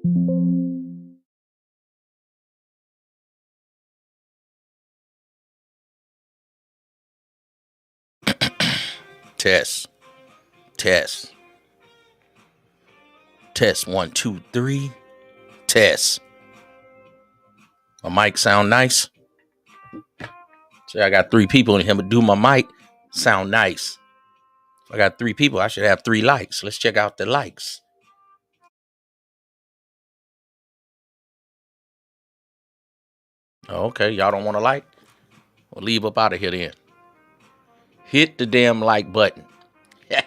Test, test, test. 1, 2, 3. Test. My mic sound nice. See, I got 3 people in here, but do my mic sound nice? If I got 3 people, I should have 3 likes. Let's check out the likes. Okay, y'all don't want to like? Well, leave up out of here then. Hit the damn like button. I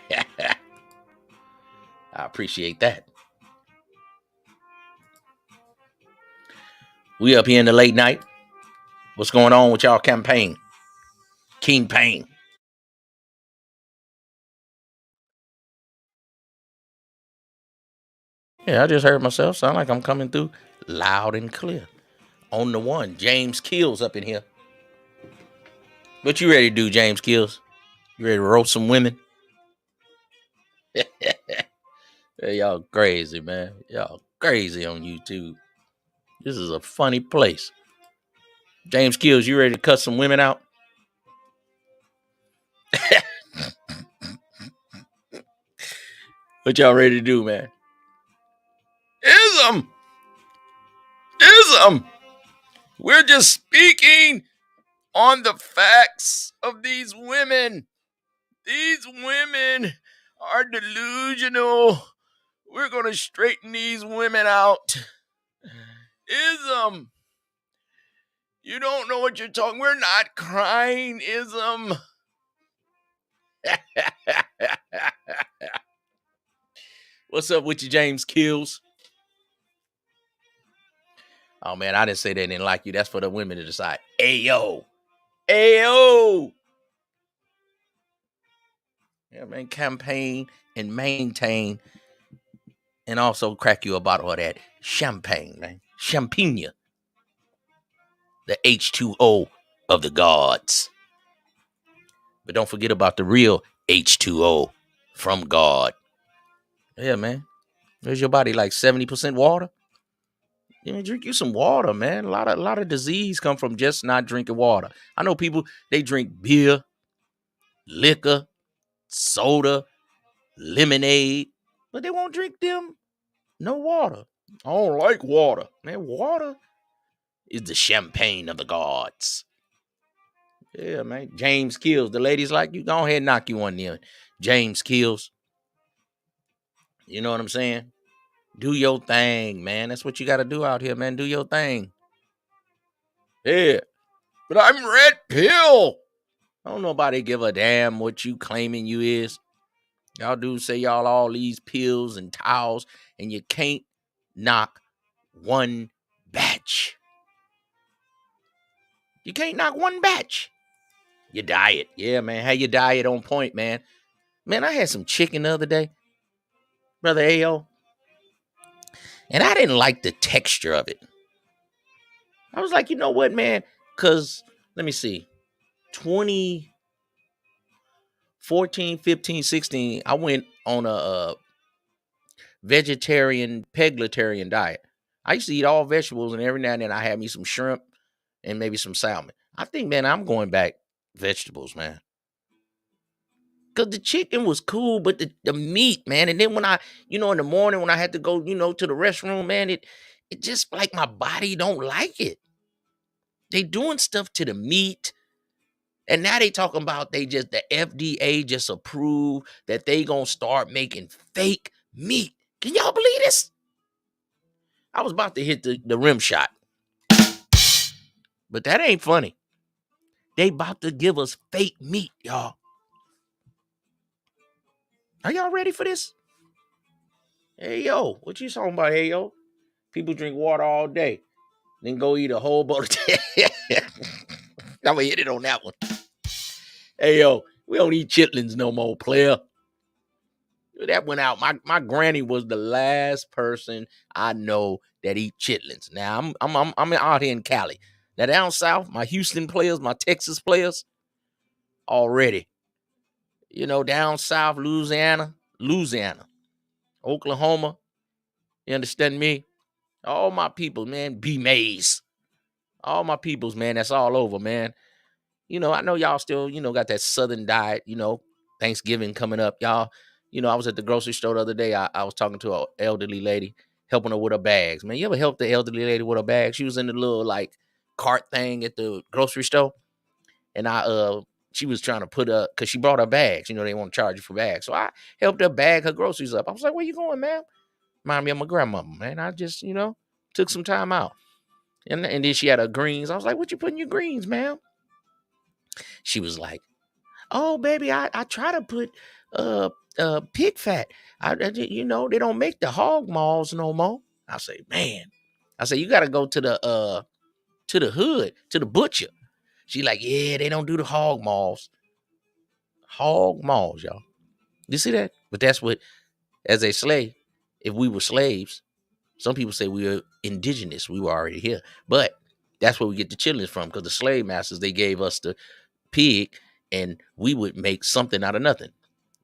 appreciate that. We up here in the late night. What's going on with y'all campaign? King Pain. Yeah, I just heard myself. Sound like I'm coming through loud and clear. On the one, James Kills up in here. What you ready to do, James Kills? You ready to roast some women? Hey, y'all crazy, man. Y'all crazy on YouTube. This is a funny place. James Kills, you ready to cut some women out? What y'all ready to do, man? Ism! Ism! We're just speaking on the facts of these women. These women are delusional. We're going to straighten these women out. Ism. You don't know what you're talking. We're not crying, Ism. What's up with you, James Kills? Oh, man, I didn't say they didn't like you. That's for the women to decide. Ayo. Ayo. Yeah, man, campaign and maintain and also crack you a bottle of that champagne, man. Champagne. The H2O of the gods. But don't forget about the real H2O from God. Yeah, man. There's your body like 70% water. Yeah, drink you some water, man. A lot of disease come from just not drinking water. I know people, they drink beer, liquor, soda, lemonade, but they won't drink them no water. I don't like water. Man, water is the champagne of the gods. Yeah, man. James Kills. The ladies like you. Go ahead and knock you on there. James Kills. You know what I'm saying? Do your thing, man. That's what you got to do out here, man. Do your thing. Yeah. But I'm red pill. Don't nobody give a damn what you claiming you is. Y'all do say y'all all these pills and towels, and you can't knock one batch. You can't knock one batch. Your diet. Yeah, man. Have your diet on point, man. Man, I had some chicken the other day, Brother Ayo, and I didn't like the texture of it. I was like, you know what, man? Because, let me see, 2014, 15, 16, I went on a vegetarian, peglitarian diet. I used to eat all vegetables, and every now and then I had me some shrimp and maybe some salmon. I think, man, I'm going back vegetables, man. Because the chicken was cool, but the meat, man. And then when I, in the morning when I had to go, to the restroom, man, it just like my body don't like it. They doing stuff to the meat. And now they talking about the FDA just approved that they gonna start making fake meat. Can y'all believe this? I was about to hit the rim shot. But that ain't funny. They about to give us fake meat, y'all. Are y'all ready for this? Hey, yo, what you talking about, hey, yo? People drink water all day, then go eat a whole bowl of I'm gonna hit it on that one. Hey, yo, we don't eat chitlins no more, player. That went out. My granny was the last person I know that eat chitlins. Now I'm out here in Cali. Now down south, my Houston players, my Texas players, already. Down south, Louisiana, Oklahoma. You understand me? All my people, man. B Mays. All my peoples, man. That's all over, man. I know y'all still, got that Southern diet, Thanksgiving coming up. Y'all, I was at the grocery store the other day. I was talking to an elderly lady, helping her with her bags. Man, you ever help the elderly lady with her bags? She was in the little like cart thing at the grocery store. And she was trying to put up, because she brought her bags. They want to charge you for bags. So I helped her bag her groceries up. I was like, where you going, ma'am? Remind me of my grandmother, man. I just, took some time out. And then she had her greens. I was like, what you put in your greens, ma'am? She was like, oh, baby, I try to put pig fat. They don't make the hog maws no more. I say, man. I say, you got to go to the hood, to the butcher. She like, yeah, they don't do the hog maws. Hog maws, y'all. You see that? But that's what, as a slave, if we were slaves, some people say we were indigenous. We were already here. But that's where we get the chitlins from, because the slave masters, they gave us the pig, and we would make something out of nothing.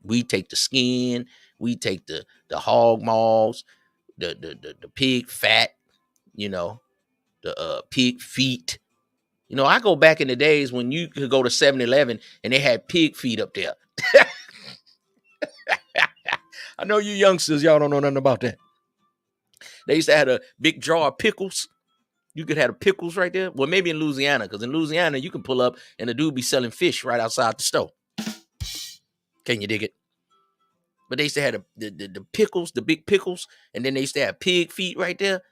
We take the skin, we take the hog maws, the pig fat, the pig feet. I go back in the days when you could go to 7-Eleven and they had pig feet up there. I know you youngsters, y'all don't know nothing about that. They used to have a big jar of pickles. You could have the pickles right there. Well, maybe in Louisiana, because in Louisiana, you can pull up and the dude be selling fish right outside the store. Can you dig it? But they used to have the pickles, the big pickles, and then they used to have pig feet right there.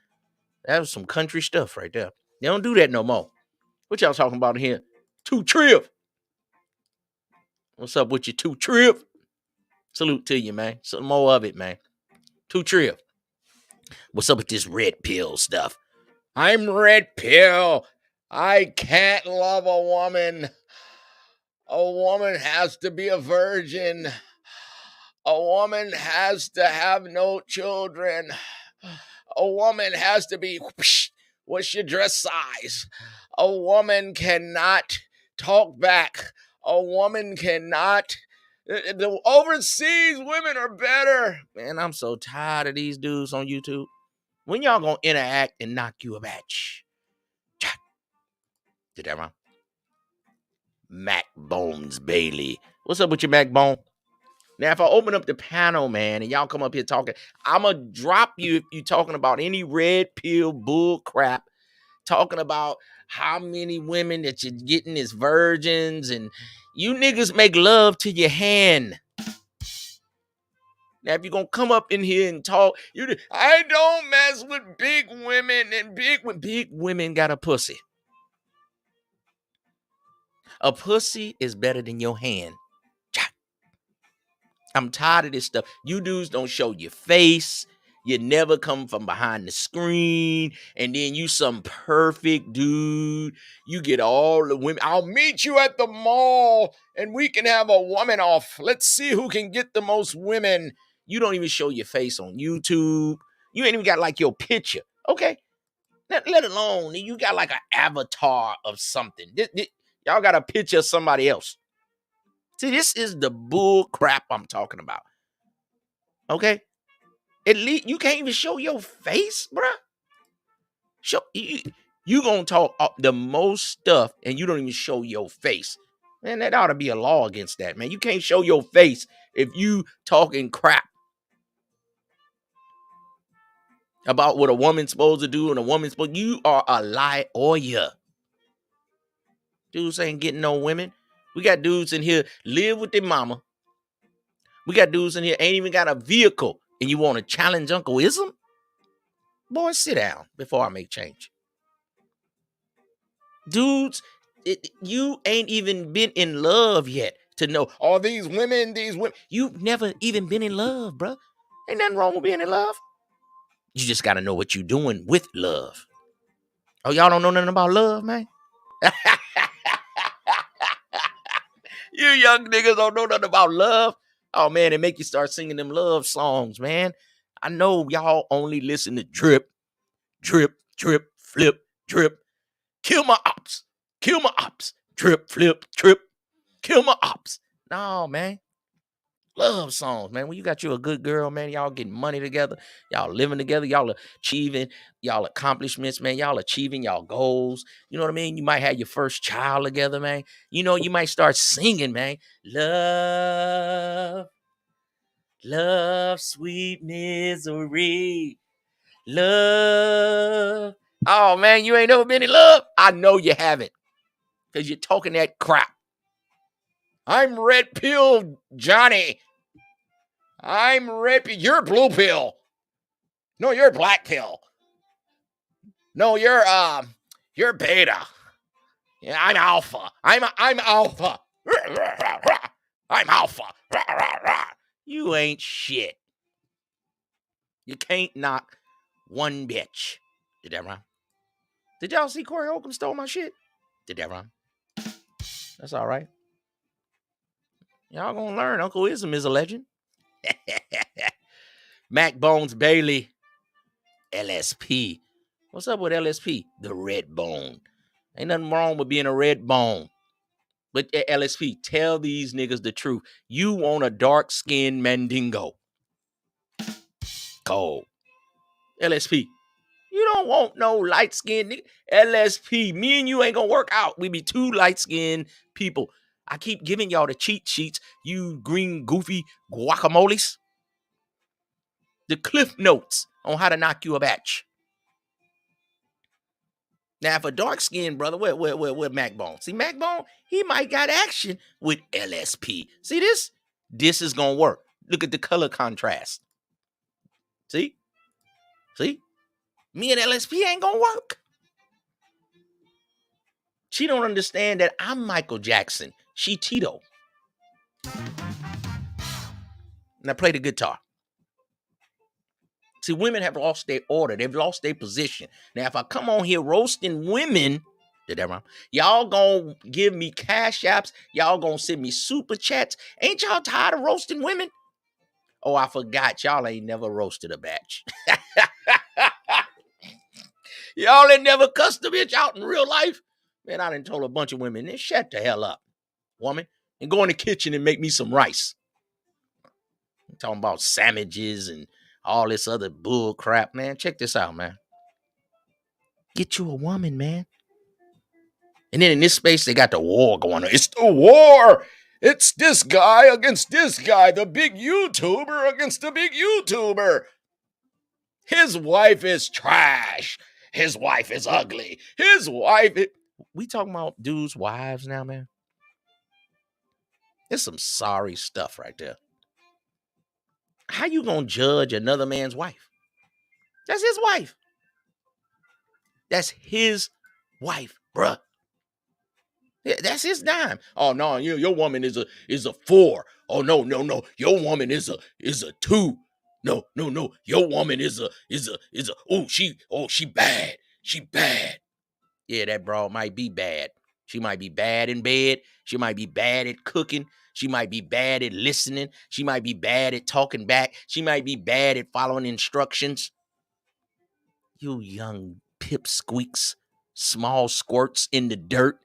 That was some country stuff right there. They don't do that no more. What y'all talking about here? 2 Trip. What's up with you, 2 Trip? Salute to you, man. Some more of it, man. 2 Trip. What's up with this red pill stuff? I'm red pill. I can't love a woman. A woman has to be a virgin. A woman has to have no children. A woman has to be, what's your dress size? A woman cannot talk back. A woman cannot. The overseas women are better. Man, I'm so tired of these dudes on YouTube. When y'all gonna interact and knock you a match? Did that wrong? Mac Bones Bailey. What's up with your Mac Bone? Now, if I open up the panel, man, and y'all come up here talking, I'm going to drop you if you're talking about any red pill bull crap, talking about how many women that you're getting as virgins, and you niggas make love to your hand. Now, if you're going to come up in here and talk, I don't mess with big women, and big women got a pussy. A pussy is better than your hand. I'm tired of this stuff. You dudes don't show your face. You never come from behind the screen. And then you some perfect dude. You get all the women. I'll meet you at the mall and we can have a woman off. Let's see who can get the most women. You don't even show your face on YouTube. You ain't even got like your picture. Okay. Let alone you got like an avatar of something. Y'all got a picture of somebody else. See, this is the bull crap I'm talking about. Okay? At least you can't even show your face, bruh. You gonna talk the most stuff and you don't even show your face. Man, that ought to be a law against that, man. You can't show your face if you talking crap about what a woman's supposed to do and a woman's supposed. You are a liar. Dudes ain't getting no women. We got dudes in here live with their mama. We got dudes in here ain't even got a vehicle, and you want to challenge Uncle Ism? Boy, sit down before I make change. Dudes, you ain't even been in love yet to know all these women. You've never even been in love, bro. Ain't nothing wrong with being in love. You just got to know what you're doing with love. Oh, y'all don't know nothing about love, man? You young niggas don't know nothing about love. Oh, man, it make you start singing them love songs, man. I know y'all only listen to drip, drip, drip, flip, drip. Kill my ops. Kill my ops. Drip, flip, trip. Kill my ops. No, man. Love songs, man. When you got you a good girl, man, y'all getting money together, y'all living together, y'all achieving y'all accomplishments, man. Y'all achieving y'all goals. You know what I mean? You might have your first child together, man. You know, you might start singing, man. Love, love, sweet misery. Love. Oh, man, you ain't never been in love? I know you haven't because you're talking that crap. I'm red pill Johnny. I'm red pill. You're blue pill. No, you're black pill. No, you're beta. Yeah, I'm alpha. I'm alpha. I'm alpha. You ain't shit. You can't knock one bitch. Did that rhyme? Did y'all see Corey Holcomb stole my shit? Did that rhyme? That's all right. Y'all gonna learn. Uncle Ism is a legend. Mac Bones Bailey. LSP. What's up with LSP? The red bone. Ain't nothing wrong with being a red bone. But LSP, tell these niggas the truth. You want a dark-skinned Mandingo. Cold. LSP, you don't want no light-skinned nigga. LSP, me and you ain't gonna work out. We be two light-skinned people. I keep giving y'all the cheat sheets, you green goofy guacamoles. The cliff notes on how to knock you a batch. Now, if a dark-skinned brother, where Mac Bone? See, Mac Bone, he might got action with LSP. See this? This is gonna work. Look at the color contrast. See? See? Me and LSP ain't gonna work. She don't understand that I'm Michael Jackson. She Tito. Now play the guitar. See, women have lost their order. They've lost their position. Now, if I come on here roasting women, did that wrong? Y'all gonna give me cash apps. Y'all gonna send me super chats. Ain't y'all tired of roasting women? Oh, I forgot. Y'all ain't never roasted a batch. Y'all ain't never cussed a bitch out in real life. Man, I done told a bunch of women, then shut the hell up, woman, and go in the kitchen and make me some rice. I'm talking about sandwiches and all this other bull crap, man. Check this out, man. Get you a woman, man. And then in this space, they got the war going on. It's the war. It's this guy against this guy, the big YouTuber against the big YouTuber. His wife is trash. His wife is ugly. His wife is... We talking about dudes' wives now, man? It's some sorry stuff right there. How you gonna judge another man's wife? That's his wife. That's his wife, bruh. Yeah, that's his dime. Oh no, your woman is a 4. Oh no, your woman is a 2. No. Your woman is a she bad. She bad. Yeah, that broad might be bad. She might be bad in bed. She might be bad at cooking. She might be bad at listening. She might be bad at talking back. She might be bad at following instructions. You young pipsqueaks, small squirts in the dirt.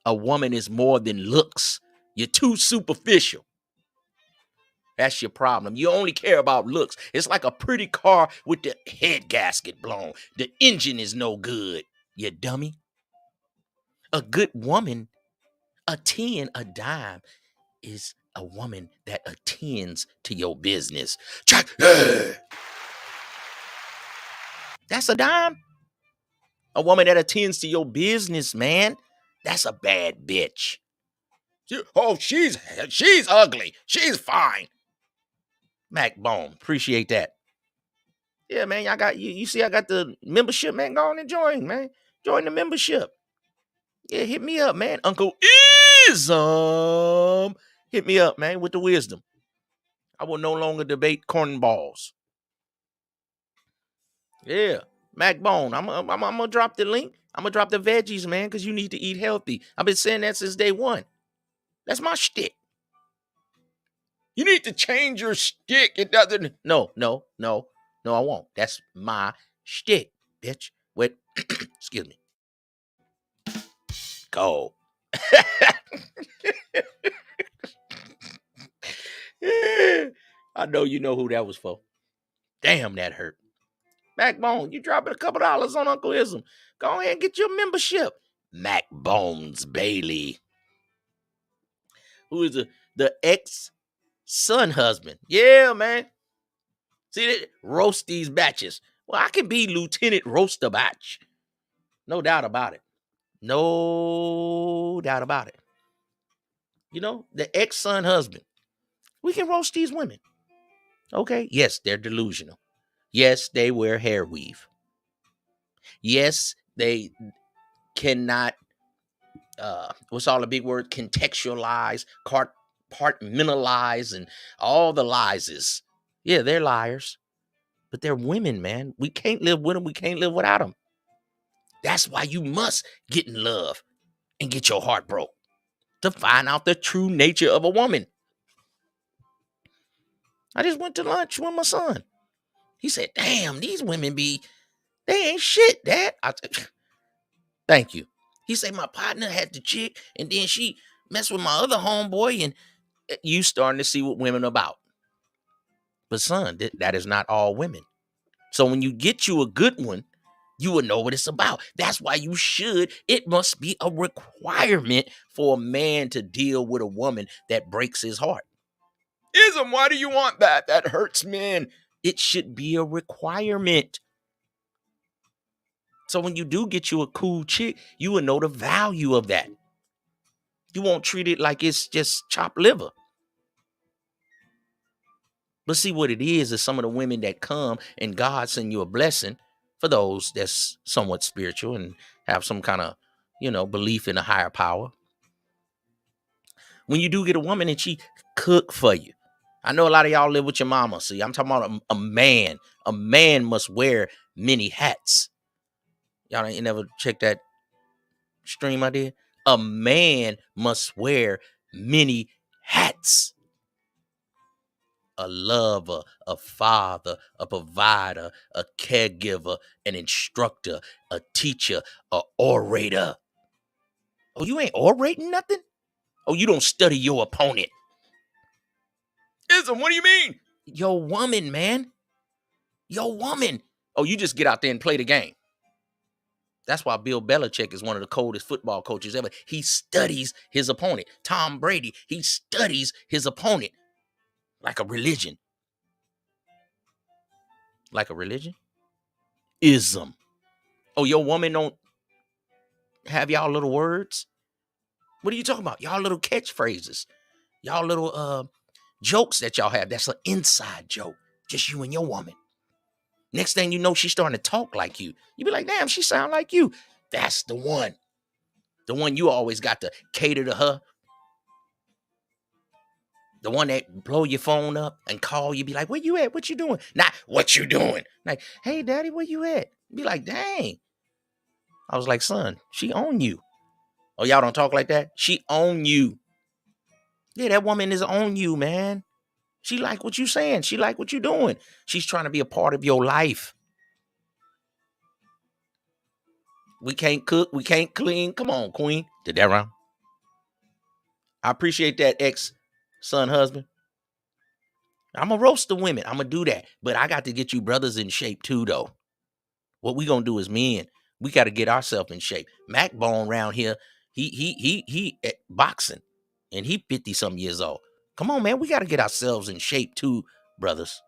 A woman is more than looks. You're too superficial. That's your problem. You only care about looks. It's like a pretty car with the head gasket blown. The engine is no good, you dummy. A good woman, a 10, a dime, is a woman that attends to your business. That's a dime. A woman that attends to your business, man. That's a bad bitch. Oh, she's ugly. She's fine. Mac Bone, appreciate that. Yeah, man, I got you see I got the membership, man. Go on and join, man. Join the membership. Yeah, hit me up, man. Uncle Ism. Hit me up, man, with the wisdom. I will no longer debate cornballs. Yeah. Mac Bone. I'm gonna drop the link. I'm gonna drop the veggies, man, because you need to eat healthy. I've been saying that since day one. That's my shtick. You need to change your shtick. It doesn't. No, I won't. That's my shtick, bitch. Wait, excuse me. Go. I know you know who that was for. Damn, that hurt. Backbone, you dropping a couple dollars on Uncle Ism. Go ahead and get your membership. Mac Bones Bailey, who is the ex-son husband. Yeah, man. See that? Roast these batches. Well, I can be Lieutenant Roast a Batch. No doubt about it. No doubt about it. You know, the ex-son husband. We can roast these women. Okay? Yes, they're delusional. Yes, they wear hair weave. Yes, they cannot, what's all the big word? Contextualize, compartmentalize, and all the lies. Yeah, they're liars. But they're women, man. We can't live with them. We can't live without them. That's why you must get in love and get your heart broke to find out the true nature of a woman. I just went to lunch with my son. He said, damn, these women they ain't shit, Dad. I said, thank you. He said, my partner had the chick, and then she messed with my other homeboy, and you starting to see what women are about. But son, that is not all women. So when you get you a good one, you will know what it's about. That's why it must be a requirement for a man to deal with a woman that breaks his heart. Ism, why do you want that? That hurts men. It should be a requirement. So when you do get you a cool chick, you will know the value of that. You won't treat it like it's just chopped liver. But see, what it is some of the women that come and God send you a blessing for those that's somewhat spiritual and have some kind of, belief in a higher power. When you do get a woman and she cook for you. I know a lot of y'all live with your mama. See, I'm talking about a man. A man must wear many hats. Y'all ain't never checked that stream I did? A man must wear many hats. A lover, a father, a provider, a caregiver, an instructor, a teacher, a orator. Oh, you ain't orating nothing? Oh, you don't study your opponent. Ism, what do you mean? Your woman, man. Your woman. Oh, you just get out there and play the game. That's why Bill Belichick is one of the coldest football coaches ever. He studies his opponent. Tom Brady, he studies his opponent like a religion. Like a religion? Ism. Oh, your woman don't have y'all little words? What are you talking about? Y'all little catchphrases. Y'all little jokes that y'all have. That's an inside joke. Just you and your woman. Next thing you know, she's starting to talk like you. You be like, damn, she sound like you. That's the one. The one you always got to cater to her. The one that blow your phone up and call you, be like, where you at? What you doing? Not what you doing. Like, hey, daddy, where you at? Be like, dang. I was like, son, she own you. Oh, y'all don't talk like that? She own you. Yeah, that woman is on you, man. She like what you saying. She like what you doing. She's trying to be a part of your life. We can't cook. We can't clean. Come on, queen. Did that wrong? I appreciate that ex-son husband. I'm going to roast the women. I'm going to do that. But I got to get you brothers in shape too, though. What we going to do as men, we got to get ourselves in shape. Mac Bone around here, he at boxing. And he 50-something years old. Come on, man. We got to get ourselves in shape too, brothers.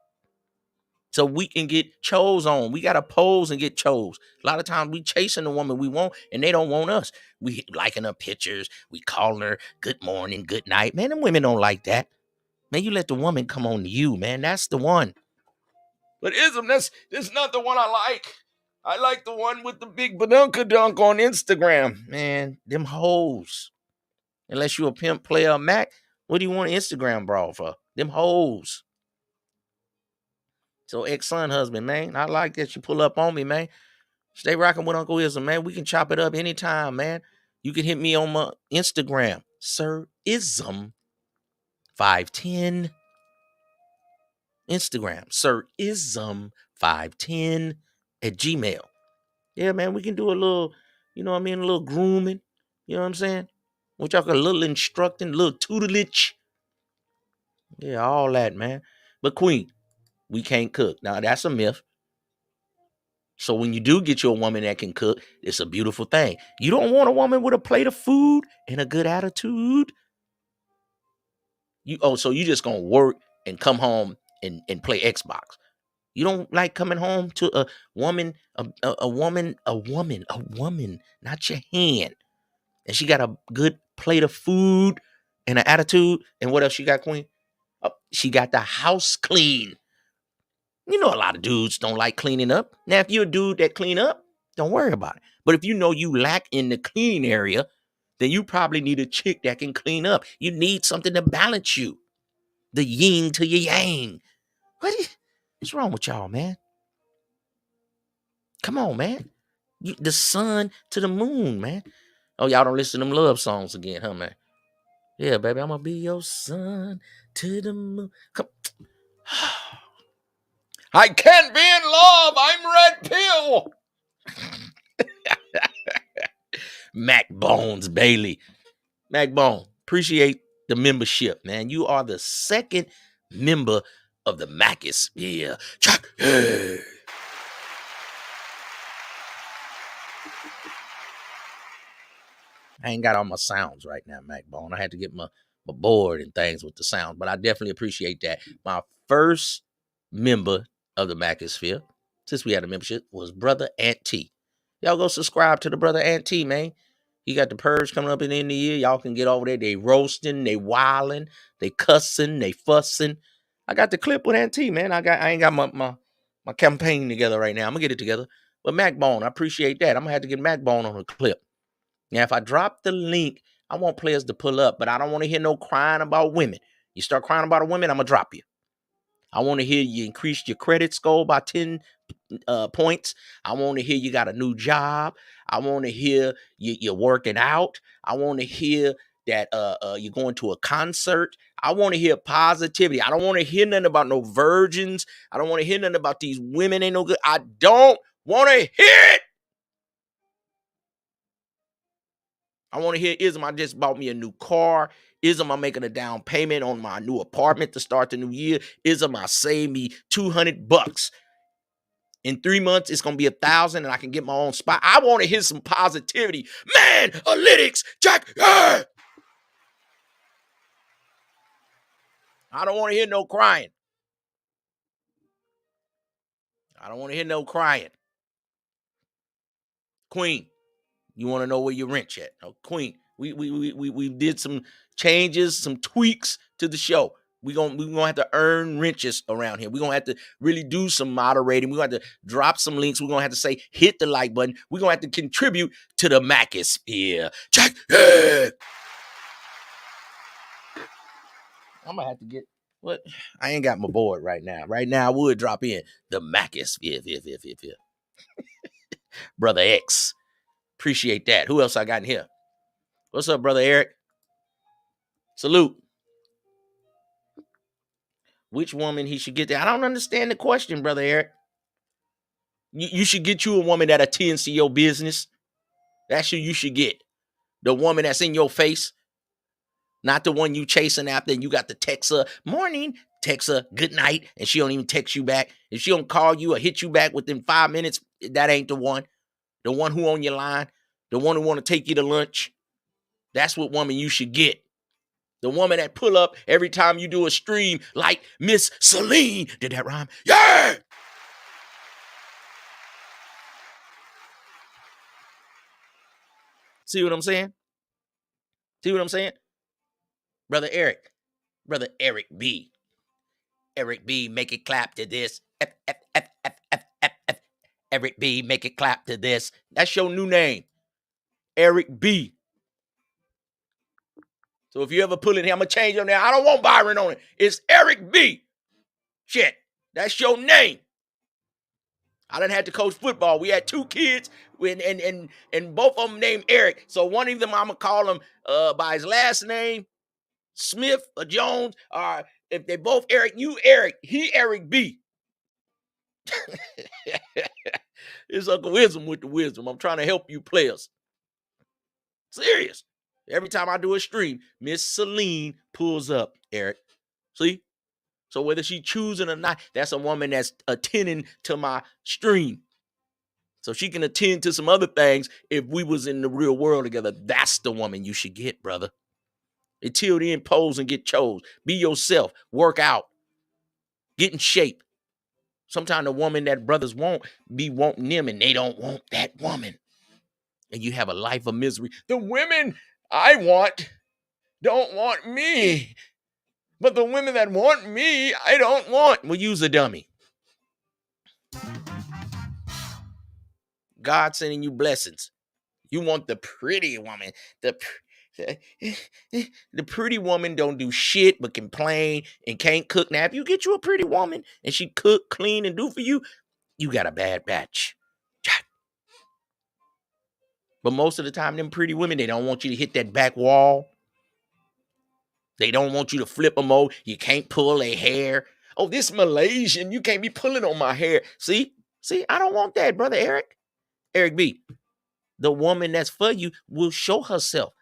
So we can get chose on. We got to pose and get chose. A lot of times we chasing the woman we want and they don't want us. We liking her pictures. We calling her good morning, good night. Man, them women don't like that. Man, you let the woman come on to you, man. That's the one. But Ism, that's not the one I like. I like the one with the big badunka dunk on Instagram. Man, them hoes. Unless you a pimp player Mac, what do you want an Instagram brawl for? Them hoes. So ex-son husband, man, I like that you pull up on me, man. Stay rocking with Uncle Ism, man. We can chop it up anytime, man. You can hit me on my Instagram, Sir Ism 510. Instagram, Sir Ism 510 at Gmail. Yeah, man, we can do a little, you know what I mean, a little grooming. You know what I'm saying? Which y'all got a little instructing, a little tutelage. Yeah, all that, man. But Queen, we can't cook. Now that's a myth. So when you do get you a woman that can cook, it's a beautiful thing. You don't want a woman with a plate of food and a good attitude. So you just gonna work and come home and play Xbox. You don't like coming home to a woman, a woman, not your hand. And she got a good plate of food and an attitude. And what else she got, Queen? She got the house clean. You know, a lot of dudes don't like cleaning up. Now, if you're a dude that clean up, don't worry about it. But if you know you lack in the clean area, then you probably need a chick that can clean up. You need something to balance you. The yin to your yang. What's wrong with y'all, man? Come on, man. The sun to the moon, man. Oh, y'all don't listen to them love songs again, huh, man? Yeah, baby, I'm gonna be your son to the moon. Come. I can't be in love. I'm red pill. Mac Bones Bailey. Mac Bone, appreciate the membership, man. You are the second member of the Macus. Yeah. I ain't got all my sounds right now, Mac Bone. I had to get my board and things with the sound, but I definitely appreciate that. My first member of the Macosphere, since we had a membership, was Brother Ant T. Y'all go subscribe to the Brother Ant T, man. He got the purge coming up in the end of the year. Y'all can get over there. They roasting, they wilding, they cussing, they fussing. I got the clip with Ant T, man. I ain't got my campaign together right now. I'm gonna get it together. But Mac Bone, I appreciate that. I'm gonna have to get Mac Bone on a clip. Now, if I drop the link, I want players to pull up, but I don't want to hear no crying about women. You start crying about a woman, I'm going to drop you. I want to hear you increase your credit score by 10 points. I want to hear you got a new job. I want to hear you're working out. I want to hear that you're going to a concert. I want to hear positivity. I don't want to hear nothing about no virgins. I don't want to hear nothing about these women ain't no good. I don't want to hear it. I want to hear Ism, I just bought me a new car. Ism, I'm making a down payment on my new apartment to start the new year. Ism, I saved me $200. In 3 months, it's going to be $1,000 and I can get my own spot. I want to hear some positivity. Man, analytics, Jack. I don't want to hear no crying. I don't want to hear no crying. Queen, you want to know where your wrench at? Oh, Queen, we did some changes, some tweaks to the show. We're gonna have to earn wrenches around here. We're gonna have to really do some moderating. We're gonna have to drop some links. We're gonna have to say hit the like button. We're gonna have to contribute to the Macosphere. Check it. I'm gonna have to get what I ain't got my board right now. Right now, I would drop in the Macosphere. Brother X. Appreciate that. Who else I got in here? What's up, Brother Eric? Salute. Which woman he should get there? I don't understand the question, Brother Eric. You should get you a woman that attends to your business. That's who you should get. The woman that's in your face. Not the one you chasing after and you got to text her, morning, text her, good night, and she don't even text you back. If she don't call you or hit you back within 5 minutes, that ain't the one. The one who on your line. The one who want to take you to lunch. That's what woman you should get. The woman that pull up every time you do a stream like Miss Celine. Did that rhyme? Yeah! See what I'm saying? See what I'm saying? Brother Eric B. Eric B, make it clap to this. F, F, F, F, F, F, F. Eric B, make it clap to this. That's your new name. Eric B. So if you ever pull it here, I'm going to change your name. I don't want Byron on it. It's Eric B. Shit. That's your name. I done had to coach football. We had 2 kids and both of them named Eric. So one of them, I'm going to call him by his last name, Smith or Jones. Or if they both Eric, you Eric, he Eric B. It's Uncle Wisdom with the wisdom. I'm trying to help you players. Serious. Every time I do a stream, Miss Celine pulls up, Eric. See? So whether she choosing or not, that's a woman that's attending to my stream. So she can attend to some other things if we was in the real world together. That's the woman you should get, brother. Until then, pose and get chose. Be yourself. Work out. Get in shape. Sometimes the woman that brothers want be wanting them and they don't want that woman. And you have a life of misery. The women I want don't want me. But the women that want me, I don't want. Well, use a dummy. God sending you blessings. You want the pretty woman. The pretty woman don't do shit but complain and can't cook. Now, if you get you a pretty woman and she cook, clean, and do for you, you got a bad batch. But most of the time, them pretty women, they don't want you to hit that back wall. They don't want you to flip them over. You can't pull their hair. Oh, this Malaysian, you can't be pulling on my hair. See, I don't want that, brother Eric. Eric B. The woman that's for you will show herself.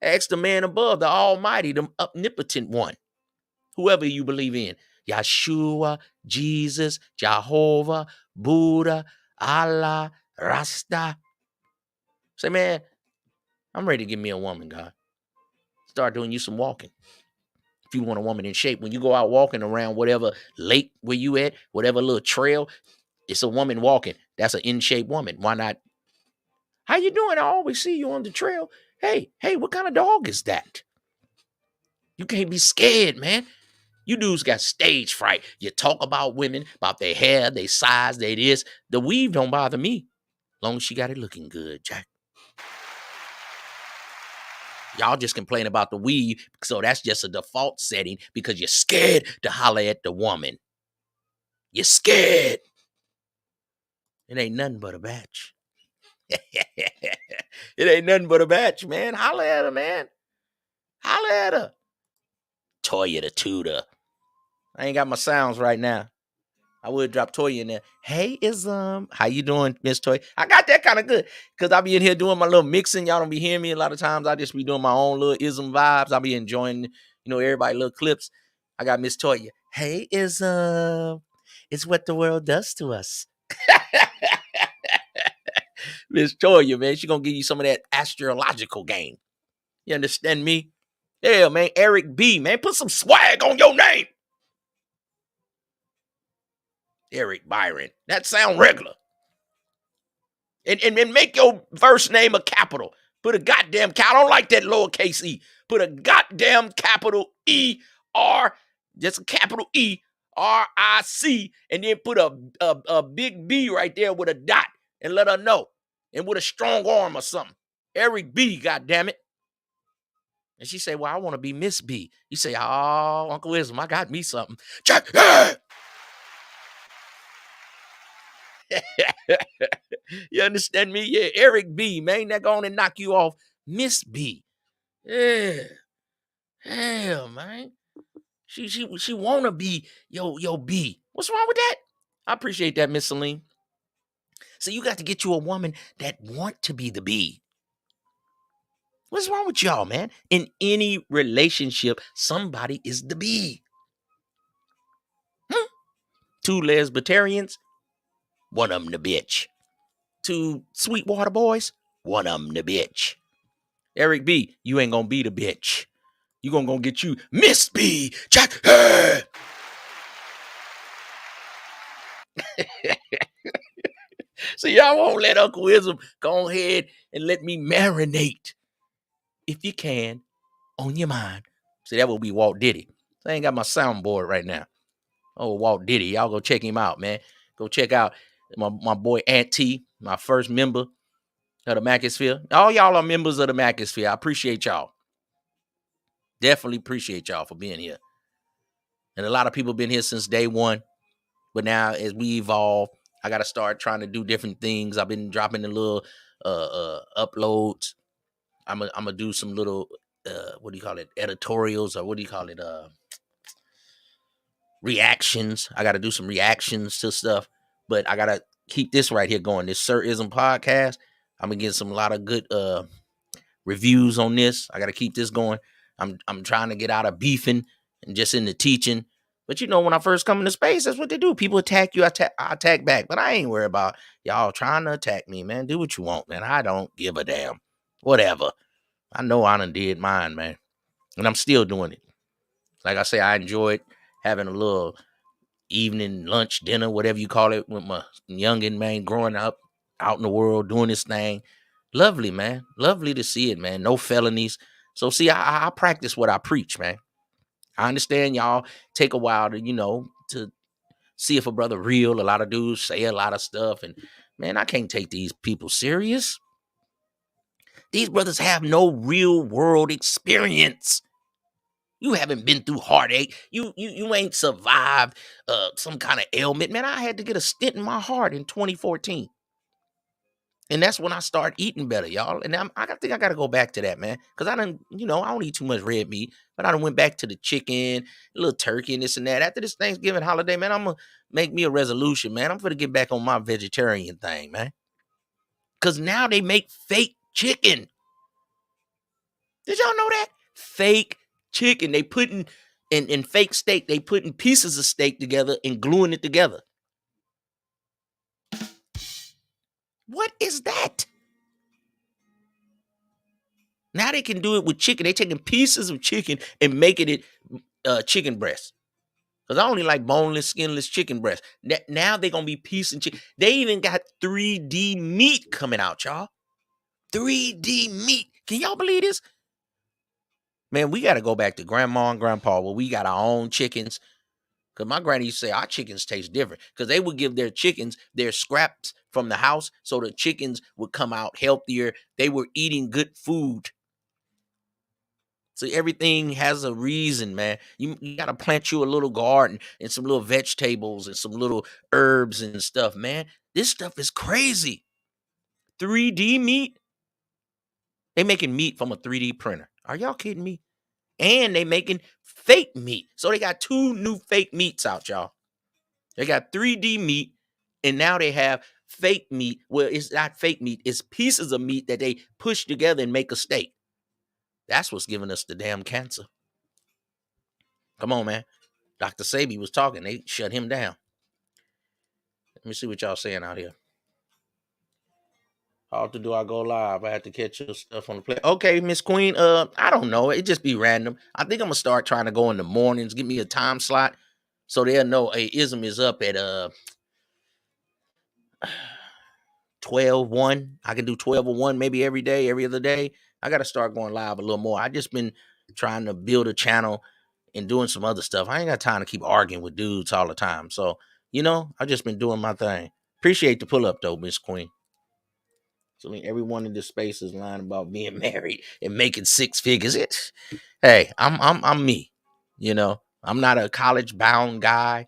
Ask the man above, the Almighty, the omnipotent one, whoever you believe in. Yeshua, Jesus, Jehovah, Buddha, Allah, Rasta. Say, man, I'm ready to give me a woman, God. Start doing you some walking. If you want a woman in shape, when you go out walking around whatever lake where you at, whatever little trail, it's a woman walking. That's an in-shape woman. Why not? How you doing? I always see you on the trail. Hey, what kind of dog is that? You can't be scared, man. You dudes got stage fright. You talk about women, about their hair, their size, their this. The weave don't bother me. Long as she got it looking good, Jack. Y'all just complain about the weave, so that's just a default setting because you're scared to holler at the woman. You're scared. It ain't nothing but a batch. It ain't nothing but a batch, man. Holler at her, man. Holler at her. Toya the Tutor. I ain't got my sounds right now. I would drop Toya in there. Hey, Ism. How you doing, Miss Toya? I got that kind of good because I be in here doing my little mixing. Y'all don't be hearing me a lot of times. I just be doing my own little Ism vibes. I be enjoying, everybody little clips. I got Miss Toya. Hey, Ism. It's what the world does to us. Miss Toya, man, she gonna give you some of that astrological game. You understand me? Yeah, man. Eric B, man, put some swag on your name. Eric Byron. That sound regular. And make your first name a capital. Put a goddamn I don't like that lowercase e. Put a goddamn capital E-R, just a capital E-R-I-C, and then put a big B right there with a dot and let her know. And with a strong arm or something. Eric B, goddammit. And she say, well, I want to be Miss B. You say, oh, Uncle Ism, I got me something. Check. You understand me? Yeah, Eric B, man, that going to knock you off. Miss B. Yeah. Hell, man. She wanna be yo B. What's wrong with that? I appreciate that, Miss Celine. So you got to get you a woman that want to be the B. What's wrong with y'all, man? In any relationship, somebody is the B. Two lesbitarians, one of them the bitch. Two Sweetwater boys, one of them the bitch. Eric B, you ain't gonna be the bitch. You gonna get you Miss B. Jack. So y'all won't let Uncle Ism go ahead and let me marinate, if you can, on your mind. See, that would be Walt Diddy. I ain't got my soundboard right now. Oh, Walt Diddy. Y'all go check him out, man. Go check out my boy Aunt T, my first member of the Macosphere. All y'all are members of the Macosphere. I appreciate y'all. Definitely appreciate y'all for being here. And a lot of people been here since day one. But now as we evolve, I got to start trying to do different things. I've been dropping the little uploads. I'm going to do some little, what do you call it? Editorials, or what do you call it? Reactions. I got to do some reactions to stuff. But I got to keep this right here going. This Sir Ism podcast. I'm going to get a lot of good reviews on this. I got to keep this going. I'm trying to get out of beefing and just into teaching. But you know, when I first come into space, that's what they do. People attack you, I attack back. But I ain't worried about y'all trying to attack me, man. Do what you want, man. I don't give a damn. Whatever. I know I done did mine, man. And I'm still doing it. Like I say, I enjoyed having a little evening lunch, dinner, whatever you call it, with my youngin', man, growing up out in the world, doing this thing. Lovely, man. Lovely to see it, man. No felonies. So see, I practice what I preach, man. I understand y'all take a while to, to see if a brother real. A lot of dudes say a lot of stuff. And man, I can't take these people serious. These brothers have no real world experience. You haven't been through heartache. You ain't survived some kind of ailment. Man, I had to get a stent in my heart in 2014. And that's when I start eating better, y'all. And I think I got to go back to that, man. Because I don't eat too much red meat. But I done went back to the chicken, a little turkey, and this and that. After this Thanksgiving holiday, man, I'm going to make me a resolution, man. I'm going to get back on my vegetarian thing, man. Because now they make fake chicken. Did y'all know that? Fake chicken. They putting in fake steak. They putting pieces of steak together and gluing it together. What is that? Now they can do it with chicken. They taking pieces of chicken and making it chicken breast. Because I only like boneless, skinless chicken breast. Now they're going to be piecing chicken. They even got 3D meat coming out, y'all. 3D meat. Can y'all believe this? Man, we got to go back to grandma and grandpa where we got our own chickens. Because my granny used to say our chickens taste different. Because they would give their chickens their scraps from the house so the chickens would come out healthier. They were eating good food. So everything has a reason, man. You got to plant you a little garden and some little vegetables and some little herbs and stuff, man. This stuff is crazy. 3D meat? They making meat from a 3D printer. Are y'all kidding me? And they making fake meat. So they got 2 new fake meats out, y'all. They got 3D meat, and now they have fake meat. Well, it's not fake meat. It's pieces of meat that they push together and make a steak. That's what's giving us the damn cancer. Come on, man. Dr. Sebi was talking. They shut him down. Let me see what y'all saying out here. How often do I go live? I had to catch your stuff on the play. Okay, Miss Queen. I don't know. It just be random. I think I'm gonna start trying to go in the mornings. Give me a time slot so they'll know a ism is up at 12-1. I can do 12 or 1 maybe every day, every other day. I got to start going live a little more. I just been trying to build a channel and doing some other stuff. I ain't got time to keep arguing with dudes all the time. So, I just been doing my thing. Appreciate the pull up though, Miss Queen. So everyone in this space is lying about being married and making 6 figures. Hey, I'm me. I'm not a college bound guy.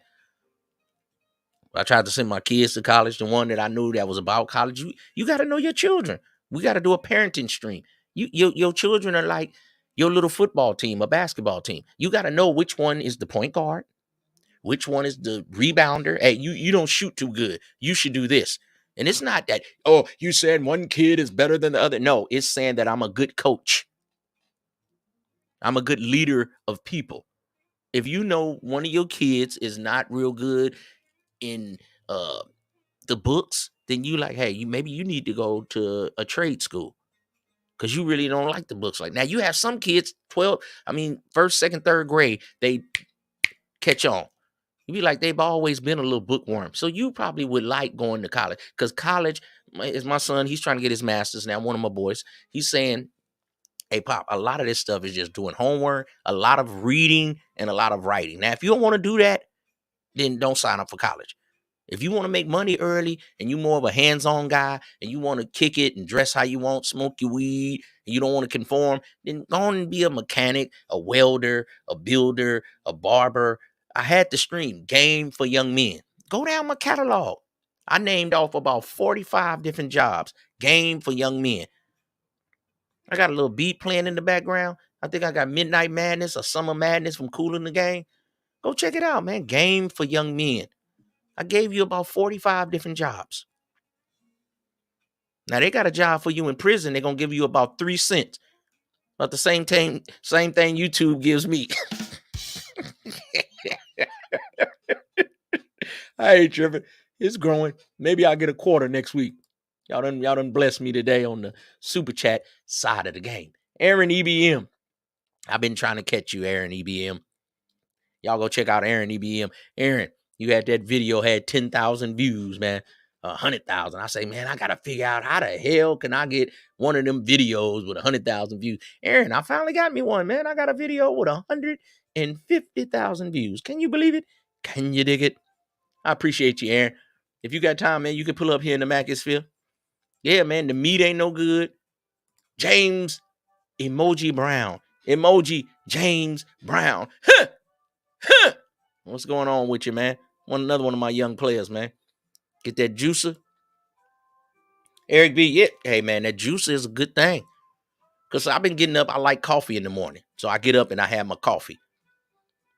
I tried to send my kids to college. The one that I knew that was about college. You got to know your children. We got to do a parenting stream. Your children are like your little football team, a basketball team. You got to know which one is the point guard, which one is the rebounder. Hey, you don't shoot too good. You should do this. And it's not that, oh, you said one kid is better than the other. No, it's saying that I'm a good coach. I'm a good leader of people. If you know one of your kids is not real good in the books, then you like, hey, maybe you need to go to a trade school because you really don't like the books. Like now, you have some kids, first, second, third grade, they catch on. You be like, they've always been a little bookworm. So you probably would like going to college because college is my son. He's trying to get his master's now. One of my boys, he's saying, hey, Pop, a lot of this stuff is just doing homework, a lot of reading, and a lot of writing. Now, if you don't want to do that, then don't sign up for college. If you want to make money early and you're more of a hands-on guy and you want to kick it and dress how you want, smoke your weed, and you don't want to conform, then go on and be a mechanic, a welder, a builder, a barber. I had to stream Game for Young Men. Go down my catalog. I named off about 45 different jobs. Game for Young Men. I got a little beat playing in the background. I think I got Midnight Madness or Summer Madness from Kool in the Game. Go check it out, man. Game for Young Men. I gave you about 45 different jobs. Now they got a job for you in prison. They're going to give you about 3 cents. About the same thing YouTube gives me. I ain't tripping. It's growing. Maybe I'll get a quarter next week. Y'all done blessed me today on the super chat side of the game. Aaron EBM. I've been trying to catch you, Aaron EBM. Y'all go check out Aaron EBM. Aaron, you had that video, had 10,000 views, man. 100,000. I say, man, I got to figure out how the hell can I get one of them videos with 100,000 views. Aaron, I finally got me one, man. I got a video with 150,000 views. Can you believe it? Can you dig it? I appreciate you, Aaron. If you got time, man, you can pull up here in the Macclesfield. Yeah, man, the meat ain't no good. James Emoji Brown. Emoji James Brown. Huh! Huh! What's going on with you, man? Another one of my young players, man. Get that juicer. Eric B. Yeah. Hey, man, that juicer is a good thing. Because I've been getting up. I like coffee in the morning. So I get up and I have my coffee.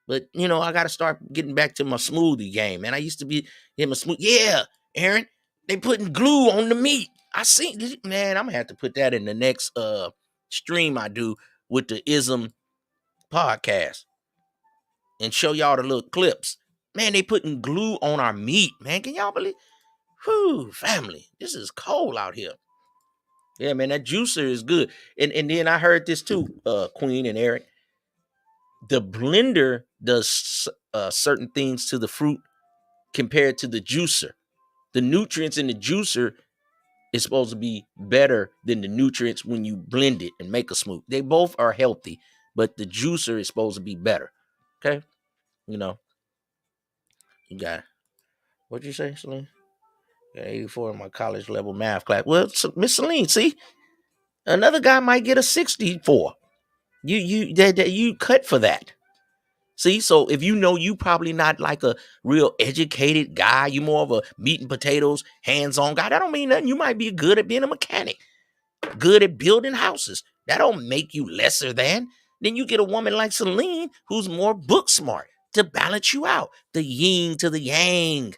But, you know, I got to start getting back to my smoothie game, man. I used to be in my smoothie. Yeah, Aaron, they putting glue on the meat. I seen, man, I'm going to have to put that in the next stream I do with the Ism podcast and show y'all the little clips. Man, they putting glue on our meat, man. Can y'all believe? Whew, family, this is cold out here. Yeah, man, that juicer is good. And then I heard this too, Queen and Eric. The blender does certain things to the fruit compared to the juicer. The nutrients in the juicer is supposed to be better than the nutrients when you blend it and make a smoothie. They both are healthy, but the juicer is supposed to be better. Okay? You know, you got, what'd you say, Celine? Got 84 in my college level math class. Well, Miss Celine, see, another guy might get a 64. You cut for that. See, so if you know you probably not like a real educated guy, you more of a meat and potatoes, hands-on guy. That don't mean nothing. You might be good at being a mechanic, good at building houses. That don't make you lesser than. Then you get a woman like Celine who's more book smart to balance you out. The yin to the yang.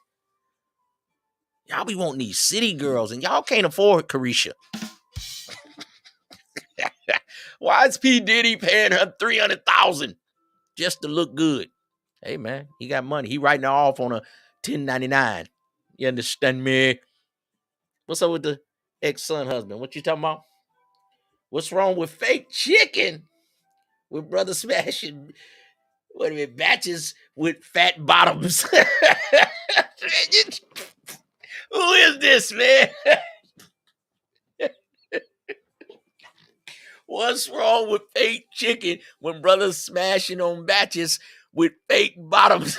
Y'all be wanting these city girls, and y'all can't afford Carisha. Why is P. Diddy paying her $300,000 just to look good? Hey, man, he got money. He writing her off on a 1099. You understand me? What's up with the ex-son husband? What you talking about? What's wrong with fake chicken? With brother smashing, wait a minute, batches with fat bottoms. Who is this, man? What's wrong with fake chicken when brothers smashing on batches with fake bottoms?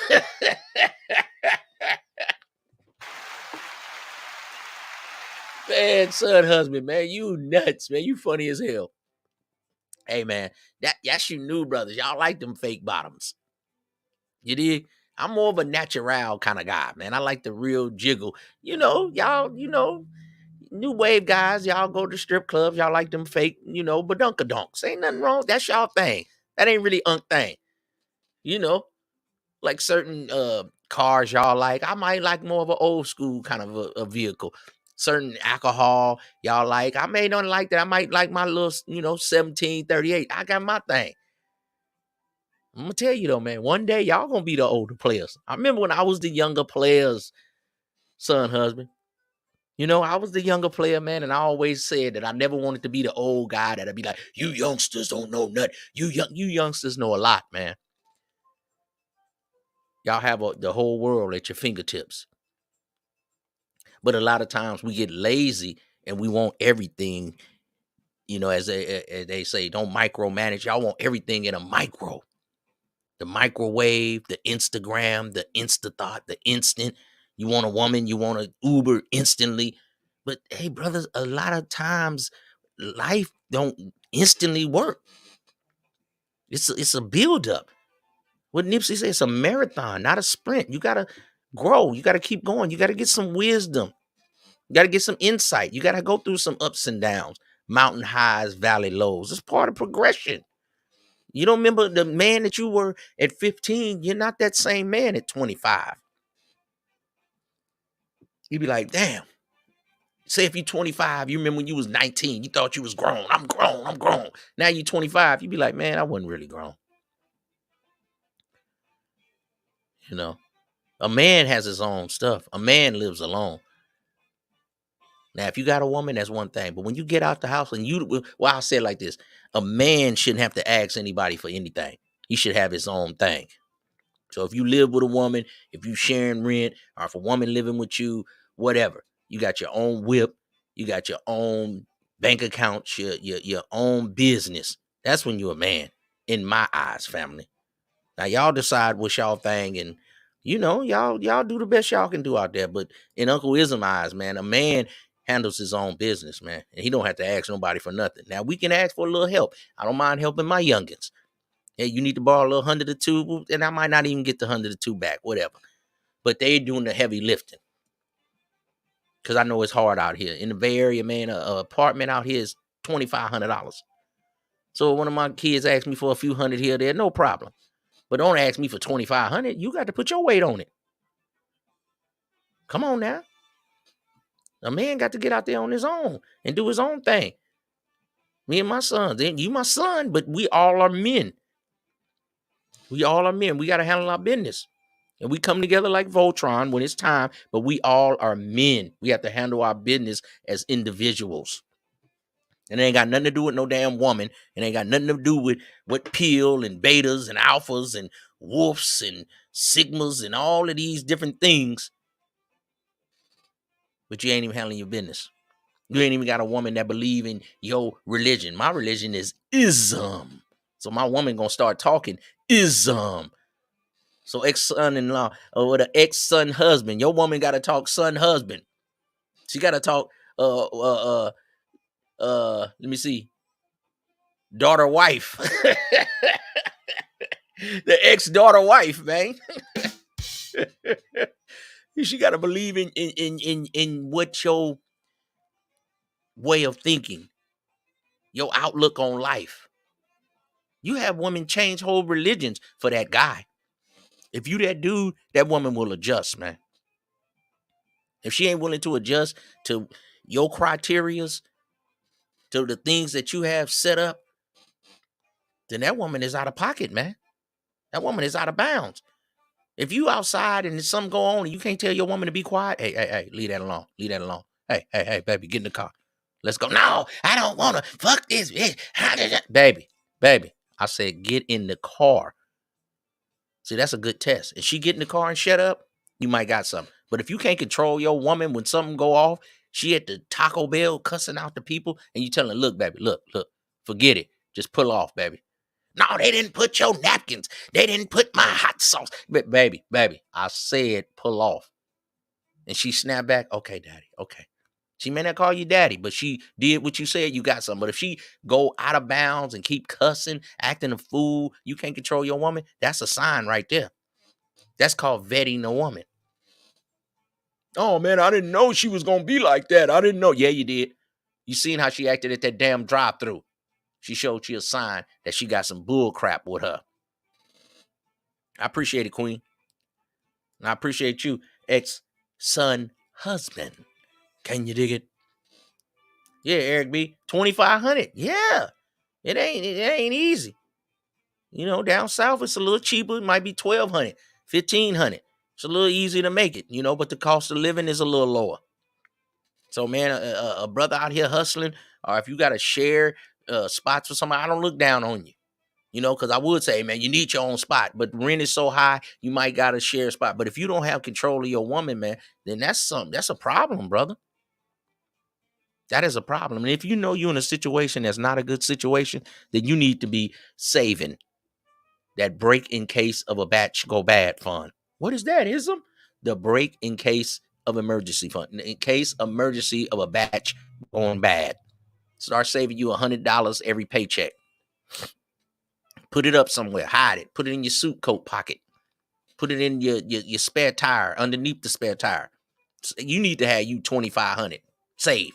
Man, son, husband, man, you nuts, man. You funny as hell. Hey, man, that's you new brothers. Y'all like them fake bottoms. You did? I'm more of a natural kind of guy, man. I like the real jiggle. You know, y'all, new wave guys, y'all go to strip clubs. Y'all like them fake, badunkadunks. Ain't nothing wrong. That's y'all thing. That ain't really thing. You know, like certain cars y'all like. I might like more of an old school kind of a vehicle. Certain alcohol y'all like. I may not like that. I might like my little, 1738. I got my thing. I'm gonna tell you though, man, one day y'all gonna be the older players. I remember when I was the younger players, son, husband. I was the younger player, man, and I always said that I never wanted to be the old guy that'd be like, you youngsters don't know nothing. You youngsters know a lot, man. Y'all have the whole world at your fingertips. But a lot of times we get lazy and we want everything, as they say, don't micromanage. Y'all want everything in a micro. The microwave, the Instagram, the Instathought, the instant. You want a woman, you want an Uber instantly. But hey, brothers, a lot of times life don't instantly work. It's a buildup. What Nipsey said, it's a marathon, not a sprint. You gotta grow. You gotta keep going. You gotta get some wisdom. You gotta get some insight. You gotta go through some ups and downs, mountain highs, valley lows. It's part of progression. You don't remember the man that you were at 15, you're not that same man at 25. You'd be like, damn. Say if you're 25, you remember when you was 19, you thought you was grown. I'm grown. I'm grown. Now you're 25. You'd be like, man, I wasn't really grown. A man has his own stuff. A man lives alone. Now, if you got a woman, that's one thing. But when you get out the house and I'll say it like this: a man shouldn't have to ask anybody for anything. He should have his own thing. So if you live with a woman, if you sharing rent, or if a woman living with you, whatever, you got your own whip, you got your own bank account, your own business. That's when you're a man, in my eyes, family. Now y'all decide what's y'all thing, and y'all do the best y'all can do out there. But in Uncle Ism's eyes, man, a man handles his own business, man, and he don't have to ask nobody for nothing. Now we can ask for a little help. I don't mind helping my youngins. Hey, you need to borrow a little 100 or 2, and I might not even get the 100 or 2 back, whatever. But they doing the heavy lifting, because I know it's hard out here in the Bay Area, man. A apartment out here is $2,500. So one of my kids asked me for a few hundred here or there, no problem. But don't ask me for $2,500. You got to put your weight on it. Come on now. A man got to get out there on his own and do his own thing. Me and my sons, you my son, but we all are men. We all are men. We got to handle our business. And we come together like Voltron when it's time, but we all are men. We have to handle our business as individuals. And it ain't got nothing to do with no damn woman. It ain't got nothing to do with what Peel and betas and alphas and wolves and sigmas and all of these different things. But you ain't even handling your business. You ain't even got a woman that believe in your religion. My religion is Ism. So my woman gonna start talking Ism. So ex-son-in-law or the ex-son husband. Your woman gotta talk son husband. She gotta talk let me see. Daughter wife. The ex-daughter wife, man. She gotta believe in what your way of thinking, your outlook on life. You have women change whole religions for that guy. If you that dude, that woman will adjust, man. If she ain't willing to adjust to your criterias, to the things that you have set up, then that woman is out of pocket, man. That woman is out of bounds. If you outside and there's something going on and you can't tell your woman to be quiet, hey, leave that alone. Leave that alone. Hey, baby, get in the car. Let's go. No, I don't want to. Fuck this bitch. Baby, I said get in the car. See, that's a good test. If she get in the car and shut up, you might got something. But if you can't control your woman when something go off, she at the Taco Bell cussing out the people, and you telling her, look, baby, look, forget it. Just pull off, baby. No, they didn't put your napkins. They didn't put my hot sauce. But baby, I said pull off. And she snapped back, okay, daddy, okay. She may not call you daddy, but she did what you said, you got something. But if she go out of bounds and keep cussing, acting a fool, you can't control your woman, that's a sign right there. That's called vetting a woman. Oh, man, I didn't know she was going to be like that. I didn't know. Yeah, you did. You seen how she acted at that damn drive-thru. She showed you a sign that she got some bull crap with her. I appreciate it, Queen. And I appreciate you, ex-son husband. Can you dig it? Yeah, Eric B. 2,500. Yeah. It ain't easy. You know, down south it's a little cheaper. It might be 1,200, 1,500. It's a little easier to make it, but the cost of living is a little lower. So, man, a brother out here hustling, or if you got to share spots with somebody, I don't look down on you. Because I would say, man, you need your own spot, but rent is so high, you might got to share a spot. But if you don't have control of your woman, man, then that's a problem, brother. That is a problem. And if you know you're in a situation that's not a good situation, then you need to be saving that break in case of a batch go bad fund. What is that, Ism? The break in case of emergency fund. In case emergency of a batch going bad. Start saving you $100 every paycheck. Put it up somewhere. Hide it. Put it in your suit coat pocket. Put it in your spare tire, underneath the spare tire. You need to have you $2,500 saved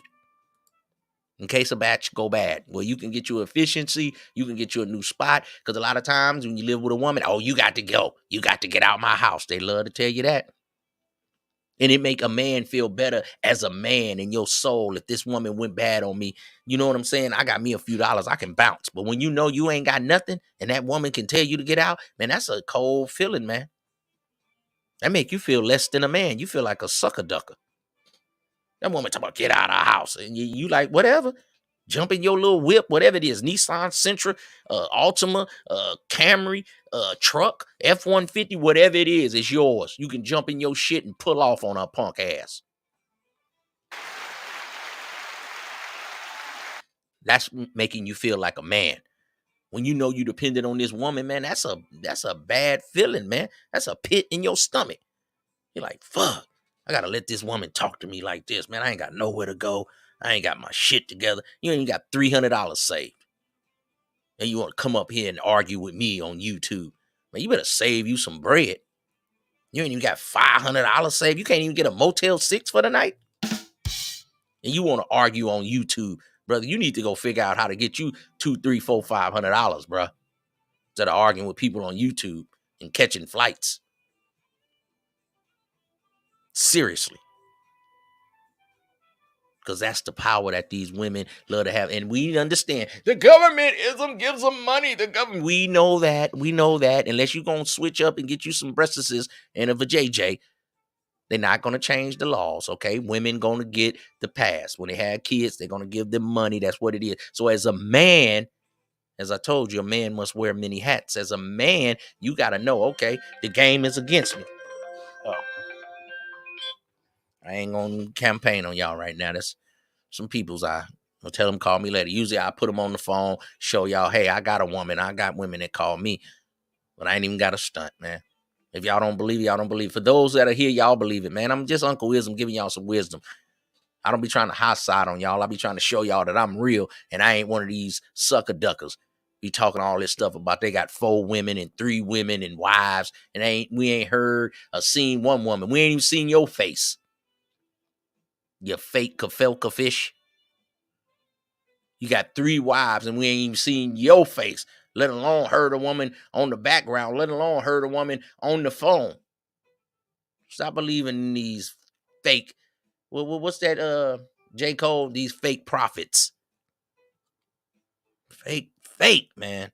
in case a batch go bad. Well, you can get you efficiency. You can get you a new spot. Because a lot of times when you live with a woman, oh, you got to go. You got to get out my house. They love to tell you that. And it make a man feel better as a man in your soul. If this woman went bad on me, you know what I'm saying? I got me a few dollars. I can bounce. But when you know you ain't got nothing and that woman can tell you to get out, man, that's a cold feeling, man. That make you feel less than a man. You feel like a sucker ducker. That woman talking about get out of the house. And you like, whatever. Jump in your little whip, whatever it is. Nissan Sentra, Altima, Camry, truck, F-150, whatever it is, it's yours. You can jump in your shit and pull off on her punk ass. That's making you feel like a man. When you know you dependent on this woman, man, that's a bad feeling, man. That's a pit in your stomach. You're like, fuck, I gotta let this woman talk to me like this, man. I ain't got nowhere to go. I ain't got my shit together. You ain't got $300 saved. And you want to come up here and argue with me on YouTube. Man, you better save you some bread. You ain't even got $500 saved. You can't even get a Motel 6 for the night. And you want to argue on YouTube. Brother, you need to go figure out how to get you $200, $300, $400, $500, bro. Instead of arguing with people on YouTube and catching flights. Seriously. Because that's the power that these women love to have. And we understand the government gives them money. The government. We know that. We know that. Unless you're going to switch up and get you some breastises and a vajayjay, they're not going to change the laws, okay? Women going to get the pass. When they have kids, they're going to give them money. That's what it is. So as a man, as I told you, a man must wear many hats. As a man, you got to know, okay, the game is against me. Oh, I ain't going to campaign on y'all right now. That's some people's I'll tell them call me later. Usually I put them on the phone, show y'all, hey, I got a woman. I got women that call me. But I ain't even got a stunt, man. If y'all don't believe it, y'all don't believe it. For those that are here, y'all believe it, man. I'm just Uncle Wisdom giving y'all some wisdom. I don't be trying to hot side on y'all. I be trying to show y'all that I'm real and I ain't one of these sucker duckers. Be talking all this stuff about they got 4 women and 3 women and wives, and we ain't heard or seen one woman. We ain't even seen your face. You fake kafelka fish. You got 3 wives and we ain't even seen your face, let alone heard a woman on the background, let alone heard a woman on the phone. Stop believing in these fake, what's that, J. Cole, these fake prophets. Fake, man.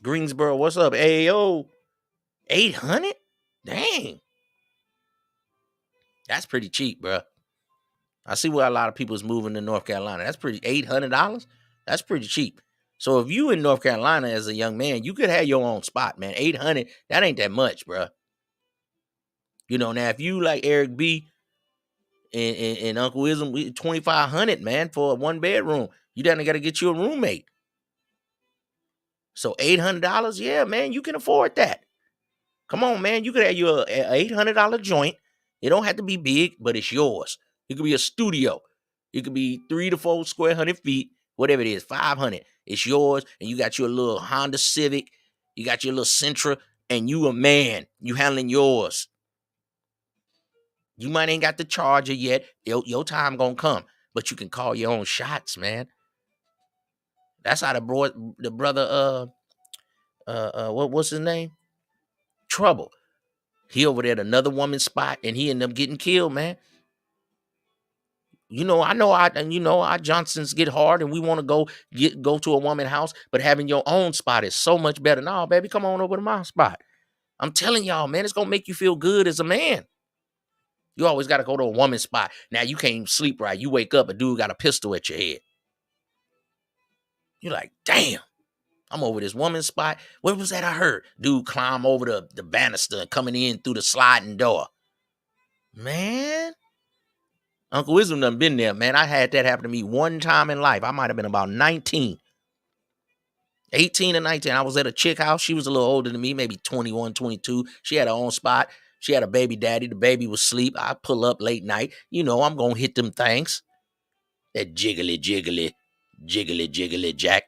Greensboro, what's up? Ayo, 800? Dang. That's pretty cheap, bro. I see where a lot of people is moving to North Carolina. That's pretty, $800? That's pretty cheap. So if you in North Carolina as a young man, you could have your own spot, man. 800, that ain't that much, bro. You know, now if you like Eric B and Uncle Wisdom, 2,500, man, for a 1-bedroom. You done got to get you a roommate. So $800, yeah, man, you can afford that. Come on, man, you could have you a $800 joint. It don't have to be big, but it's yours. It could be a studio. It could be 3 to 4 square hundred feet, whatever it is, 500. It's yours, and you got your little Honda Civic. You got your little Sentra, and you a man. You handling yours. You might ain't got the charger yet. Your time gonna come, but you can call your own shots, man. That's how the brother, what's his name? Trouble. He over there at another woman's spot, and he ended up getting killed, man. I know our Johnsons get hard, and we want to go to a woman's house, but having your own spot is so much better. No, baby, come on over to my spot. I'm telling y'all, man, it's gonna make you feel good as a man. You always got to go to a woman's spot. Now you can't even sleep right. You wake up, a dude got a pistol at your head. You're like, damn, I'm over this woman's spot. What was that I heard? Dude climb over the banister and coming in through the sliding door. Man, Uncle Wisdom done been there, man. I had that happen to me one time in life. I might have been about 19. 18 or 19. I was at a chick house. She was a little older than me, maybe 21, 22. She had her own spot. She had a baby daddy. The baby was asleep. I pull up late night. I'm going to hit them things. That jiggly, jack.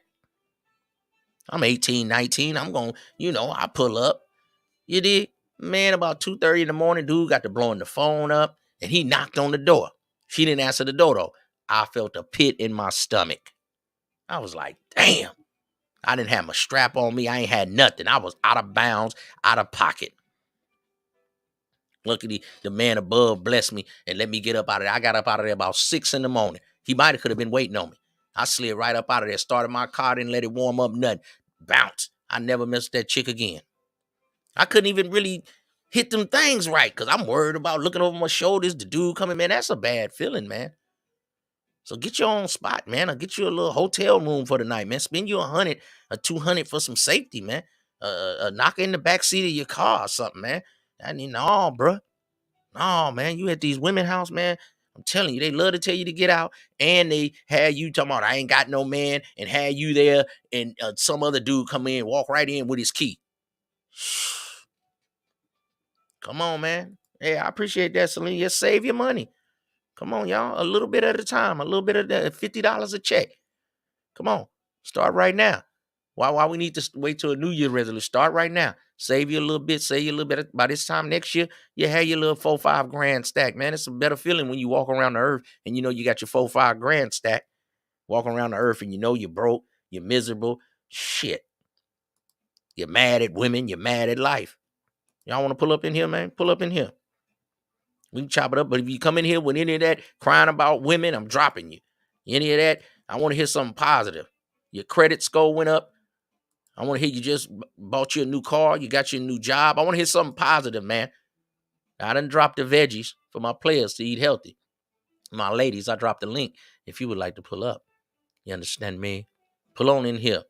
I'm 18, 19. I'm going, I pull up. You did? Man, about 2:30 in the morning, dude got to blowing the phone up, and he knocked on the door. She didn't answer the door, though. I felt a pit in my stomach. I was like, damn. I didn't have my strap on me. I ain't had nothing. I was out of bounds, out of pocket. Luckily, the man above blessed me and let me get up out of there. I got up out of there about 6 in the morning. He could have been waiting on me. I slid right up out of there, started my car, didn't let it warm up, nothing. Bounce. I never missed that chick again. I couldn't even really Hit them things right, because I'm worried about looking over my shoulders. The dude coming, man, that's a bad feeling, man. So get your own spot, man, or get you a little hotel room for the night, man. Spend you 100 or 200 for some safety, man. Knock in the back seat of your car or something, man. I mean, no, bro. No, man. You at these women house, man. I'm telling you, they love to tell you to get out, and they had you talking about I ain't got no man, and had you there, and some other dude come in, walk right in with his key. Come on, man. Hey, I appreciate that, Celine. Just save your money. Come on, y'all. A little bit at a time. A little bit of that. $50 a check. Come on. Start right now. Why we need to wait till a New Year resolution? Start right now. Save you a little bit. Save you a little bit. By this time next year, you have your little 4-5 grand stack. Man, it's a better feeling when you walk around the earth and you know you got your 4-5 grand stack. Walking around the earth and you know you're broke. You're miserable. Shit. You're mad at women. You're mad at life. Y'all want to pull up in here, man? Pull up in here. We can chop it up. But if you come in here with any of that crying about women, I'm dropping you. Any of that, I want to hear something positive. Your credit score went up. I want to hear you just bought you a new car. You got your new job. I want to hear something positive, man. I done dropped the veggies for my players to eat healthy. My ladies, I dropped the link if you would like to pull up. You understand me? Pull on in here.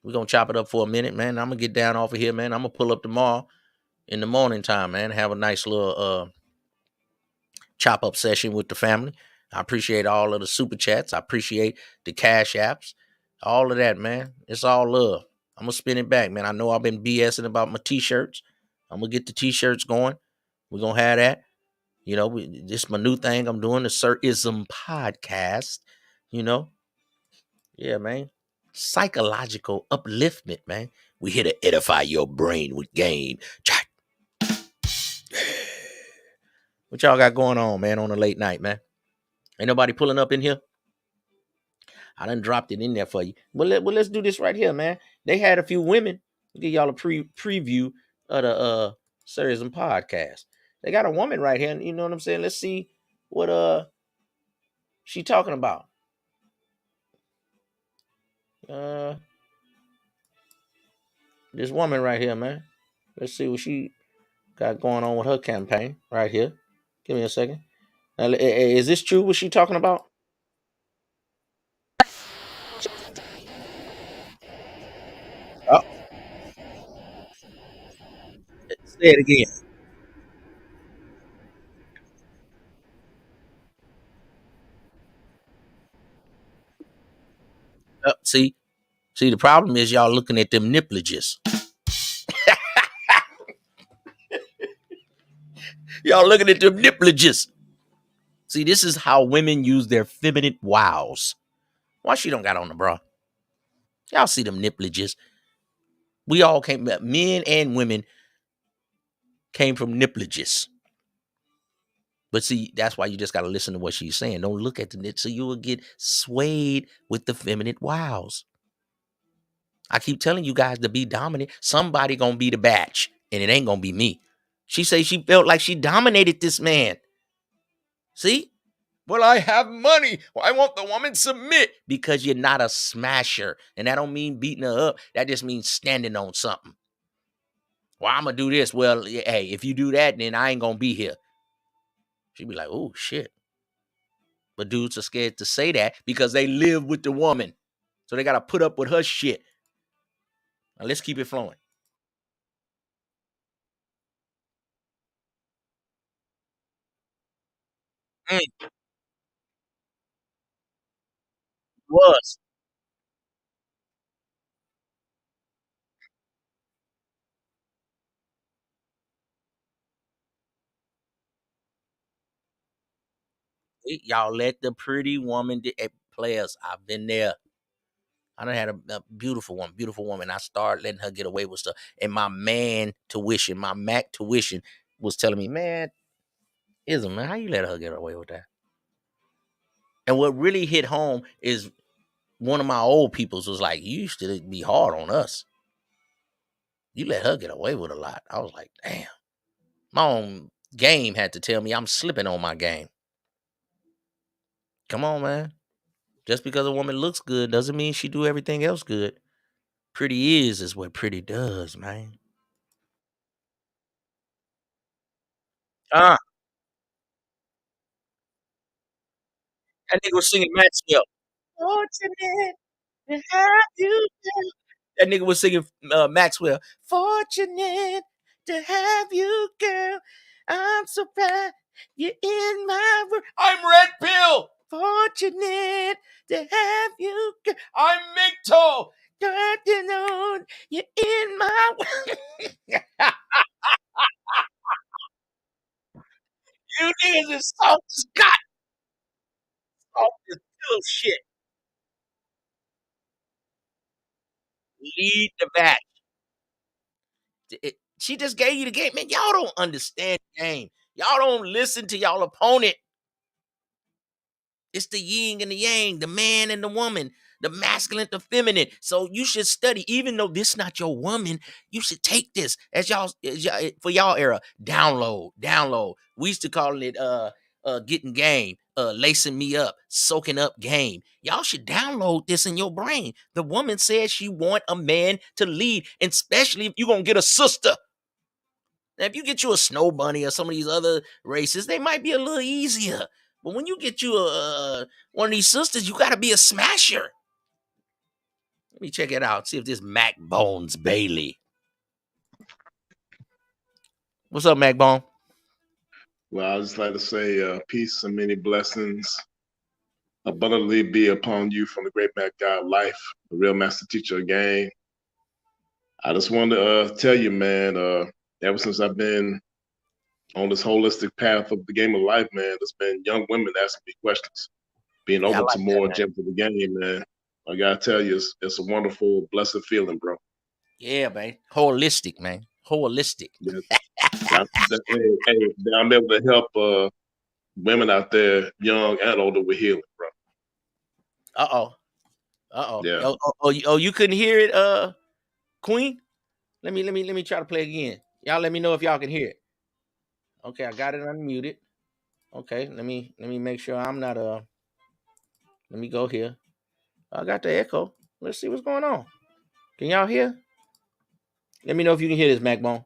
We're going to chop it up for a minute, man. I'm going to get down off of here, man. I'm going to pull up tomorrow in the morning time, man. Have a nice little chop up session with the family. I appreciate all of the super chats. I appreciate the cash apps. All of that, man. It's all love. I'm going to spin it back, man. I know I've been BSing about my t-shirts. I'm going to get the t-shirts going. We're going to have that. You know, this is my new thing I'm doing, the Sir-ism podcast. You know? Yeah, man. Psychological upliftment, man. We here to edify your brain with game. Chat. What y'all got going on, man, on a late night, man? Ain't nobody pulling up in here? I done dropped it in there for you. Let's do this right here, man. They had a few women. I'll give y'all a preview of the Sir-ism podcast. They got a woman right here. You know what I'm saying? Let's see what she talking about. This woman right here, man. Let's see what she got going on with her campaign right here. Give me a second. Now, is this true? What she talking about? Oh, say it again. See, the problem is y'all looking at them nippleages. Y'all looking at them nippleages. See, this is how women use their feminine wows. Why she don't got on the bra? Y'all see them nippleages. We all came, men and women came from nippleages. But see, that's why you just got to listen to what she's saying. Don't look at the nip, so you will get swayed with the feminine wows. I keep telling you guys to be dominant. Somebody gonna be the batch, and it ain't gonna be me. She say she felt like she dominated this man. See? Well, I have money. Well, I want the woman submit because you're not a smasher, and that don't mean beating her up. That just means standing on something. Well, I'm gonna do this. Well, hey, if you do that, then I ain't gonna be here. She'd be like, oh shit. But dudes are scared to say that because they live with the woman. So they gotta put up with her shit. Now let's keep it flowing. Mm, was. Y'all let the pretty woman players. I've been there. I done had a beautiful woman. I started letting her get away with stuff. And my man tuition, my Mac tuition was telling me, man, Ism, man, how you let her get away with that? And what really hit home is one of my old peoples was like, you used to be hard on us. You let her get away with a lot. I was like, damn. My own game had to tell me I'm slipping on my game. Come on, man. Just because a woman looks good doesn't mean she do everything else good. Pretty is what pretty does, man. Ah, that nigga was singing Maxwell. Fortunate to have you. That nigga was singing Maxwell. Fortunate to have you, girl. I'm so proud you're in my world. I'm Red Pill. Fortunate to have you, girl. I'm Migto. Got to know you're in my world. You niggas is soft as God. Soft as little shit. Lead the back. She just gave you the game. Man, y'all don't understand the game. Y'all don't listen to y'all opponent. It's the yin and the yang, the man and the woman, the masculine, the feminine. So you should study, even though this not your woman. You should take this for y'all era. Download. We used to call it getting game, lacing me up, soaking up game. Y'all should download this in your brain. The woman says she want a man to lead, and especially if you're gonna get a sister. Now, if you get you a snow bunny or some of these other races, they might be a little easier. But when you get you one of these sisters, you got to be a smasher. Let me check it out. See if this Mac Bones Bailey. What's up, Mac Bone? Well, I just like to say peace and many blessings abundantly be upon you from the great Mac God life, the real master teacher of game. I just wanted to tell you, man, ever since I've been on this holistic path of the game of life, man, there's been young women asking me questions, being Yeah, I open like to that, more man. gems of the game, man. I gotta tell you, it's a wonderful, blessed feeling, bro. Yeah, man. Holistic, man. Holistic. Yeah, I'm able to help women out there, young and older, with healing, bro. Uh oh. Uh oh. Yeah. You couldn't hear it, Queen? Let me try to play again. Y'all let me know if y'all can hear it. Okay, I got it unmuted. Okay, let me make sure I'm not let me go here. I got the echo. Let's see what's going on. Can y'all hear? Let me know if you can hear this, Macbone.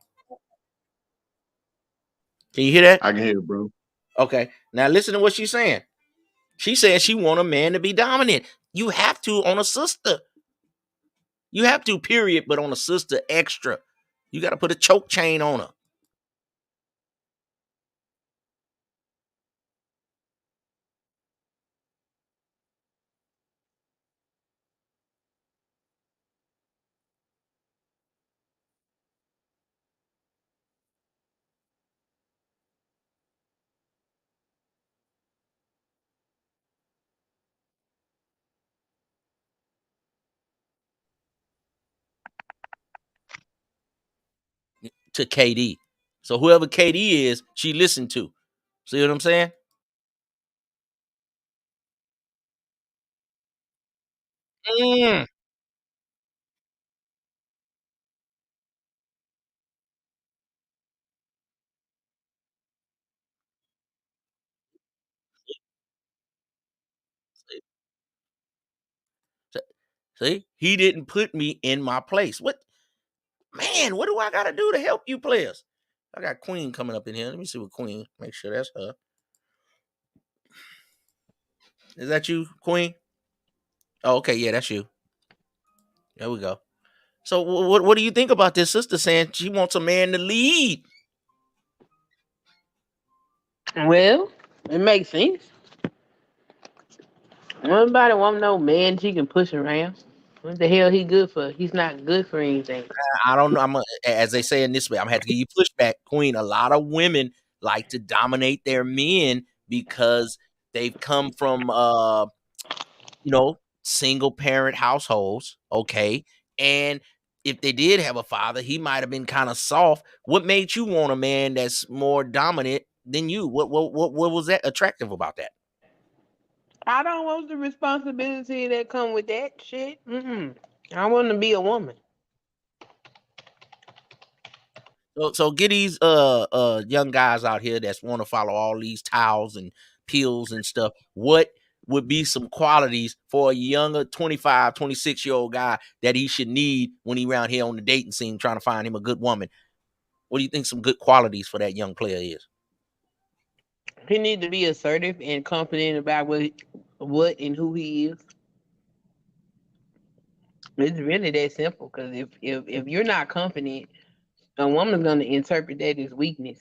Can you hear that? I can hear it, bro. Okay. Now listen to what she's saying. She said she want a man to be dominant. You have to on a sister. You have to, period, but on a sister extra. You got to put a choke chain on her. To KD. So whoever KD is, she listened to. See what I'm saying? Mm. See, he didn't put me in my place. What, man? What do I got to do to help you players? I got Queen coming up in here. Let me see what Queen. Make sure that's her. Is that you, Queen? Oh, okay, yeah, that's you. There we go. So, what do you think about this sister saying she wants a man to lead? Well, it makes sense. Nobody want no man she can push around. What the hell he good for? He's not good for anything. I don't know. As they say in this way, I'm gonna have to give you pushback, Queen. A lot of women like to dominate their men because they've come from single parent households, okay? And if they did have a father, he might have been kind of soft. What made you want a man that's more dominant than you? What was that attractive about that? I don't want the responsibility that come with that shit. Mm-mm. I want to be a woman. So get these young guys out here that's want to follow all these towels and pills and stuff. What would be some qualities for a younger 25, 26-year-old guy that he should need when he around here on the dating scene trying to find him a good woman? What do you think some good qualities for that young player is? He need to be assertive and confident about what and who he is. It's really that simple. Because if you're not confident, a woman's gonna interpret that as weakness.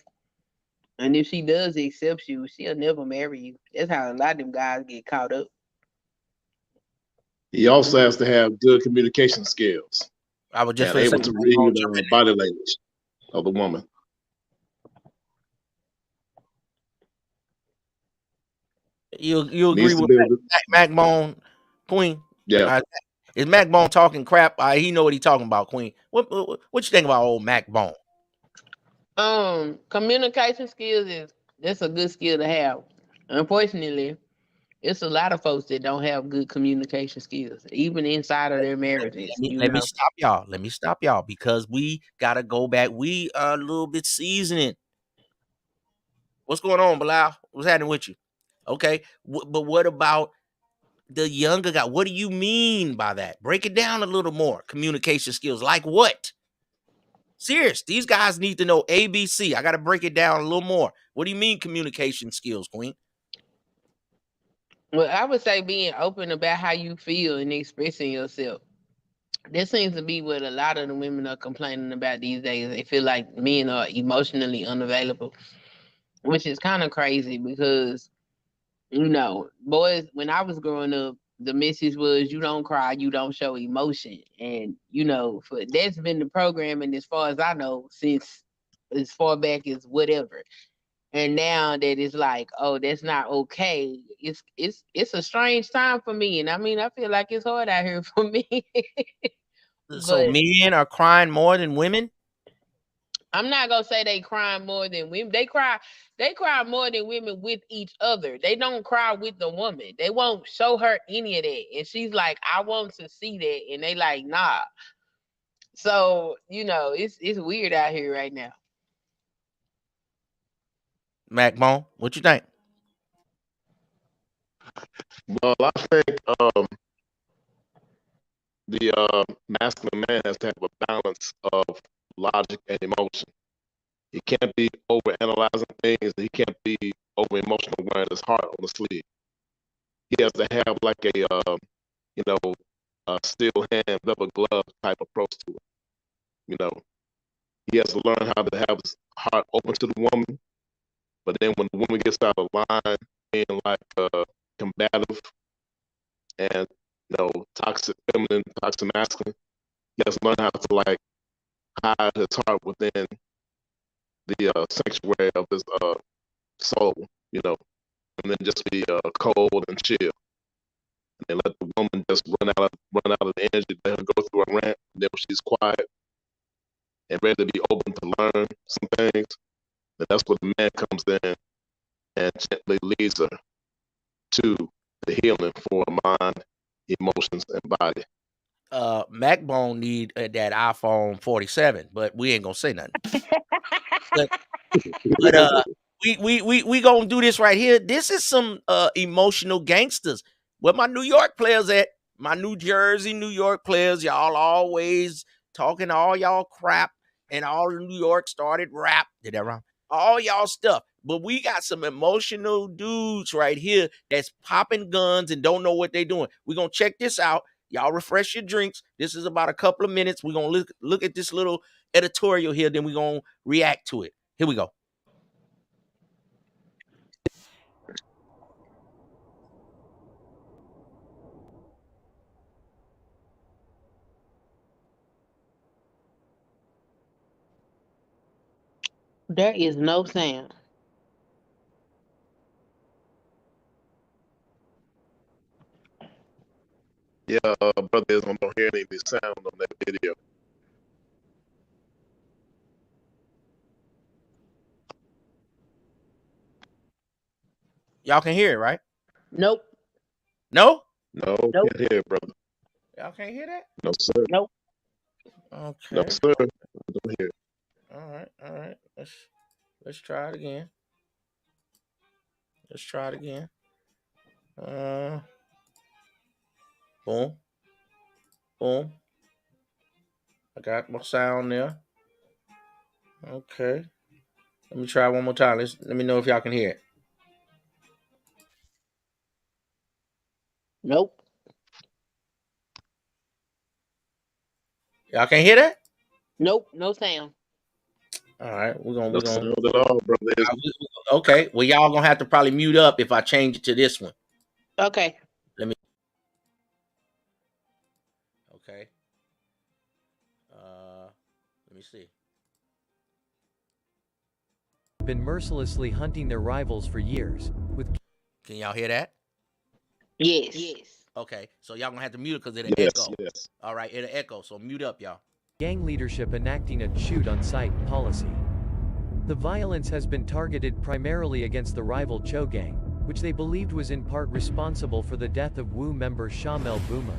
And if she does accept you, she'll never marry you. That's how a lot of them guys get caught up. He also has to have good communication skills I was just and gonna say, able to read body language of the woman. you agree Needs to with be able to, Mac Bone, Queen? yeah. Is Mac Bone talking crap? He know what he talking about, Queen. What you think about old Mac Bone? Communication skills is that's a good skill to have. Unfortunately, it's a lot of folks that don't have good communication skills, even inside of their marriages. Let me stop y'all. Let me stop y'all because we gotta go back. We are a little bit seasoned. What's going on, Bilal? What's happening with you? Okay, but what about the younger guy? What do you mean by that? Break it down a little more. Communication skills, like what? Serious. These guys need to know ABC. I got to break it down a little more. What do you mean communication skills, Queen? Well, I would say being open about how you feel and expressing yourself. That seems to be what a lot of the women are complaining about these days. They feel like men are emotionally unavailable, which is kind of crazy because, boys, when I was growing up, the message was you don't cry, you don't show emotion. And, that's been the programming as far as I know since as far back as whatever. And now that it's like, oh, that's not okay. It's a strange time for me. And I mean, I feel like it's hard out here for me. So But men are crying more than women? I'm not gonna say they cry more than women. They cry more than women with each other. They don't cry with the woman. They won't show her any of that. And she's like, I want to see that. And they like, nah. So, it's weird out here right now. Mac Bone, what you think? Well, I think the masculine man has to have a balance of logic and emotion. He can't be over analyzing things. He can't be over emotional wearing his heart on the sleeve. He has to have like a steel hand, rubber glove type approach to it. You know, he has to learn how to have his heart open to the woman. But then when the woman gets out of line, being like combative and toxic feminine, toxic masculine, he has to learn how to like hide his heart within the sanctuary of his soul, and then just be cold and chill, and then let the woman just run out of the energy, let her go through a rant, and then when she's quiet and ready to be open to learn some things, then that's where the man comes in and gently leads her to the healing for mind, emotions, and body. Mac Bone need that iPhone 47, but we ain't gonna say nothing. but we gonna do this right here. This is some emotional gangsters. Where my New York players at? My New Jersey, New York players, y'all always talking all y'all crap, and all of New York started rap. Did that wrong? All y'all stuff. But we got some emotional dudes right here that's popping guns and don't know what they doing. We're gonna check this out. Y'all refresh your drinks. This is about a couple of minutes. We're gonna look at this little editorial here, then we're gonna react to it. Here we go. There is no sound. Yeah, brothers, I don't hear any sound on that video. Y'all can hear it, right? Nope. No? No, Nope. can't hear it, brother. Y'all can't hear that? No, sir. Nope. No, Okay. sir. I don't hear it. All right. Let's try it again. Let's try it again. Boom. Boom. I got my sound there. Okay. Let me try one more time. Let me know if y'all can hear it. Nope. Y'all can't hear that? Nope. No sound. All right, we're No gonna. sound at all, brother. Okay, well, y'all gonna have to probably mute up if I change it to this one. Okay. Okay. Let me see. Been mercilessly hunting their rivals for years, with Can y'all hear that? Yes. Yes. Okay, so y'all gonna have to mute it because it'll Yes, echo. yes. All right, it'll echo, so mute up, y'all. gang leadership enacting a shoot-on-sight policy. The violence has been targeted primarily against the rival Cho gang, which they believed was in part responsible for the death of Wu member Shamel Boomer.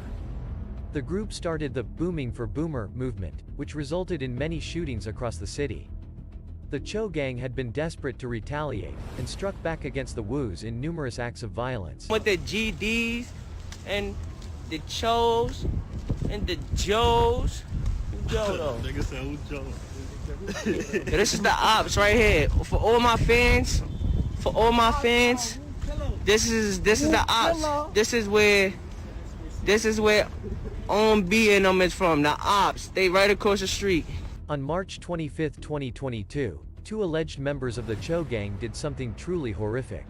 The group started the Booming for Boomer movement, which resulted in many shootings across the city. The Cho gang had been desperate to retaliate, and struck back against the Wus in numerous acts of violence. With the GDs and the Chos and the Joes. Joe though. This is the ops right here. For all my fans, this is the ops. This is where On B and them is from. The ops. They right across the street. On March 25, 2022, two alleged members of the Cho gang did something truly horrific.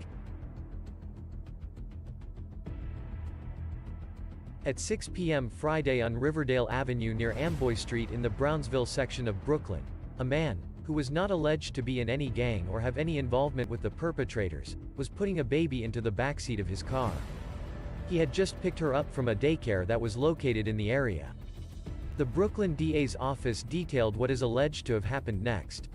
At 6 p.m. Friday on Riverdale Avenue near Amboy Street in the Brownsville section of Brooklyn, a man, who was not alleged to be in any gang or have any involvement with the perpetrators, was putting a baby into the backseat of his car. He had just picked her up from a daycare that was located in the area. The Brooklyn DA's office detailed what is alleged to have happened next.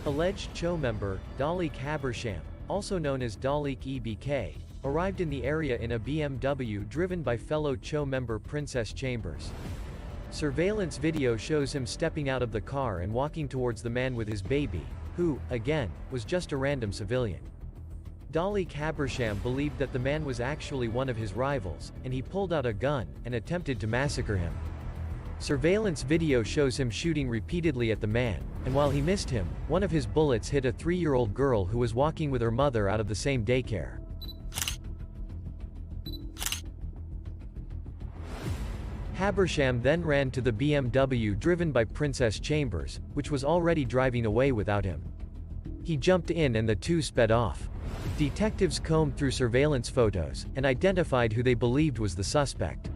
Alleged Cho member, Dalik Habersham, also known as Dalik EBK, arrived in the area in a BMW driven by fellow Cho member Princess Chambers. Surveillance video shows him stepping out of the car and walking towards the man with his baby, who, again, was just a random civilian. Dalik Habersham believed that the man was actually one of his rivals, and he pulled out a gun and attempted to massacre him. Surveillance video shows him shooting repeatedly at the man, and while he missed him, one of his bullets hit a 3-year-old girl who was walking with her mother out of the same daycare. Habersham then ran to the BMW driven by Princess Chambers, which was already driving away without him. He jumped in and the two sped off. Detectives combed through surveillance photos and identified who they believed was the suspect.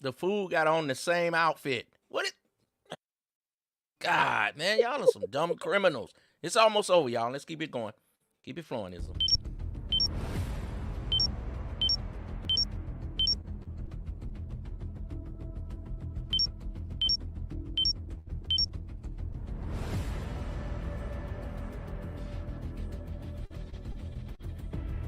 The fool got on the same outfit. What it? God, man, y'all are some dumb criminals. It's almost over, y'all. Let's keep it going. Keep it flowing, Ism.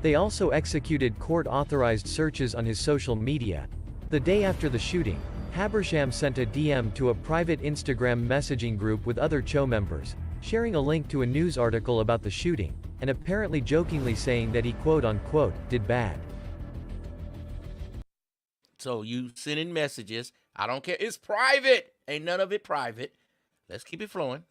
They also executed court-authorized searches on his social media. The day after the shooting, Habersham sent a DM to a private Instagram messaging group with other Cho members, sharing a link to a news article about the shooting, and apparently jokingly saying that he quote-unquote did bad. So you sending messages. I don't care. It's private. Ain't none of it private. Let's keep it flowing.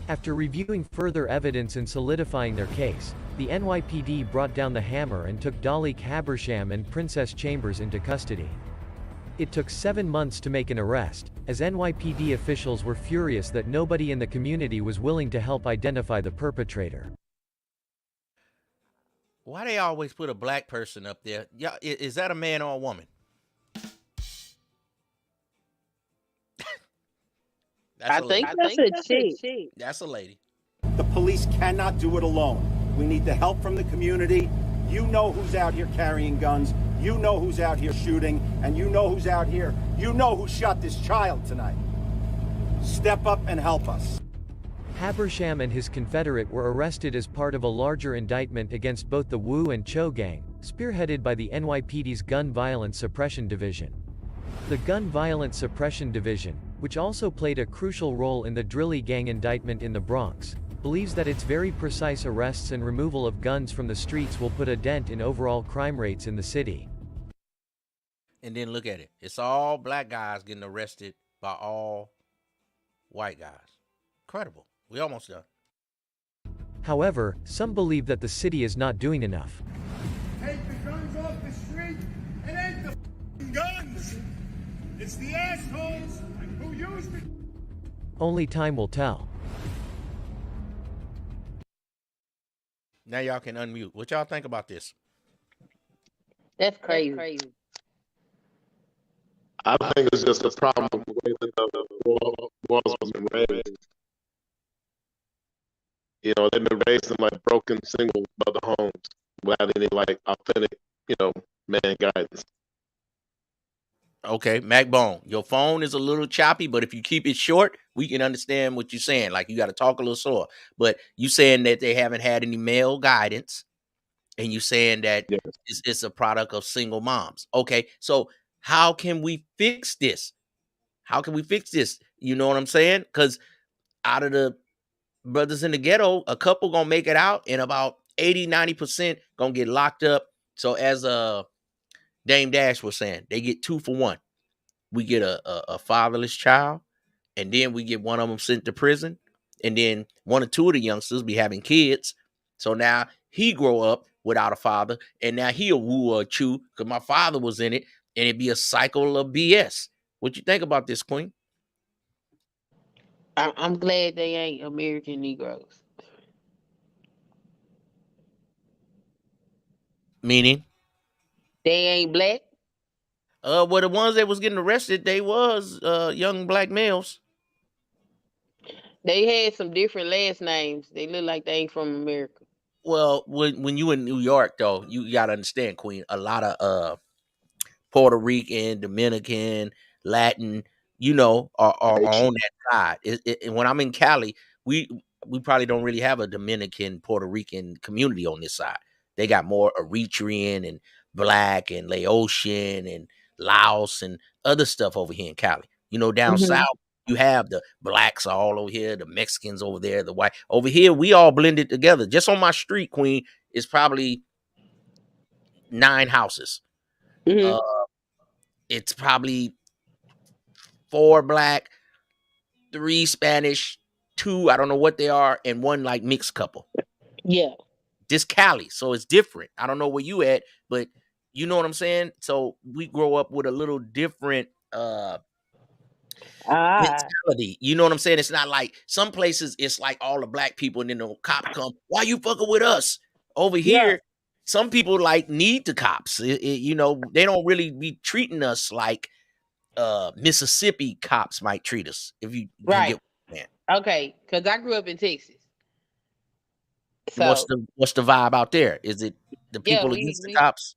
After reviewing further evidence and solidifying their case, the NYPD brought down the hammer and took Dalik Habersham and Princess Chambers into custody. It took 7 months to make an arrest, as NYPD officials were furious that nobody in the community was willing to help identify the perpetrator. Why they always put a black person up there? Yeah, is that a man or a woman? I think that's a chick. That's a lady. The police cannot do it alone. We need the help from the community. You know who's out here carrying guns. You know who's out here shooting. And you know who's out here. You know who shot this child tonight. Step up and help us. Habersham and his confederate were arrested as part of a larger indictment against both the Wu and Cho gang, spearheaded by the NYPD's Gun Violence Suppression Division. The Gun Violence Suppression Division, which also played a crucial role in the Drilly gang indictment in the Bronx, believes that its very precise arrests and removal of guns from the streets will put a dent in overall crime rates in the city. And then look at it. It's all black guys getting arrested by all white guys. Incredible. We almost done. However, some believe that the city is not doing enough. Take the guns off the street. It ain't the f***ing guns. It's the assholes who use the... Only time will tell. Now y'all can unmute. What y'all think about this? That's crazy. I think it's just a problem with the way that the walls have been raised. You know, they've been raised in like broken single mother homes without any like authentic, man guidance. Okay, Macbone, your phone is a little choppy, but if you keep it short, we can understand what you're saying. Like, you got to talk a little slower. But you saying that they haven't had any male guidance, and you saying that Yes. it's a product of single moms. Okay, so how can we fix this? How can we fix this? You know what I'm saying? Because out of the brothers in the ghetto, a couple gonna make it out, and about 80-90% gonna get locked up. So as Dame Dash was saying, they get 2 for 1. We get a fatherless child, and then we get one of them sent to prison, and then 1 or 2 of the youngsters be having kids. So now he grow up without a father, and now he a woo or a chew because my father was in it, and it'd be a cycle of BS. What you think about this, Queen? I'm glad they ain't American Negroes. Meaning? They ain't black. Well, the ones that was getting arrested, they was young black males. They had some different last names. They look like they ain't from America. Well, when you in New York, though, you gotta understand, Queen, a lot of Puerto Rican, Dominican, Latin, are on that side. And when I'm in Cali, we probably don't really have a Dominican, Puerto Rican community on this side. They got more Eritrean and Black and Laotian and Laos and other stuff over here in Cali. Down south, you have the blacks all over here, the Mexicans over there, the white. Over here, we all blended together. Just on my street, Queen, is probably 9 houses. It's probably 4 black, 3 Spanish, 2, I don't know what they are, and 1 like mixed couple. Yeah. This Cali, so it's different. I don't know where you at, but you know what I'm saying? So we grow up with a little different mentality. You know what I'm saying? It's not like some places it's like all the black people and then the cops come, why you fucking with us? Over here, some people like need the cops. They don't really be treating us like Mississippi cops might treat us. If you Right. get Okay, because I grew up in Texas. So what's the vibe out there? Is it the people against the cops?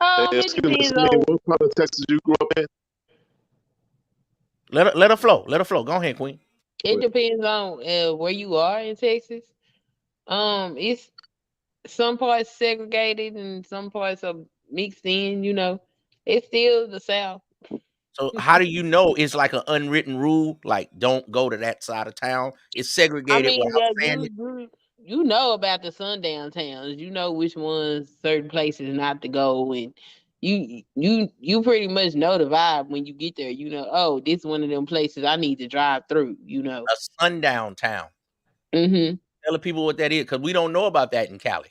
it Excuse me, depends on. what part of Texas you grew up in? Let her flow. Let her flow. Go ahead, Queen. It depends on where you are in Texas. It's some parts segregated and some parts are mixed in. It's still the South. So how do you know it's like an unwritten rule? Like, don't go to that side of town. It's segregated without saying it. You know about the sundown towns. You know which ones certain places not to go, and you pretty much know the vibe when you get there. Oh, this is one of them places I need to drive through. A sundown town. Mm-hmm. Tell the people what that is, because we don't know about that in Cali.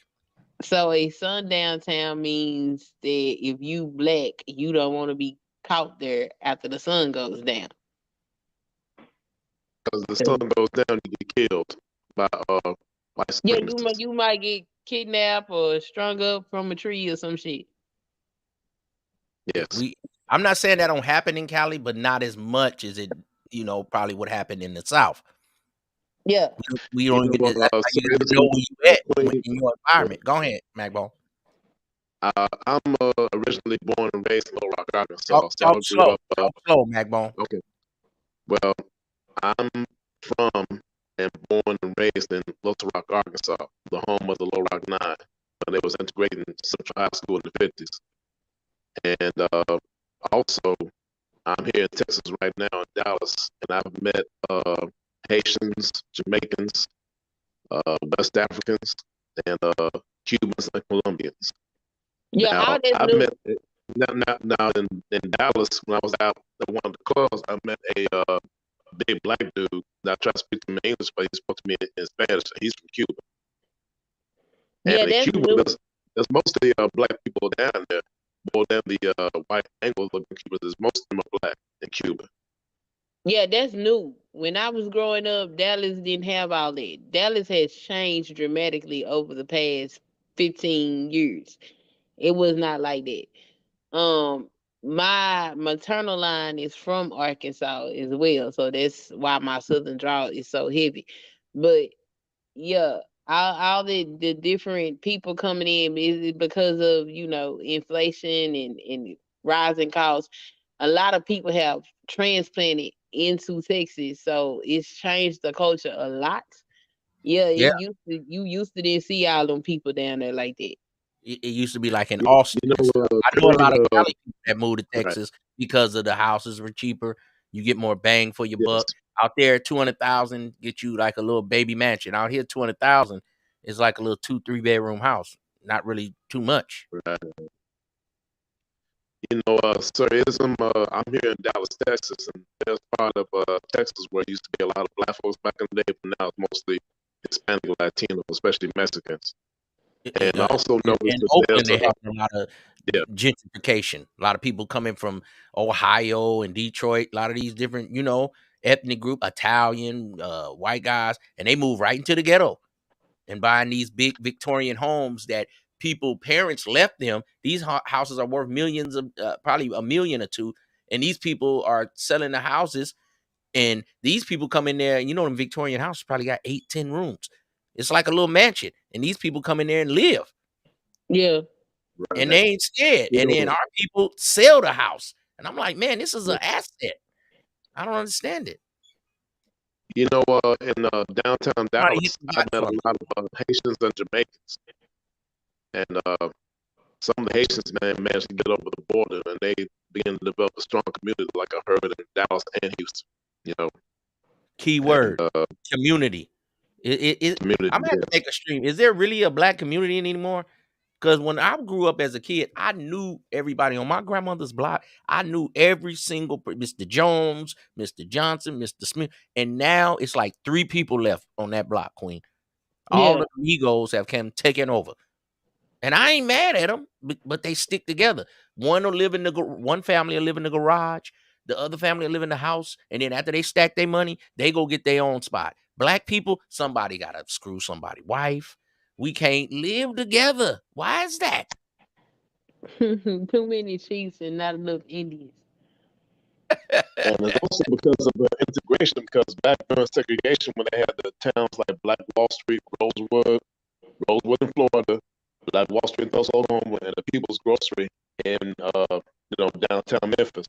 So a sundown town means that if you black, you don't want to be caught there after the sun goes down. Because the sun goes down, you get killed by Yeah, you might get kidnapped or strung up from a tree or some shit. Yes. I'm not saying that don't happen in Cali, but not as much as it, probably would happen in the South. Yeah. We don't even know where you at in your environment. Go ahead, Macbone. I'm originally born and raised in Little Rock, Arkansas. Talk slow, Macbone. Okay. Well, I'm from and born and raised in Little Rock, Arkansas, the home of the Little Rock Nine, when it was integrated in Central High School in the 50s. And also, I'm here in Texas right now in Dallas, and I've met Haitians, Jamaicans, West Africans, and Cubans and Colombians. Yeah, now, all that's I've new. met Now in Dallas, when I was out at one of the clubs, I met a big black dude that I tried to speak to him in English, but he spoke to me in Spanish. He's from Cuba. And Yeah, in that's Cuba, new. there's mostly black people down there, more than the white Anglo-looking Cubans. Most of them are black in Cuba. Yeah, that's new. When I was growing up, Dallas didn't have all that. Dallas has changed dramatically over the past 15 years. It was not like that. My maternal line is from Arkansas as well, so that's why my southern draw is so heavy. But yeah, all the different people coming in is because of inflation and rising costs. A lot of people have transplanted into Texas, so it's changed the culture a lot. Yeah, Yeah, you used to didn't see all them people down there like that. it used to be like in You, Austin you and know, stuff. I know a lot of Kareem, Cali people that moved to right? Texas because of the houses were cheaper. You get more bang for your Yes, buck. Out there, 200,000 get you like a little baby mansion. Out here, 200,000 is like a little 2-3 bedroom house. Not really too much. right. Sir Ism, I'm here in Dallas, Texas, and there's part of Texas where there used to be a lot of black folks back in the day, but now it's mostly Hispanic, Latino, especially Mexicans. And I also In noticed that Oakland, there's they have a lot of yeah, gentrification. A lot of people coming from Ohio and Detroit. A lot of these different, ethnic group, Italian, white guys, and they move right into the ghetto and buying these big Victorian homes that parents left them. These houses are worth millions of, probably $1 million or $2 million, and these people are selling the houses. And these people come in there, and them Victorian houses probably got 8-10 rooms. It's like a little mansion, and these people come in there and live, Yeah. and right. they ain't scared. You And then know, our people sell the house, and I'm like, man, this is yeah. an asset. I don't understand it. In downtown Somebody Dallas, hit the I button met for a me. lot of Haitians and Jamaicans, and some of the Haitians managed to get over the border, and they began to develop a strong community, like I heard in Dallas and Houston. Key And word: community. community, I'm gonna have to yes, make a stream. Is there really a black community anymore? Because when I grew up as a kid, I knew everybody on my grandmother's block. I knew every single Mr. Jones, Mr. Johnson, Mr. Smith, and now it's like 3 people left on that block, Queen. All Yeah. the Migos have taken over, and I ain't mad at them, but they stick together. One family will live in the garage, the other family will live in the house, and then after they stack their money, they go get their own spot. Black people, somebody gotta screw somebody's wife. We can't live together. Why is that? Too many Chiefs and not enough Indians. and it's also because of the integration. Because back during segregation, when they had the towns like Black Wall Street, Rosewood in Florida, Black Wall Street in Tulsa, Oklahoma, and the People's Grocery in downtown Memphis.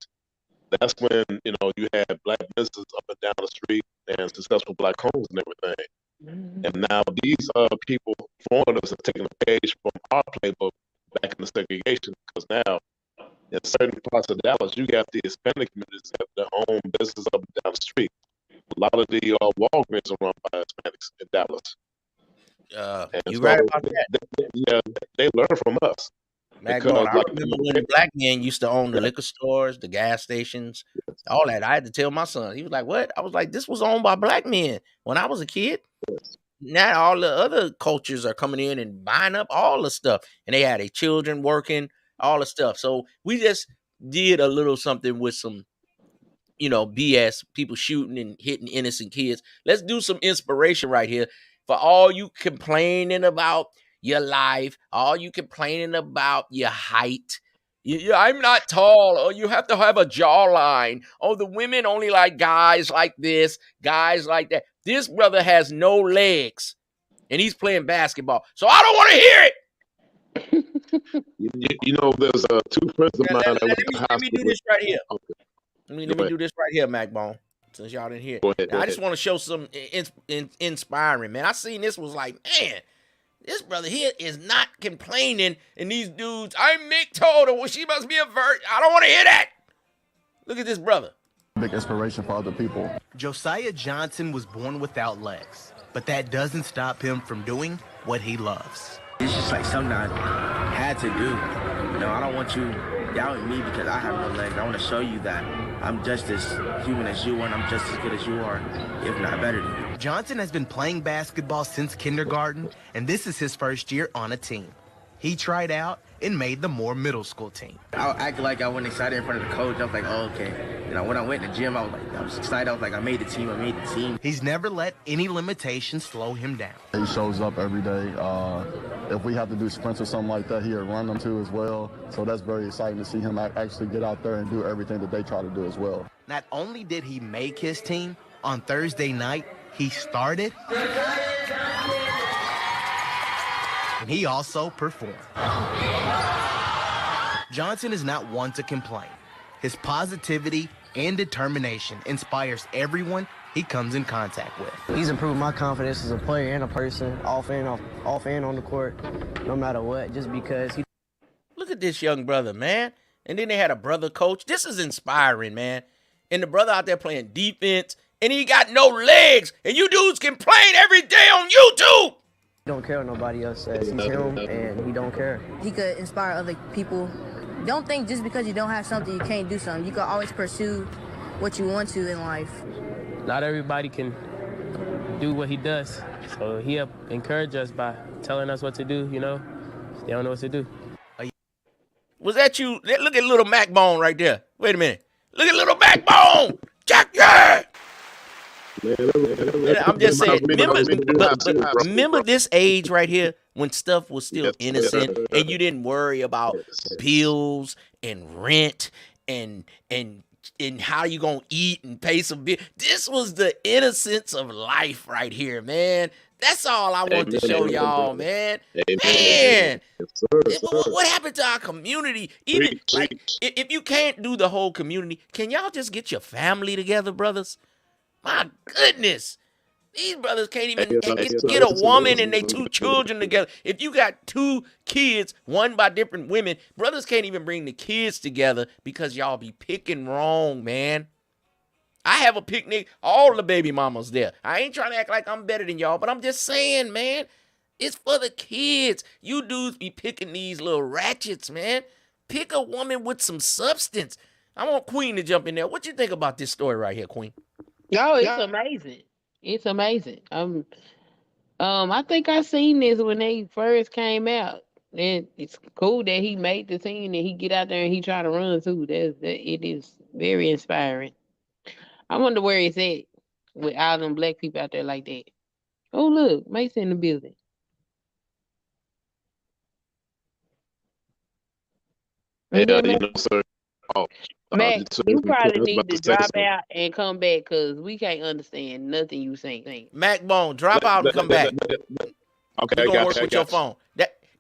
That's when you had black businesses up and down the street and successful black homes and everything. And now these people, foreigners, have taken a page from our playbook back in the segregation, because now in certain parts of Dallas, you got the Hispanic communities that have their own business up and down the street. A lot of the Walgreens are run by Hispanics in Dallas. And You so right about that. they learn from us. Mac Because, Bone, I like, remember when the black men used to own the liquor stores, the gas stations, all that. I had to tell my son. He was like, "What?" I was like, "This was owned by black men when I was a kid." Now all the other cultures are coming in and buying up all the stuff, and they had their children working, all the stuff. So we just did a little something with some, BS, people shooting and hitting innocent kids. Let's do some inspiration right here for all you complaining about your life, all you complaining about your height. I'm not tall, or you have to have a jawline. Oh, the women only like guys like this, guys like that. This brother has no legs, and he's playing basketball. So I don't want to hear it. There's 2 friends of mine that went to high Let me do school. this right here. Okay, Let me go ahead. do this right here, Macbone, since y'all didn't hear it. Go ahead. Now, I just want to show some inspiring, man. I seen this, was like, man, this brother here is not complaining, and these dudes, I'm Mick told her, well, she must be a virgin. I don't want to hear that. Look at this brother. Big inspiration for other people. Josiah Johnson was born without legs, but that doesn't stop him from doing what he loves. It's just like something I had to do. I don't want you doubt me because I have no legs. I want to show you that I'm just as human as you are, and I'm just as good as you are, if not better than you. Johnson has been playing basketball since kindergarten, and this is his first year on a team. He tried out and made the Moore Middle School team. I acted like I wasn't excited in front of the coach. I was like, oh, okay. And when I went in the gym, I was excited. I was like, I made the team. He's never let any limitations slow him down. He shows up every day. If we have to do sprints or something like that, he'll run them too as well. So that's very exciting to see him actually get out there and do everything that they try to do as well. Not only did he make his team, on Thursday night, he started, and he also performed. Johnson is not one to complain. His positivity and determination inspires everyone he comes in contact with. He's improved my confidence as a player and a person, off and on the court, no matter what, just because he... Look at this young brother, man. And then they had a brother coach. This is inspiring, man. And the brother out there playing defense, and he got no legs. And you dudes complain every day on YouTube. He don't care what nobody else says. He's him, and he don't care. He could inspire other people. Don't think just because you don't have something, you can't do something. You can always pursue what you want to in life. Not everybody can do what he does. So he encouraged us by telling us what to do, you know. They don't know what to do. Was that you? Look at little Mac Bone right there. Wait a minute. Look at little Mac Bone. Jack, yeah. I'm just saying, remember this age right here when stuff was still innocent and you didn't worry about bills and rent and how you gonna eat and pay some bills. This was the innocence of life right here, man. That's all I want to show y'all, man. Man, what happened to our community? Even like, if you can't do the whole community, can y'all just get your family together, brothers? My goodness. These brothers can't even get a woman and they 2 children together. If you got 2 kids, one by different women, brothers can't even bring the kids together because y'all be picking wrong, man. I have a picnic, all the baby mamas there. I ain't trying to act like I'm better than y'all, but I'm just saying, man, it's for the kids. You dudes be picking these little ratchets, man. Pick a woman with some substance. I want Queen to jump in there. What you think about this story right here, Queen? Oh, it's amazing. It's amazing. I think I seen this when they first came out. And it's cool that he made the team and he get out there and he try to run too. It is very inspiring. I wonder where it's at with all them black people out there like that. Oh, look, Mason in the building. Yeah, you know, sir. Oh, Mac, you probably need to drop out and come back because we can't understand nothing you saying. Mac Bone, drop out and come back. Okay, you gonna work with your phone.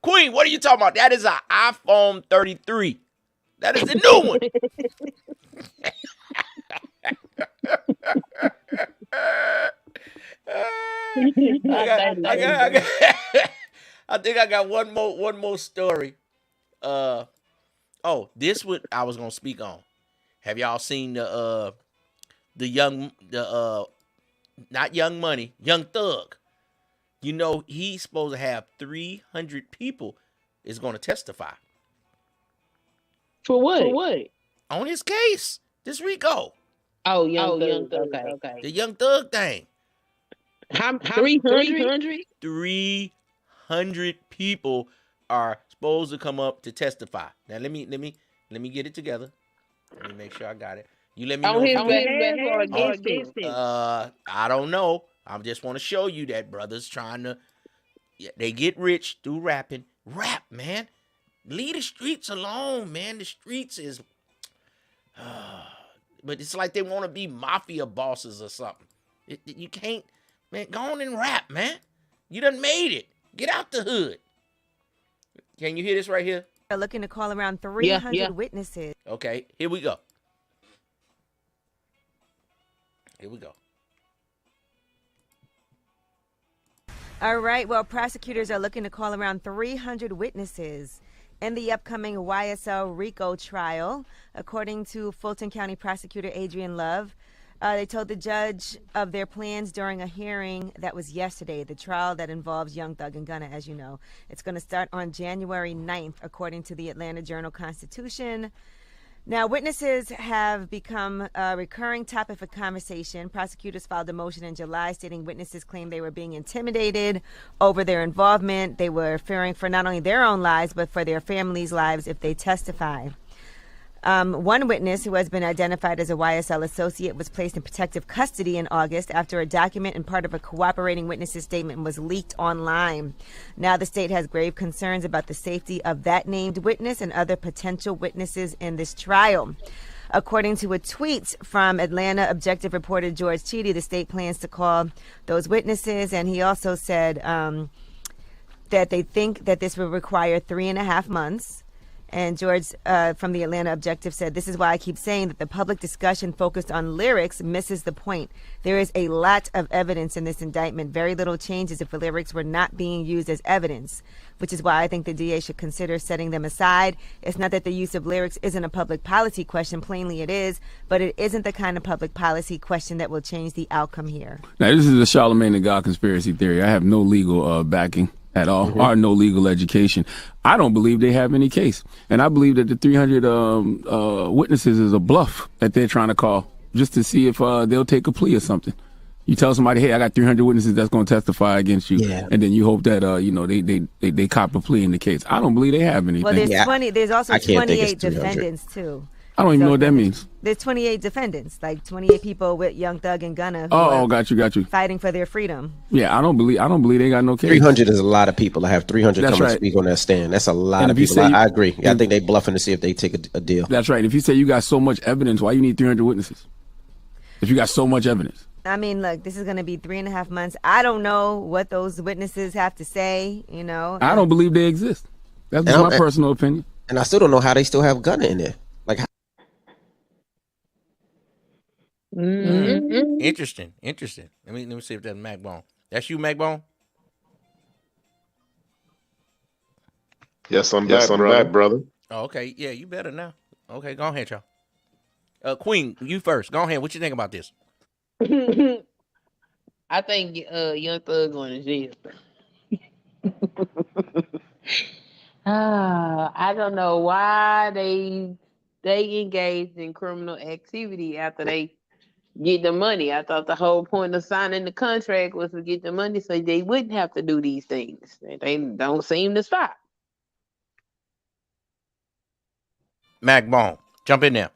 Queen, what are you talking about? That is an iPhone 33. That is the new one. I think I got one more story. This what I was gonna speak on. Have y'all seen not Young Money, Young Thug? You know he's supposed to have 300 people is gonna testify. For what? On his case. This RICO. Oh, Young Thug. Okay. The Young Thug thing. How 300? 300 people are supposed to come up to testify. Now let me get it together. Let me make sure I got it. You let me know. I don't know. I just want to show you that brothers trying to. They get rich through rapping. Rap, man. Leave the streets alone, man. The streets is. But it's like they want to be mafia bosses or something. You can't, man. Go on and rap, man. You done made it. Get out the hood. Can you hear this right here? They're looking to call around 300 witnesses. Okay, here we go. All right, well, prosecutors are looking to call around 300 witnesses in the upcoming YSL RICO trial. According to Fulton County Prosecutor Adrian Love, They told the judge of their plans during a hearing that was yesterday, the trial that involves Young Thug and Gunna, as you know. It's going to start on January 9th, according to the Atlanta Journal-Constitution. Now, witnesses have become a recurring topic for conversation. Prosecutors filed a motion in July stating witnesses claimed they were being intimidated over their involvement. They were fearing for not only their own lives, but for their families' lives if they testify. One witness, who has been identified as a YSL associate, was placed in protective custody in August after a document and part of a cooperating witness's statement was leaked online. Now the state has grave concerns about the safety of that named witness and other potential witnesses in this trial. According to a tweet from Atlanta Objective reporter George Chidi, the state plans to call those witnesses, and he also said that they think that this will require 3.5 months. And George from the Atlanta Objective said, "This is why I keep saying that the public discussion focused on lyrics misses the point. There is a lot of evidence in this indictment. Very little changes if the lyrics were not being used as evidence, which is why I think the DA should consider setting them aside. It's not that the use of lyrics isn't a public policy question. Plainly it is, but it isn't the kind of public policy question that will change the outcome here." Now, this is a Charlemagne the God conspiracy theory. I have no legal backing at all, or no legal education. I don't believe they have any case. And I believe that the 300 witnesses is a bluff that they're trying to call just to see if they'll take a plea or something. You tell somebody, hey, I got 300 witnesses that's going to testify against you. Yeah. And then you hope that, they cop a plea in the case. I don't believe they have anything. Well, there's also 28 defendants, too. I don't even know what that means. There's 28 defendants, like 28 people with Young Thug and Gunna. Got you. Fighting for their freedom. Yeah, I don't believe they got no case. 300 is a lot of people. I have 300 come and speak on that stand. That's a lot of people. I agree. I think they bluffing to see if they take a deal. That's right. If you say you got so much evidence, why you need 300 witnesses? If you got so much evidence. I mean, look, this is going to be 3.5 months. I don't know what those witnesses have to say, you know. I don't believe they exist. That's just my personal opinion. And I still don't know how they still have Gunna in there. Like, Interesting. Let me see if that's Mac Bone. That's you, Mac Bone? Yes, I'm back, brother. Oh, okay. Yeah, you better now. Okay, go ahead, y'all. Queen, you first. Go ahead. What you think about this? I think Young Thug going to jail. I don't know why they engaged in criminal activity after they get the money. I thought the whole point of signing the contract was to get the money so they wouldn't have to do these things. They don't seem to stop. Mac Bone, jump in there.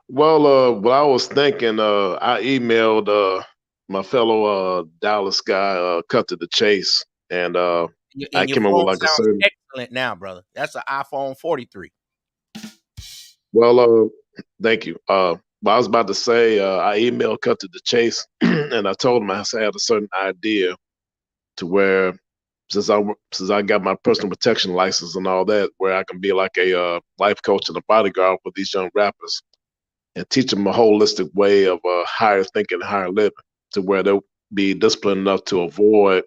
Well, what I was thinking, I emailed my fellow Dallas guy, Cut to the Chase, and I came up with like a certain. Excellent now, brother. That's an iPhone 43. Well, thank you. But I was about to say, I emailed Cut to the Chase, and I told him I had a certain idea to where, since I got my personal protection license and all that, where I can be like a life coach and a bodyguard for these young rappers and teach them a holistic way of higher thinking, higher living, to where they'll be disciplined enough to avoid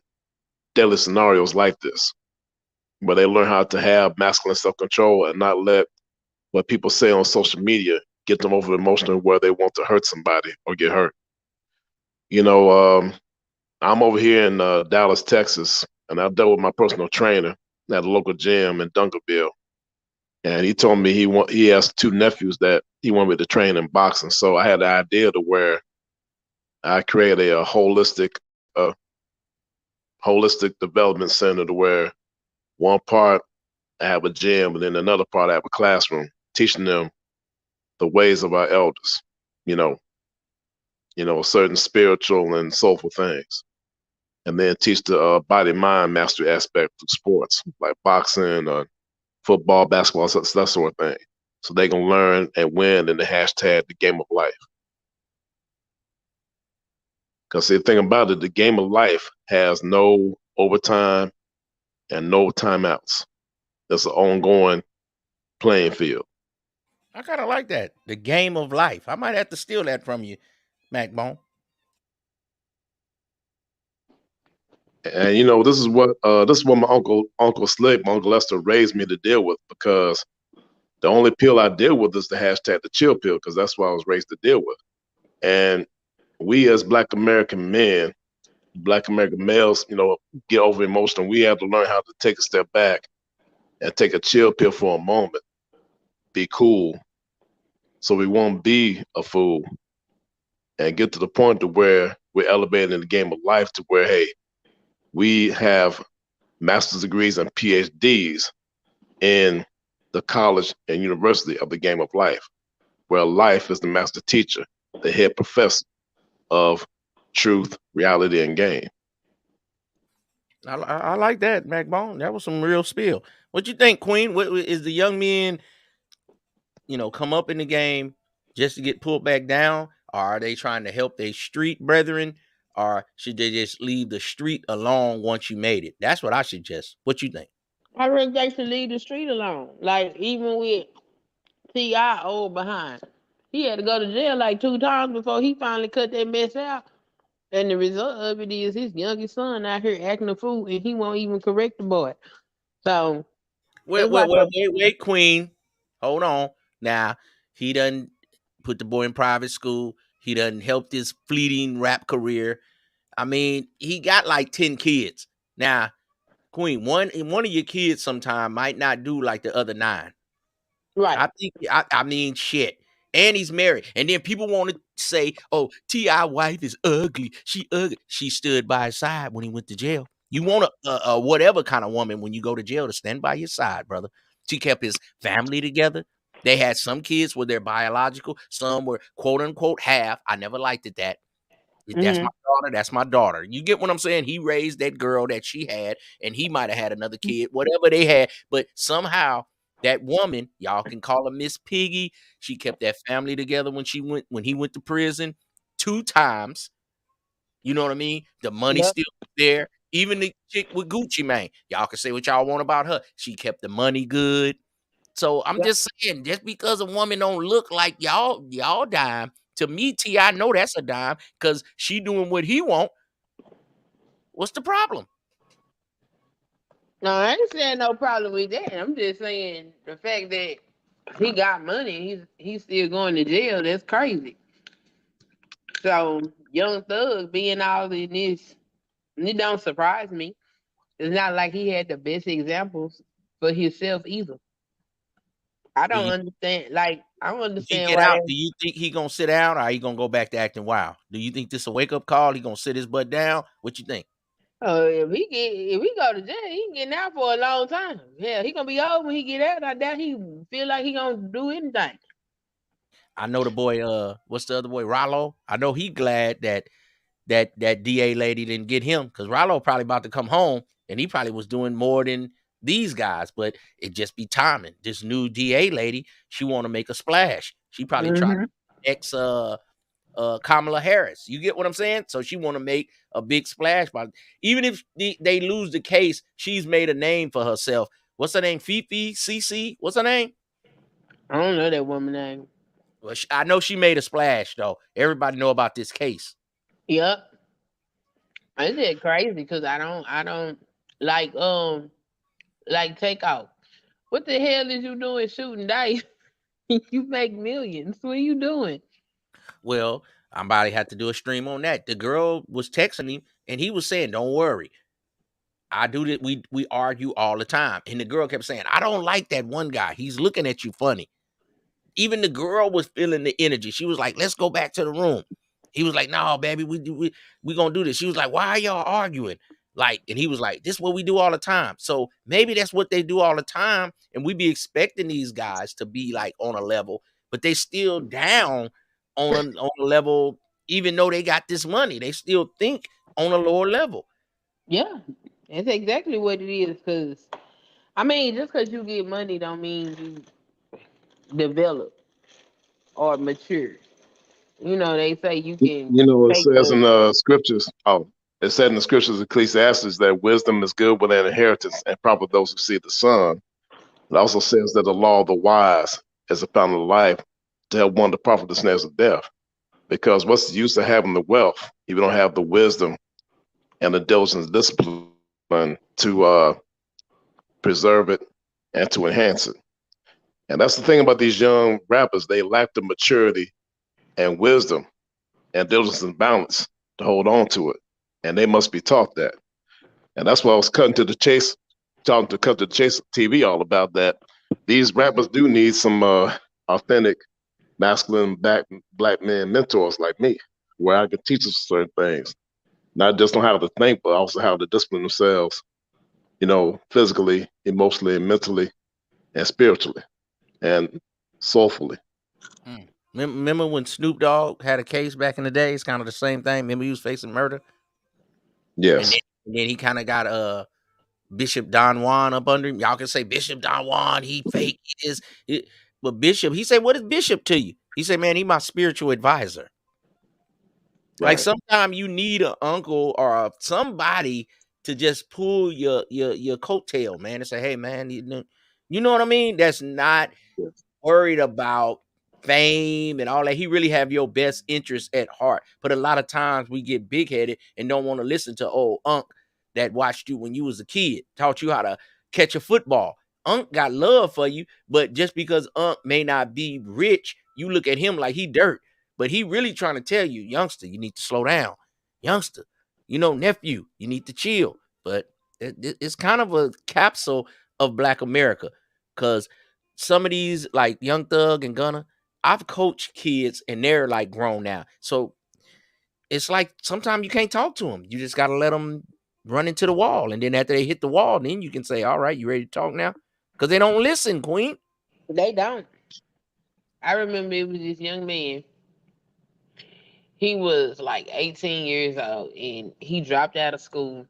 daily scenarios like this, where they learn how to have masculine self-control and not let what people say on social media get them over emotional where they want to hurt somebody or get hurt. You know, I'm over here in Dallas, Texas, and I dealt with my personal trainer at a local gym in Dunkerville. And he told me he has 2 nephews that he wanted me to train in boxing. So I had the idea to where I created a holistic development center to where one part I have a gym, and then another part I have a classroom, teaching them the ways of our elders, you know, certain spiritual and soulful things. And then teach the body-mind mastery aspect of sports, like boxing or football, basketball, that sort of thing. So they can learn and win in the hashtag, the game of life. Because the thing about it, the game of life has no overtime and no timeouts. It's an ongoing playing field. I kind of like that. The game of life. I might have to steal that from you, Mac Bone. And you know, this is what my Uncle Slick, my Uncle Lester raised me to deal with, because the only pill I deal with is the hashtag, the chill pill, because that's what I was raised to deal with. And we as Black American men, Black American males, get over emotional. We have to learn how to take a step back and take a chill pill for a moment, be cool, so we won't be a fool, and get to the point to where we're elevating the game of life to where, hey, we have master's degrees and PhDs in the college and university of the game of life, where life is the master teacher, the head professor of truth, reality, and game. I like that, Macbone. That was some real spill. What you think, Queen? What is the young men, come up in the game just to get pulled back down? Or are they trying to help their street brethren? Or should they just leave the street alone once you made it? That's what I suggest. What you think? I think they should leave the street alone. Like, even with T.I. old behind, he had to go to jail like 2 times before he finally cut that mess out. And the result of it is his youngest son out here acting a fool, and he won't even correct the boy. So, wait, Queen. Hold on. Now, he done put the boy in private school. He done helped his fleeting rap career. I mean, he got like 10 kids. Now, Queen, one of your kids sometime might not do like the other 9. Right. I mean, shit. And he's married. And then people want to say, oh, T.I. wife is ugly. She ugly. She stood by his side when he went to jail. You want a whatever kind of woman when you go to jail to stand by your side, brother. She kept his family together. They had some kids where they're biological. Some were quote unquote half. I never liked it that. That's my daughter. That's my daughter. You get what I'm saying? He raised that girl that she had, and he might have had another kid, whatever they had. But somehow that woman, y'all can call her Miss Piggy, she kept that family together when he went to prison 2 times. You know what I mean? The money still there. Even the chick with Gucci Mane, y'all can say what y'all want about her. She kept the money good. So I'm just saying, just because a woman don't look like y'all dime, to me, T.I. know that's a dime because she doing what he want. What's the problem? No, I ain't saying no problem with that. I'm just saying the fact that he got money, he's still going to jail. That's crazy. So Young Thug being all in this, it don't surprise me. It's not like he had the best examples for himself either. I don't understand. Like, I don't understand why. Do you think he gonna sit down, or he gonna go back to acting wild? Do you think this a wake up call? He gonna sit his butt down? What you think? If we go to jail, he can get out for a long time. Yeah, he gonna be old when he get out. I doubt he feel like he gonna do anything. I know the boy. What's the other boy? Rollo. I know he glad that DA lady didn't get him, because Rollo probably about to come home and he probably was doing more than these guys. But it just be timing. This new DA lady, she want to make a splash. She probably tried to Kamala Harris. You get what I'm saying? So she want to make a big splash. But even if they lose the case, she's made a name for herself. What's her name? Fifi? CC? What's her name? I don't know that woman's name. Well, I know she made a splash, though. Everybody know about this case. Yep. It's just crazy because I don't like Takeoff. What the hell is you doing shooting dice? You make millions. What are you doing? Well, I'm about to have to do a stream on that. The girl was texting him and he was saying, don't worry. I do that. We argue all the time. And the girl kept saying, I don't like that one guy. He's looking at you funny. Even the girl was feeling the energy. She was like, let's go back to the room. He was like, no, baby, we gonna do this. She was like, why are y'all arguing? Like, and he was like, this is what we do all the time. So maybe that's what they do all the time. And we be expecting these guys to be like on a level, but they still down on a level, even though they got this money. They still think on a lower level. Yeah, that's exactly what it is. Because, I mean, just because you get money don't mean you develop or mature. You know, they say you can. You know, it says in the scriptures. It said in the scriptures, Ecclesiastes, that wisdom is good with an inheritance and proper those who see the sun. It also says that the law of the wise is a fountain of life to help one to profit the snares of death. Because what's the use of having the wealth if you don't have the wisdom and the diligence and discipline to preserve it and to enhance it? And that's the thing about these young rappers. They lack the maturity and wisdom and diligence and balance to hold on to it. And they must be taught that. And that's why I was cutting to the chase, talking to Cut to the Chase TV all about that. These rappers do need some authentic, masculine black men mentors like me, where I can teach them certain things. Not just on how to think, but also how to discipline themselves, physically, emotionally, and mentally, and spiritually, and soulfully. Remember when Snoop Dogg had a case back in the day? It's kind of the same thing. Remember he was facing murder? Yes. And then he kind of got Bishop Don Juan up under him. Y'all can say Bishop Don Juan, he fake. But Bishop, he said, what is Bishop to you? He said, man, he my spiritual advisor. Right. Like sometimes you need an uncle or somebody to just pull your coattail, man, and say, hey, man, you know what I mean? That's not worried about fame and all that. He really have your best interest at heart. But a lot of times we get big-headed and don't want to listen to old Unc that watched you when you was a kid, taught you how to catch a football. Unc got love for you, but just because Unc may not be rich, you look at him like he dirt. But he really trying to tell you, youngster, you need to slow down. Youngster, nephew, you need to chill. But it's kind of a capsule of Black America, because some of these like Young Thug and Gunna, I've coached kids and they're like grown now. So it's like sometimes you can't talk to them. You just got to let them run into the wall. And then after they hit the wall, then you can say, all right, you ready to talk now? Because they don't listen, Queen. They don't. I remember it was this young man. He was like 18 years old and he dropped out of school.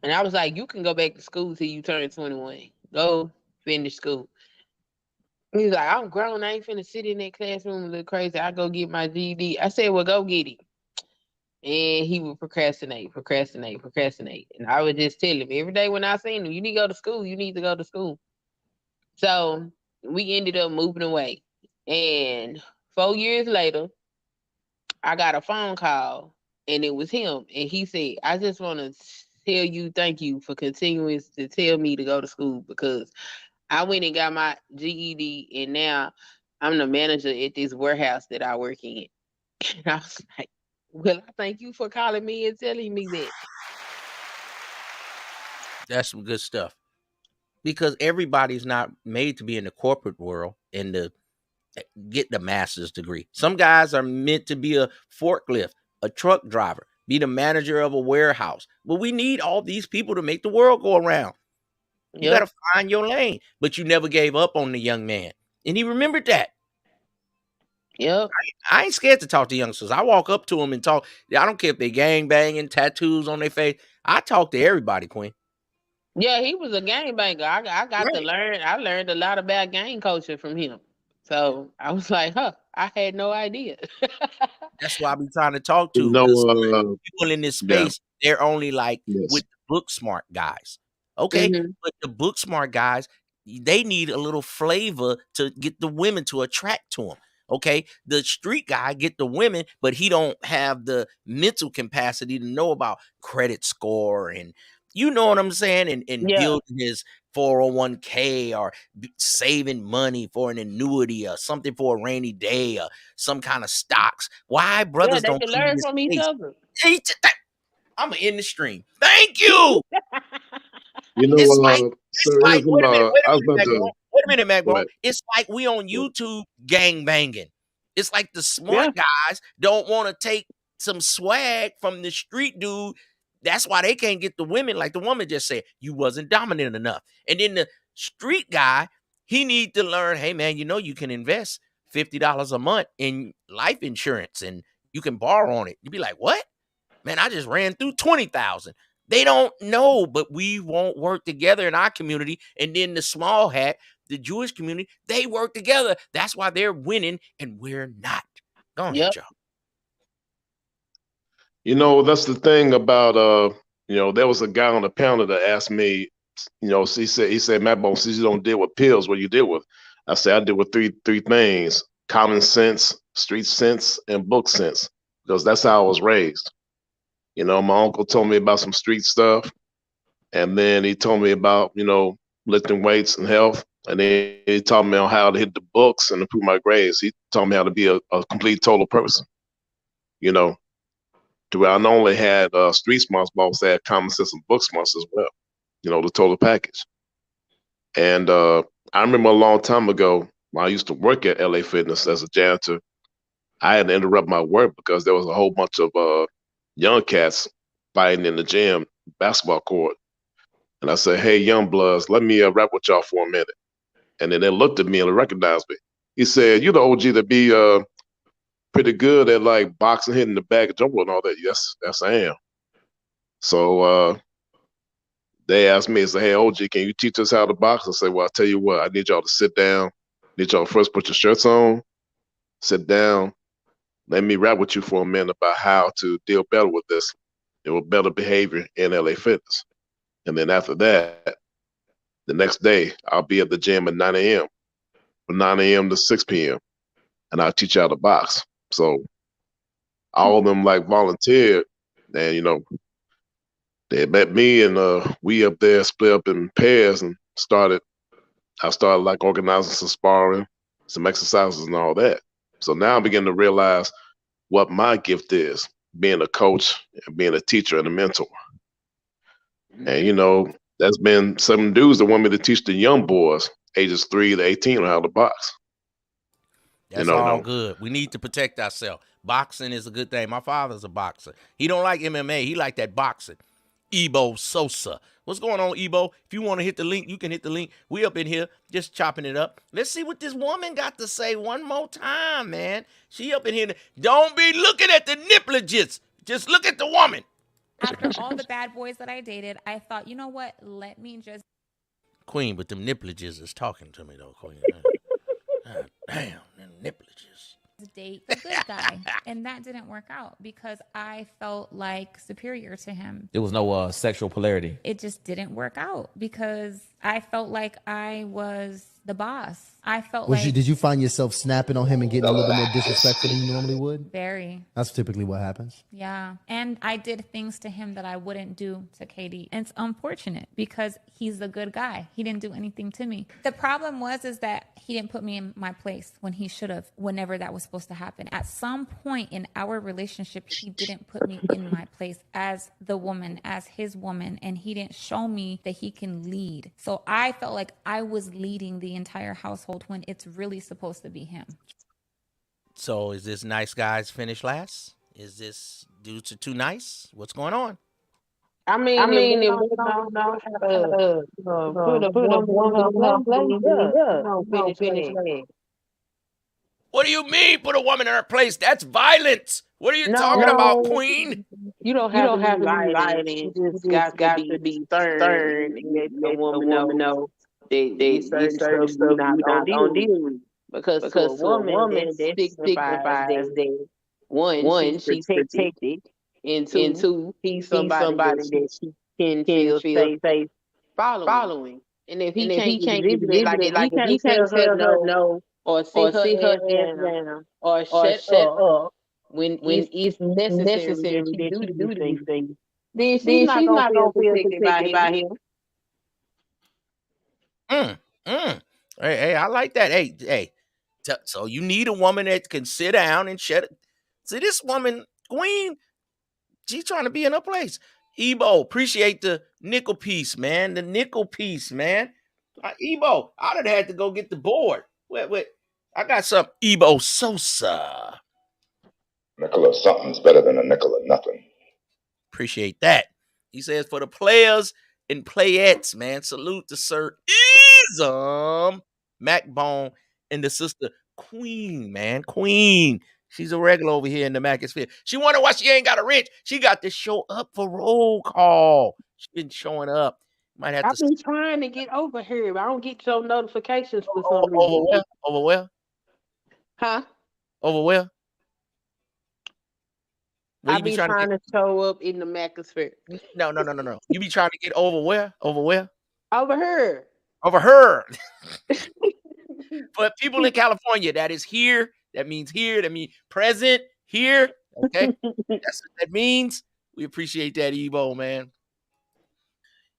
And I was like, you can go back to school till you turn 21. Go finish school. He's like, I'm grown. I ain't finna sit in that classroom and look crazy. I go get my GED. I said, well, go get it. And he would procrastinate. And I would just tell him every day when I seen him, you need to go to school. You need to go to school. So we ended up moving away. And 4 years later, I got a phone call and it was him. And he said, I just want to tell you thank you for continuing to tell me to go to school, because I went and got my GED and now I'm the manager at this warehouse that I work in. And I was like, well, I thank you for calling me and telling me that. That's some good stuff. Because everybody's not made to be in the corporate world and to get the master's degree. Some guys are meant to be a forklift, a truck driver, be the manager of a warehouse. But we need all these people to make the world go around. You got to find your lane. But you never gave up on the young man. And he remembered that. Yep. I ain't scared to talk to youngsters. I walk up to them and talk. I don't care if they gang banging, tattoos on their face. I talk to everybody, Queen. Yeah, he was a gang banger. I got to learn. I learned a lot about gang culture from him. So I was like, I had no idea. That's why I be trying to talk to people in this space. Yeah. They're only like with the book smart guys. Okay. Mm-hmm. But the book smart guys, they need a little flavor to get the women to attract to them. Okay. The street guy get the women, but he don't have the mental capacity to know about credit score and you know what I'm saying? And building his 401k or saving money for an annuity or something for a rainy day or some kind of stocks. Why brothers don't learn from each other? I'm going to end the stream. Thank you. You know, wait a minute, Mac Bro. It's like we on YouTube gang banging. It's like the smart guys don't want to take some swag from the street dude. That's why they can't get the women. Like the woman just said, you wasn't dominant enough. And then the street guy, he need to learn, hey, man, you can invest $50 a month in life insurance and you can borrow on it. You'd be like, what? Man, I just ran through 20,000. They don't know, but we won't work together in our community. And then the small hat, the Jewish community, they work together. That's why they're winning and we're not. Go ahead, y'all. That's the thing about, there was a guy on the panel that asked me, he said, Matt Bone, since you don't deal with pills, what you deal with? I said, I deal with three things: common sense, street sense, and book sense, because that's how I was raised. My uncle told me about some street stuff, and then he told me about, lifting weights and health, and then he taught me on how to hit the books and improve my grades. He taught me how to be a complete, total person. to where I not only had Street Smarts, but also had Common Sense and Book Smarts as well, the total package. And I remember a long time ago when I used to work at LA Fitness as a janitor, I had to interrupt my work because there was a whole bunch of young cats fighting in the gym basketball court. And I said, hey, young bloods, let me rap with y'all for a minute. And then they looked at me and they recognized me. He said, you the OG that be pretty good at like boxing, hitting the bag, jumper and all that. Yes, I am. So they asked me, say, hey, OG, can you teach us how to box? I said, well, I'll tell you what, I need y'all to sit down. I need y'all to first put your shirts on, sit down. Let me rap with you for a minute about how to deal better with this and with better behavior in LA Fitness. And then after that, the next day, I'll be at the gym at 9 a.m. from 9 a.m. to 6 p.m. and I'll teach you how to box. So all of them like volunteered, and they met me, and we up there split up in pairs and I started like organizing some sparring, some exercises and all that. So now I'm beginning to realize what my gift is, being a coach and being a teacher and a mentor. And there's been some dudes that want me to teach the young boys, ages 3 to 18, on how to box. That's all good. We need to protect ourselves. Boxing is a good thing. My father's a boxer. He don't like MMA. He like that boxing. Ebo Sosa. What's going on, Ebo? If you want to hit the link, you can hit the link. We up in here just chopping it up. Let's see what this woman got to say one more time, man. She up in here. Don't be looking at the nippleages. Just look at the woman. After all the bad boys that I dated, I thought, you know what? Let me just... Queen, but them nippleages is talking to me, though, Queen. God damn, them nippleages. Date the good guy. And that didn't work out because I felt like superior to him. There was no sexual polarity. It just didn't work out because I felt like I was the boss. I felt Did you find yourself snapping on him and getting a little bit more disrespectful than you normally would? Very. That's typically what happens. Yeah. And I did things to him that I wouldn't do to Katie. And it's unfortunate because he's a good guy. He didn't do anything to me. The problem is that he didn't put me in my place when he should have, whenever that was supposed to happen. At some point in our relationship, he didn't put me in my place as the woman, as his woman, and he didn't show me that he can lead. So I felt like I was leading the entire household when it's really supposed to be him. So is this nice guys finish last? Is this dudes are too nice? What's going on? I mean, if we don't know how to put a woman in her place, finish. What do you mean put a woman in her place? That's violence. What are you talking about, Queen? You don't have to be violent. You just got to be stern and let the woman know they certain stuff you're not gonna deal with. Because for a woman that signifies that one, she's protected, and two, he's somebody that she can feel safe following. And if he can't exhibit it, like if he can't tell her no, or sit her ass down, or shut up when it's necessary to do these things, then she's not gonna feel protected by him. Hey, I like that. Hey. So you need a woman that can sit down and shut it. See, this woman, Queen, she's trying to be in her place. Ebo, appreciate the nickel piece, man. The nickel piece, man. Ebo, I'd have had to go get the board. Wait. I got some Ebo Sosa. Nickel of something's better than a nickel of nothing. Appreciate that. He says, for the players and playettes, man, salute to Sir Ism Macbone and the sister Queen, man. Queen. She's a regular over here in the Macosphere. She wonder why she ain't got a wrench. She got to show up for roll call. She's been showing up. Might have I've been trying to get over here, but I don't get your notifications for some reason. Over where? Huh? Over where? I've been trying to show up in the Macosphere. No. You be trying to get over where? Over where? Over here. Over her. For people in California, that is here. That means here. That means present here. Okay, that's what that means. We appreciate that, Ebo, man.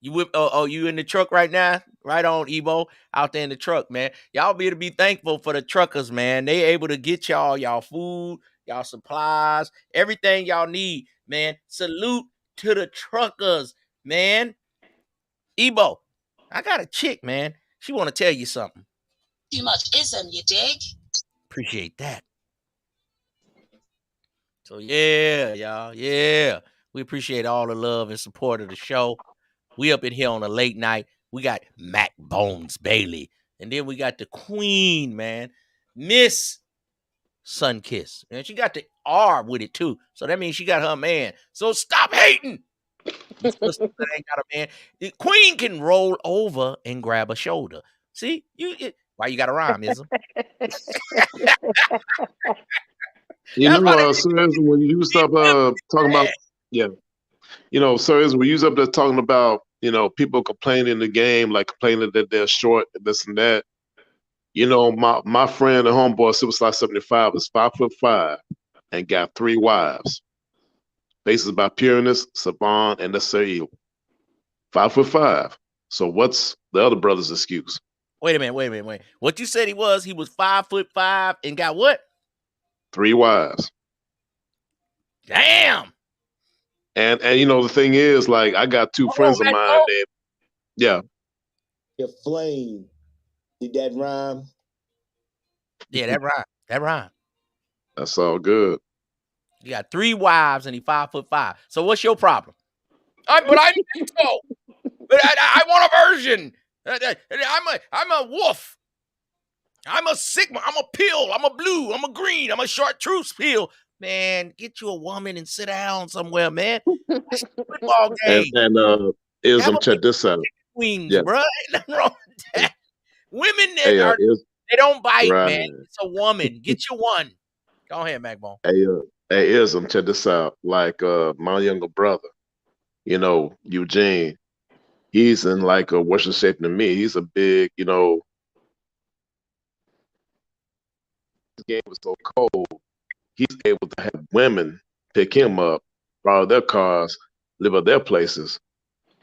You whip? You in the truck right now? Right on, Ebo. Out there in the truck, man. Y'all be to be thankful for the truckers, man. They able to get y'all food, y'all supplies, everything y'all need, man. Salute to the truckers, man. Ebo, I got a chick, man. She want to tell you something. Too much ism, you dig? Appreciate that. So yeah, y'all. Yeah. We appreciate all the love and support of the show. We up in here on a late night. We got Mac Bones Bailey. And then we got the queen, man. Miss Sunkiss. And she got the R with it too. So that means she got her man. So stop hating. Ain't got a man. The queen can roll over and grab a shoulder. See? Why you got to rhyme, ism? You know, Sir, when you stop talking about, yeah, you know, Sir, when you was up there talking about, you know, people complaining in the game, like complaining that they're short, this and that. You know, my friend and homeboy, Superstar 75, is 5'5" and got 3 wives. Faces by Pureness, Savon, and Nasir. 5'5". So what's the other brother's excuse? Wait a minute. What you said he was 5'5" and got what? 3 wives. Damn. And you know, the thing is, like, I got 2 friends of mine that, yeah. Your flame. Did that rhyme? Yeah, that rhyme. That's all good. You got 3 wives and he 5'5". So what's your problem? But I'm mental. But I want a version. I'm a wolf. I'm a Sigma. I'm a pill. I'm a blue. I'm a green. I'm a chartreuse pill. Man, get you a woman and sit down somewhere, man. Football game. And Ism, check this out. Queens, bro. Ain't nothing wrong with that. Women that they don't bite, right, man. It's a woman. Get you one. Go ahead, Macbone. Hey, Ism, check this out. Like my younger brother, you know, Eugene, he's in like a worse shape than me. He's a big, you know, this game was so cold. He's able to have women pick him up, borrow their cars, live at their places.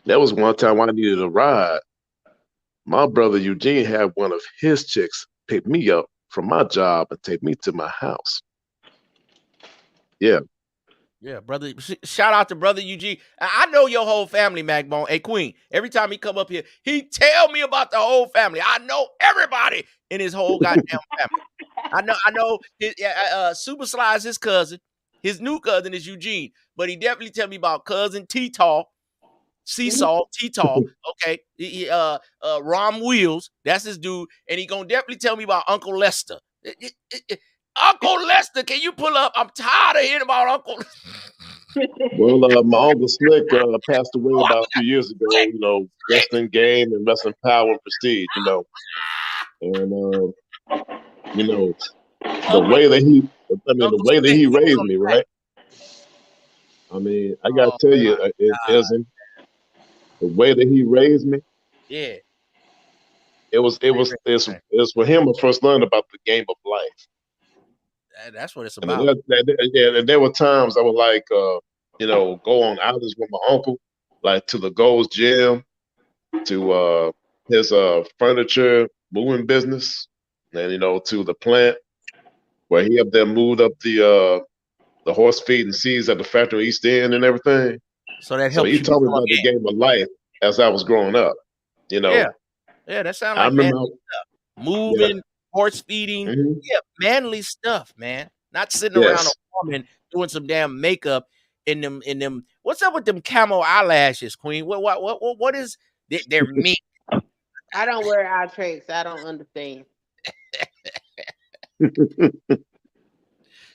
There was one time I needed a ride. My brother Eugene had one of his chicks pick me up from my job and take me to my house. Yeah. Yeah, brother. Shout out to brother Eugene. I know your whole family, Macbone. Hey, Queen, every time he come up here, he tell me about the whole family. I know everybody in his whole goddamn family. I know his, Super Sly is his cousin. His new cousin is Eugene. But he definitely tell me about cousin T-Tall, Seesaw, T-Tall, okay? Rom Wheels, that's his dude. And he gonna definitely tell me about Uncle Lester. Uncle Lester, can you pull up? I'm tired of hearing about Uncle. Well, my Uncle Slick passed away about a few years ago. You know, wrestling game and wrestling power and prestige. You know, and you know, the way that he raised me, right? I mean, I gotta tell you, Ism, the way that he raised me. Yeah. It was for him I first learned about the game of life. That's what it's about. And there were times I would like, you know, go on outings with my uncle, like to the Gold's Gym, to his furniture moving business, and you know, to the plant where he up there moved up the horse feed and seeds at the factory East End and everything. So that helps. So he told me about the game of life as I was growing up. You know. Yeah, that sounds like manly stuff. Moving, horse feeding, manly stuff, man. Not sitting around a woman doing some damn makeup in them. What's up with them camo eyelashes, Queen? What is they're meat? I don't wear eye tracks. I don't understand.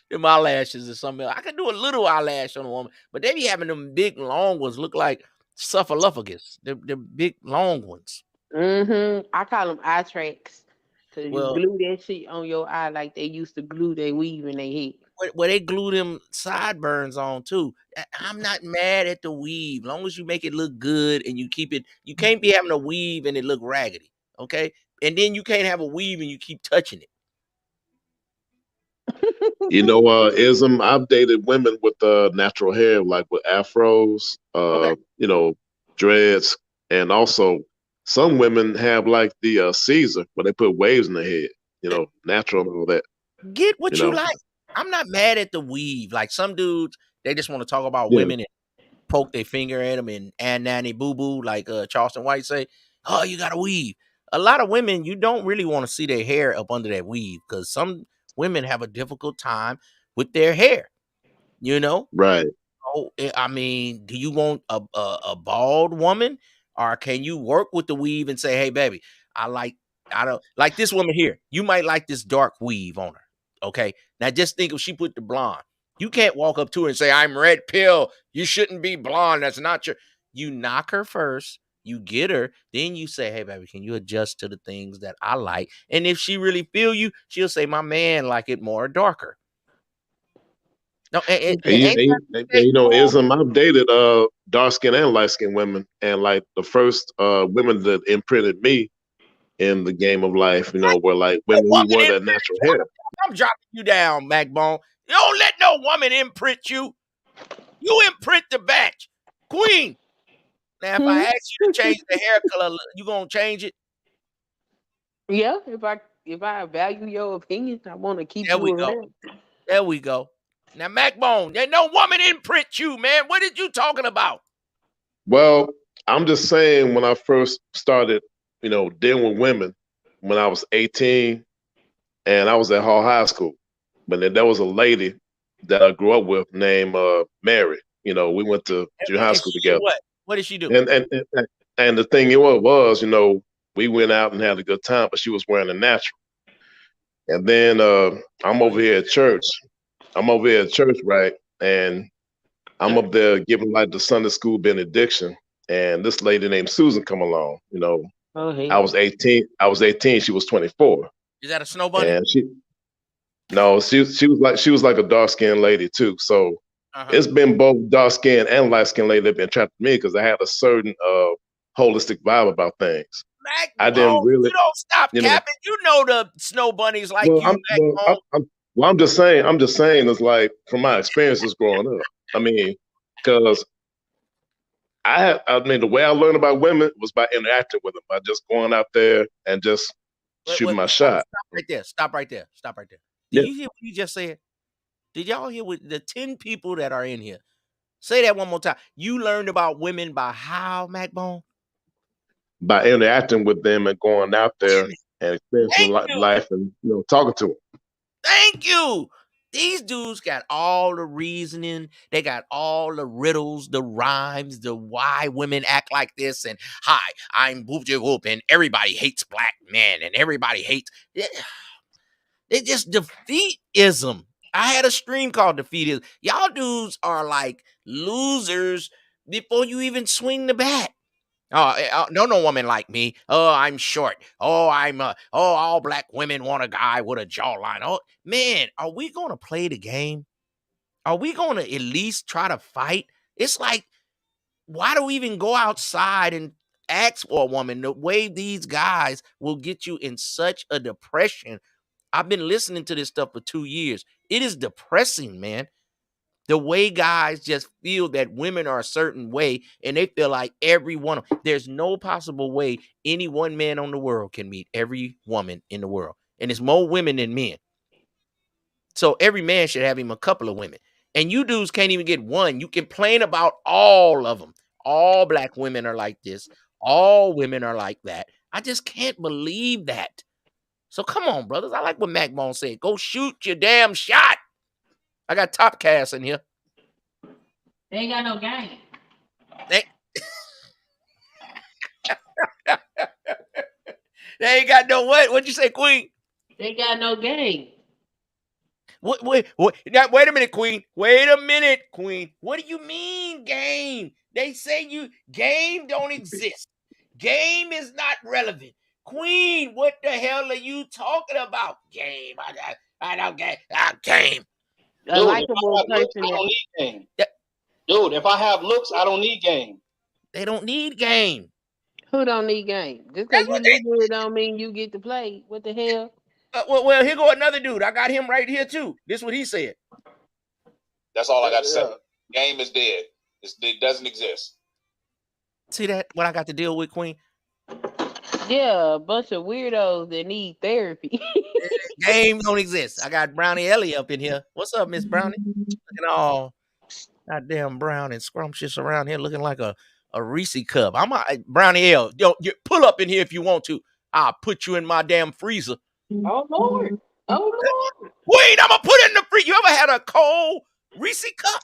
Them eyelashes or something else. I can do a little eyelash on a woman, but they be having them big long ones look like Snuffleupagus. They're big long ones. I call them eye tracks. Cause you glue that shit on your eye like they used to glue their weave in their head. Where they glue them sideburns on too. I'm not mad at the weave, long as you make it look good and you keep it. You can't be having a weave and it look raggedy, okay? And then you can't have a weave and you keep touching it. You know, Ism, I've dated women with natural hair, like with afros, you know, dreads, and also some women have like the Caesar, where they put waves in their head, you know, natural and all that. Get what you like. I'm not mad at the weave. Like some dudes, they just want to talk about women and poke their finger at them and nanny boo boo, like Charleston White say. Oh, you got to weave. A lot of women, you don't really want to see their hair up under that weave because some women have a difficult time with their hair. You know, right? Oh, I mean, do you want a bald woman, or can you work with the weave and say, hey, baby, I don't like this woman here. You might like this dark weave on her. Okay. Now just think if she put the blonde, you can't walk up to her and say, I'm red pill. You shouldn't be blonde. That's not your, you knock her first, you get her, then you say, hey, baby, can you adjust to the things that I like? And if she really feel you, she'll say, my man like it more darker. No, you know, Ism, I've dated dark skin and light skinned women, and like the first women that imprinted me in the game of life, you know, were like women who wore that natural hair. I'm dropping you down, Macbone. You don't let no woman imprint you. You imprint the batch, Queen. Now, if I ask you to change the hair color, you gonna change it? Yeah, if I value your opinion, I want to keep you around. There we go. Now, Macbone, there no woman imprint you, man. What are you talking about? Well, I'm just saying when I first started, you know, dealing with women when I was 18 and I was at Hall High School. But then there was a lady that I grew up with named Mary. You know, we went to junior high school together. What did she do? And the thing it was, you know, we went out and had a good time, but she was wearing a natural. And then I'm over here at church. Right? And I'm up there giving like the Sunday school benediction. And this lady named Susan come along, you know. I was 18. She was 24. Is that a snow bunny? And she was like a dark skinned lady too. So it's been both dark skinned and light skinned lady that have been trapped with me because I had a certain holistic vibe about things. I didn't really. You don't stop capping. You know the snow bunnies like I'm just saying it's like from my experiences growing up. I mean, because I mean, the way I learned about women was by interacting with them, by just going out there and just shooting my shot. Stop right there. Did you hear what you just said? Did y'all hear what the 10 people that are in here? Say that one more time. You learned about women by how, Macbone? By interacting with them and going out there and experiencing life and, you know, talking to them. Thank you. These dudes got all the reasoning. They got all the riddles, the rhymes, the why women act like this. And hi, I'm Boop Whoop, and everybody hates black men, and everybody hates. They just defeatism. I had a stream called Defeatism. Y'all dudes are like losers before you even swing the bat. No woman like me. Oh, I'm short. Oh, all black women want a guy with a jawline. Oh, man, are we going to play the game? Are we going to at least try to fight? It's like, why do we even go outside and ask for a woman? The way these guys will get you in such a depression. I've been listening to this stuff for 2 years. It is depressing, man. The way guys just feel that women are a certain way and they feel like every one of them. There's no possible way any one man on the world can meet every woman in the world. And it's more women than men. So every man should have him a couple of women. And you dudes can't even get one. You complain about all of them. All black women are like this. All women are like that. I just can't believe that. So come on, brothers. I like what Macbone said. Go shoot your damn shot. I got Top Cast in here. They ain't got no game. They ain't got no what? What'd you say, Queen? They got no game. Wait a minute, Queen. Wait a minute, Queen. What do you mean, game? They say game don't exist. Game is not relevant. Queen, what the hell are you talking about? Game. I don't get game. Dude, if I don't need game. Dude, if I have looks, I don't need game. They don't need game. Who don't need game? Just because you look good don't mean you get to play. What the hell? Well, here go another dude. I got him right here too. This is what he said. That's all I got to say. Game is dead. It doesn't exist. See that? What I got to deal with, Queen? Yeah, a bunch of weirdos that need therapy. Game don't exist. I got Brownie Ellie up in here. What's up, Miss Brownie? Looking all goddamn brown and scrumptious around here, looking like a Reese cup. I'm a Brownie L. Yo, pull up in here if you want to. I'll put you in my damn freezer. Oh Lord. Oh Lord. Wait, I'm gonna put it in the freezer. You ever had a cold Reese cup?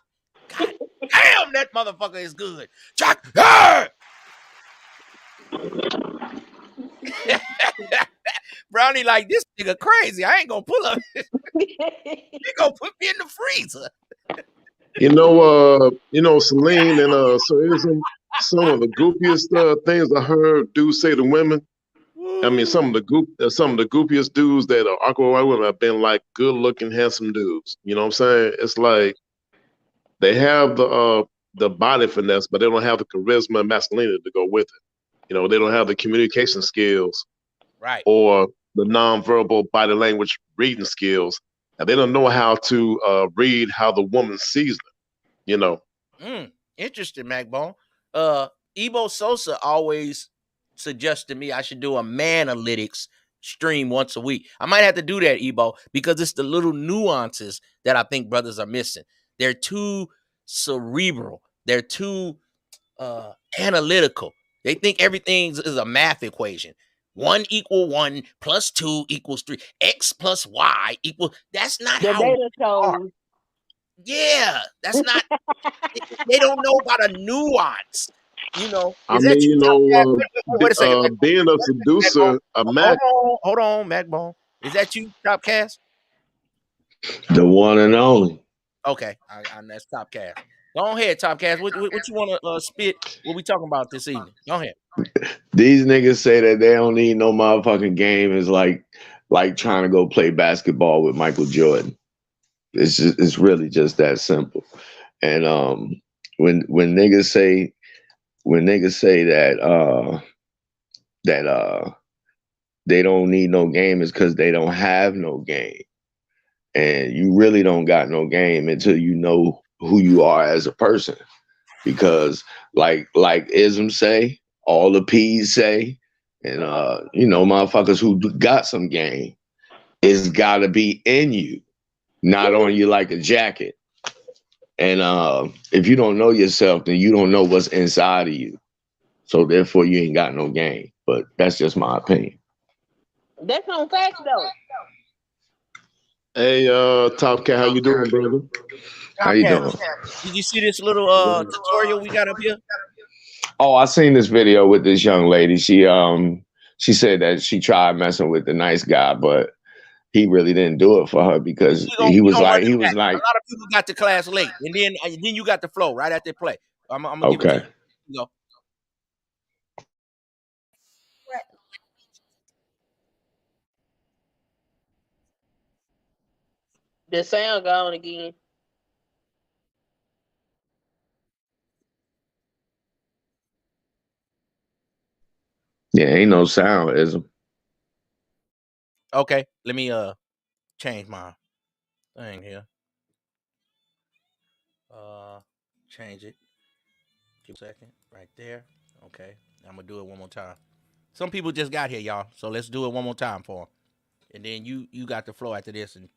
God damn, that motherfucker is good. Jack. Brownie like, this nigga crazy. I ain't gonna pull up. You gonna put me in the freezer. Celine and some of the goofiest things I heard dudes say to women. I mean, some of the goofiest dudes that are awkward white women have been like good looking, handsome dudes. You know what I'm saying? It's like they have the body finesse, but they don't have the charisma and masculinity to go with it. You know, they don't have the communication skills, right, or the nonverbal body language reading skills. And they don't know how to read how the woman sees them. You know. Interesting, MacBone. Ebo Sosa always suggests to me I should do a Manalytics stream once a week. I might have to do that, Ebo, because it's the little nuances that I think brothers are missing. They're too cerebral. They're too analytical. They think everything is a math equation. 1 = 1 + 2 = 3. X + Y = that's not the how data shows. Yeah, that's not. They don't know about a nuance. You know. I mean, Wait a second. Being a seducer, a Mac. Hold on, MacBone. Is that you, Topcast? The one and only. Okay, that's Topcast. Go ahead, Topcast. What you want to spit? What we talking about this evening? Go ahead. These niggas say that they don't need no motherfucking game. Is like trying to go play basketball with Michael Jordan. It's really just that simple. And when niggas say that they don't need no game, is because they don't have no game. And you really don't got no game until you know who you are as a person. Because like Ism say, all the P's say, and motherfuckers who got some game, it's gotta be in you, not on you like a jacket. And if you don't know yourself, then you don't know what's inside of you. So therefore you ain't got no game. But that's just my opinion. That's on facts though. Hey, Top Cat, how you doing, brother? How you doing? Did you see this little tutorial we got up here? Oh, I seen this video with this young lady. She said that she tried messing with the nice guy, but he really didn't do it for her because he was like. A lot of people got to class late, and then you got the flow right after play. I'm gonna give it to you. Go. The sound gone again. Yeah, ain't no sound, is it? Okay, let me change my thing here. Change it. Give a second, right there. Okay, I'm gonna do it one more time. Some people just got here, y'all, so let's do it one more time for them. And then you got the flow after this and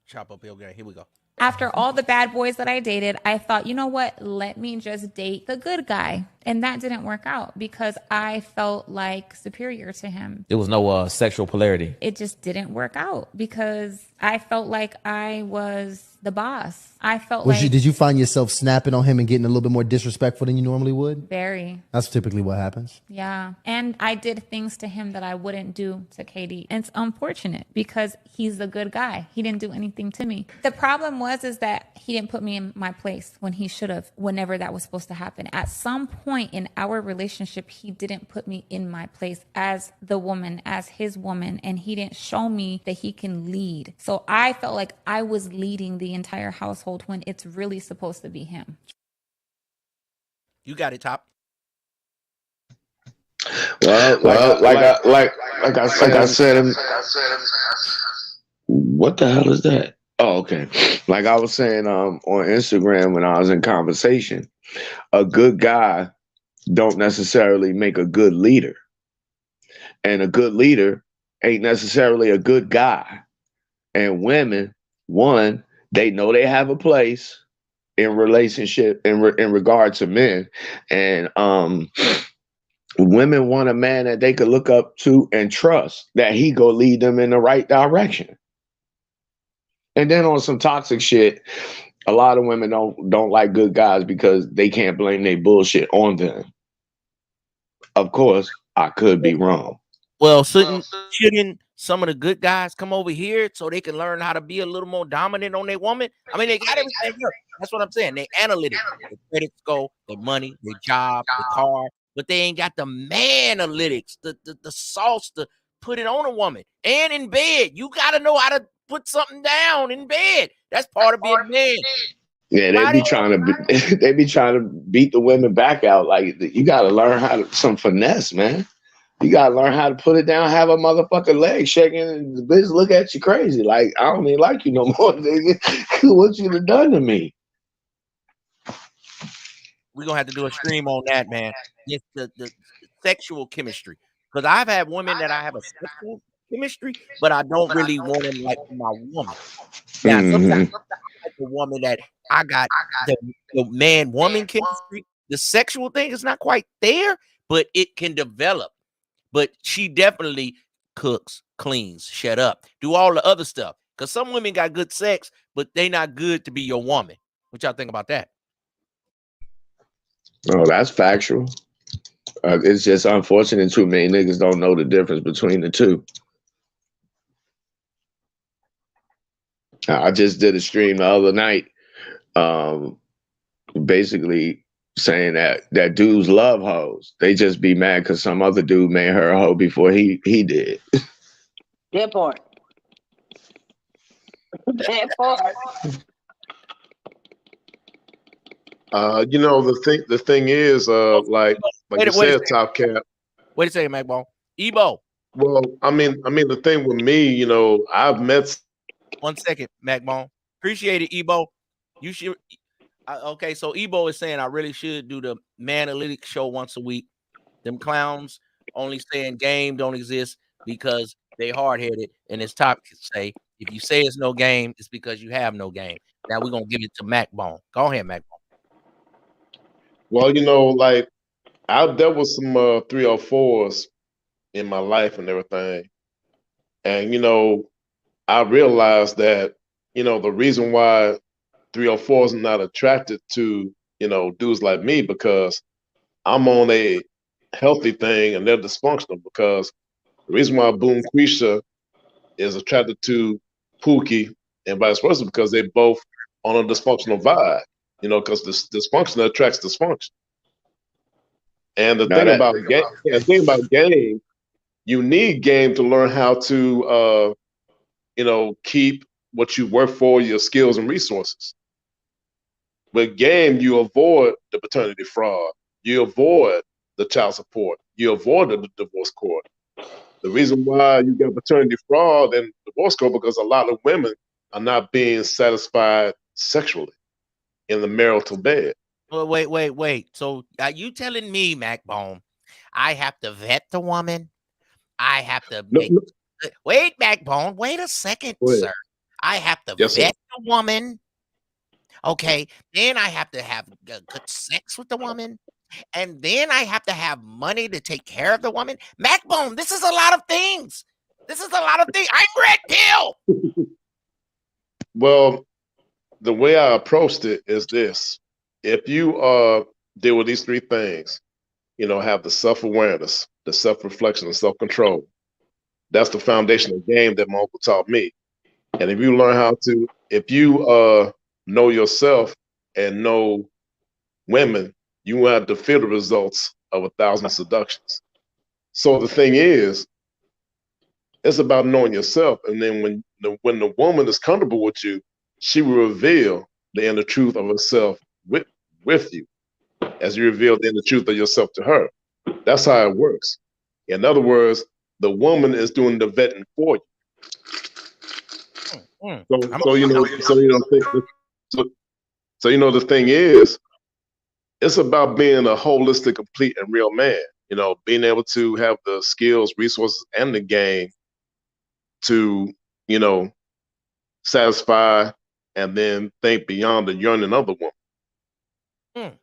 chop up your game. Here we go. After all the bad boys that I dated, I thought, you know what? Let me just date the good guy. And that didn't work out because I felt like superior to him. There was no sexual polarity. It just didn't work out because I felt like I was the boss. I felt Did you find yourself snapping on him and getting a little bit more disrespectful than you normally would? Very. That's typically what happens. Yeah. And I did things to him that I wouldn't do to Katie. And it's unfortunate because he's a good guy. He didn't do anything to me. The problem is that he didn't put me in my place when he should have, whenever that was supposed to happen. At some point in our relationship, he didn't put me in my place as the woman, as his woman, and he didn't show me that he can lead. So I felt like I was leading the entire household when it's really supposed to be him. You got it, Top. Well, like I said, what the hell is that? Oh, okay. Like I was saying on Instagram when I was in conversation, a good guy don't necessarily make a good leader. And a good leader ain't necessarily a good guy. And women, one, they know they have a place in relationship in regard to men. And women want a man that they could look up to and trust that he go lead them in the right direction. And then on some toxic shit, a lot of women don't like good guys because they can't blame their bullshit on them. Of course, I could be wrong. Well, shouldn't some of the good guys come over here so they can learn how to be a little more dominant on their woman? I mean, they got everything here. That's what I'm saying. They analytics, their credit score, their money, their job, their car, but they ain't got the man analytics, the sauce to put it on a woman. And in bed, you got to know how to put something down in bed. That's part of being a man. Yeah, they be trying to beat the women back out. Like, you got to learn how to some finesse, man. You got to learn how to put it down, have a motherfucking leg shaking, and the bitch look at you crazy. Like, I don't even like you no more, nigga. What you done done to me? We're going to have to do a stream on that, man. It's the sexual chemistry. Because I've had women that I have a sexual chemistry, but I don't really want them like my woman. Now, sometimes like a woman that I got the man-woman chemistry. The sexual thing is not quite there, but it can develop. But she definitely cooks, cleans, shut up, do all the other stuff. Because some women got good sex, but they not good to be your woman. What y'all think about that? Oh, that's factual. It's just unfortunate too many niggas don't know the difference between the two. I just did a stream the other night, basically saying that dudes love hoes. They just be mad because some other dude made her a hoe before he did. That part. That part. You know, the thing is, like you said, Top Cap. Wait a second, MacBall. Ebo. Well, I mean, the thing with me, you know, I've met. 1 second, MacBall. Appreciate it, Ebo. You should. Okay, so Ebo is saying I really should do the Manalytics show once a week. Them clowns only saying game don't exist because they hard-headed, and as Top say, if you say it's no game, it's because you have no game. Now we're gonna give it to MacBone. Go ahead, MacBone. Well, you know, like I've dealt with some 304s in my life and everything, and you know, I realized that the reason why 304s are not attracted to dudes like me because I'm on a healthy thing and they're dysfunctional. Because the reason why Boom Quisha is attracted to Pookie and vice versa because they both on a dysfunctional vibe. Because this dysfunction attracts dysfunction. And the thing about game, you need game to learn how to keep what you work for, your skills and resources. With game, you avoid the paternity fraud, you avoid the child support, you avoid the divorce court. The reason why you get paternity fraud and divorce court because a lot of women are not being satisfied sexually in the marital bed. Well, wait. So are you telling me, MacBone, I have to vet the woman? I have to wait, MacBone, wait a second, sir. I have to vet the woman. Okay, then I have to have good sex with the woman. And then I have to have money to take care of the woman. MacBone, this is a lot of things. I'm Red Pill. Well, the way I approached it is this. If you deal with these three things, have the self-awareness, the self-reflection, and self-control. That's the foundational game that my uncle taught me. And if you learn if you know yourself and know women, you will have to feel the results of 1,000 seductions. So the thing is, it's about knowing yourself. And then when the woman is comfortable with you, she will reveal the inner truth of herself with you, as you reveal the inner truth of yourself to her. That's how it works. In other words, the woman is doing the vetting for you. So the thing is, it's about being a holistic, complete, and real man. Being able to have the skills, resources, and the game to, you know, satisfy and then think beyond the yearning of the woman.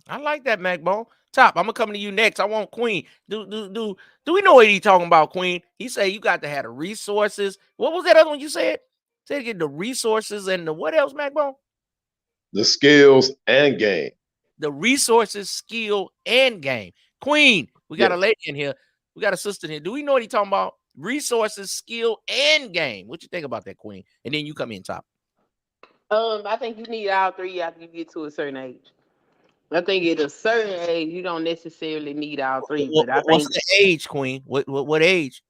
I like that, Macbone. Top, I'm gonna come to you next. I want Queen. Do we know what he's talking about, Queen? He said you got to have the resources. What was that other one you said? Say get the resources and the what else, Macbone? The skills and game. The resources, skill, and game. Queen, we got a lady in here. We got a sister in here. Do we know what he's talking about? Resources, skill, and game. What you think about that, Queen? And then you come in, Top. I think you need all three after you get to a certain age. I think at a certain age, you don't necessarily need all three. But I think what's the age, Queen? What age?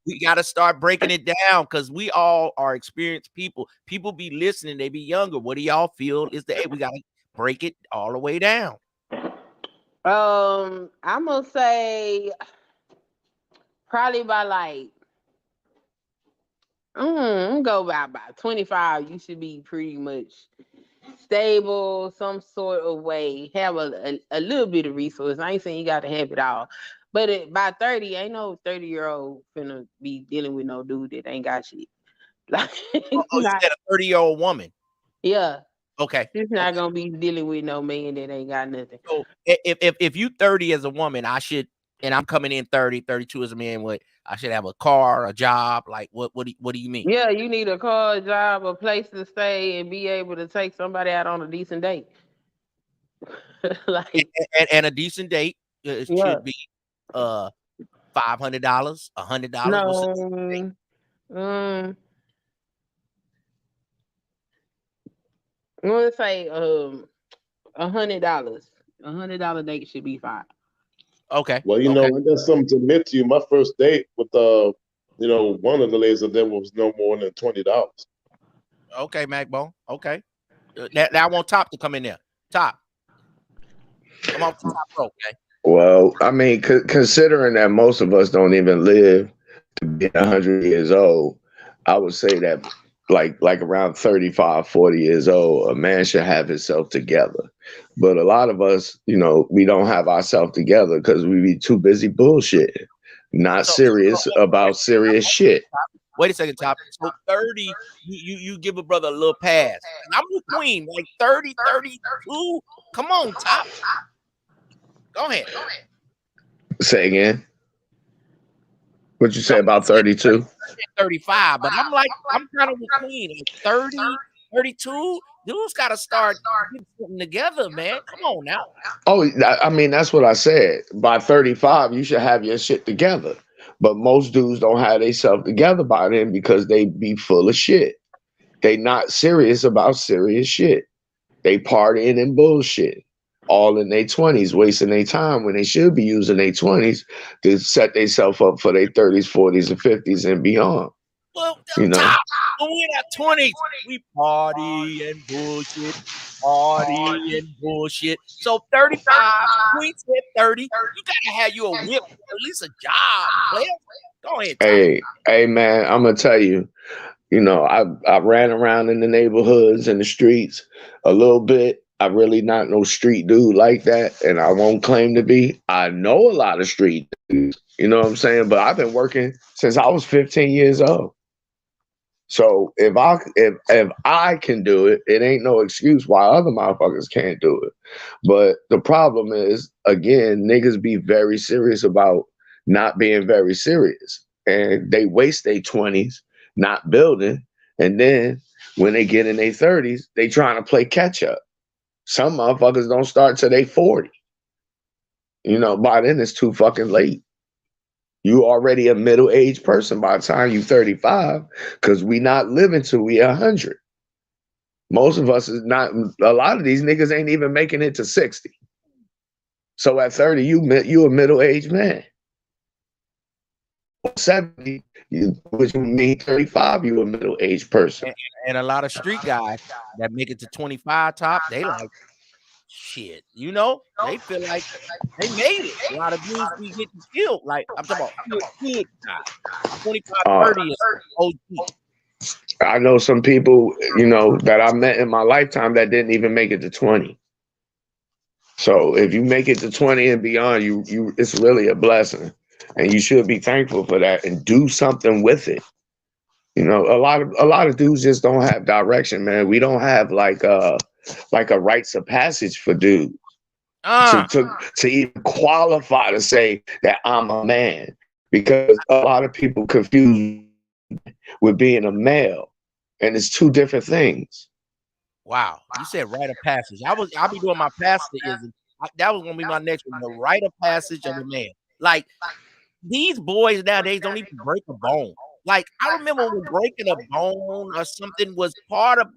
We got to start breaking it down because we all are experienced people. People be listening. They be younger. What do y'all feel is the age? We got to break it all the way down. I'm gonna say probably by like go by 25. You should be pretty much stable, some sort of way, have a little bit of resource. I ain't saying you got to have it all, but by 30, ain't no 30-year-old finna be dealing with no dude that ain't got shit. Like, you said a 30-year-old woman. Yeah. Okay. She's not gonna be dealing with no man that ain't got nothing. So if you 30 as a woman, I should, and I'm coming in 30, 32 as a man, what I should have a car, a job, like what do you mean? Yeah, you need a car, a job, a place to stay, and be able to take somebody out on a decent date. Like and a decent date should be $500, $100. No, I'm gonna say $100. $100 date should be fine. Okay. Well, you know, I got something to admit to you. My first date with you know, one of the ladies of them was no more than $20. Okay, Macbone. Okay. Now I want Top to come in there. Top. Come on, Top Pro, okay? Well, I mean, considering that most of us don't even live to be 100 years old, I would say that like around 35, 40 years old, a man should have himself together. But a lot of us, you know, we don't have ourselves together because we be too busy bullshitting, not serious about serious shit. Wait a second, Top. So 30, you give a brother a little pass. And I'm with Queen, like 30, 32. Come on, Top. Go ahead. Say again. What'd you say about 32? 35, but I'm kind of with Queen. Like 30, 32, dudes got to start getting something together, man. Come on now. Oh, I mean, that's what I said. By 35, you should have your shit together. But most dudes don't have themselves together by then because they be full of shit. They not serious about serious shit. They partying and bullshit. All in their 20s, wasting their time when they should be using their 20s to set themselves up for their 30s, 40s, and 50s and beyond. Well, you know, Top, when we're in our 20s, we party and bullshit. So 35, Queen said 30. You gotta have you a whip, at least a job, player. Go ahead, Top. Hey, man, I'm gonna tell you. You know, I ran around in the neighborhoods and the streets a little bit. I'm really not no street dude like that, and I won't claim to be. I know a lot of street dudes, you know what I'm saying? But I've been working since I was 15 years old. So if I can do it, it ain't no excuse why other motherfuckers can't do it. But the problem is, again, niggas be very serious about not being very serious, and they waste their 20s not building, and then when they get in their 30s, they trying to play catch up. Some motherfuckers don't start till they 40. You know, by then it's too fucking late. You already a middle-aged person by the time you 35, because we not living till we 100. Most of us is not. A lot of these niggas ain't even making it to 60. So at 30, you a middle-aged man. 70, which would mean 35, you a middle-aged person. And a lot of street guys that make it to 25 Top, they like, shit, you know, they feel like they made it. A lot of dudes be getting killed. Like, I'm talking about kid time. 25, 30 is OG. I know some people, you know, that I met in my lifetime that didn't even make it to 20. So if you make it to 20 and beyond, it's really a blessing. And you should be thankful for that and do something with it. You know, a lot of dudes just don't have direction, man. We don't have like a rites of passage for dudes to even qualify to say that I'm a man, because a lot of people confuse with being a male, and it's two different things. Wow, you said rite of passage. I'll be doing my pastorism. That was gonna be my next one, the rite of passage of a man. Like, these boys nowadays don't even break a bone. Like, I remember when breaking a bone or something was part of,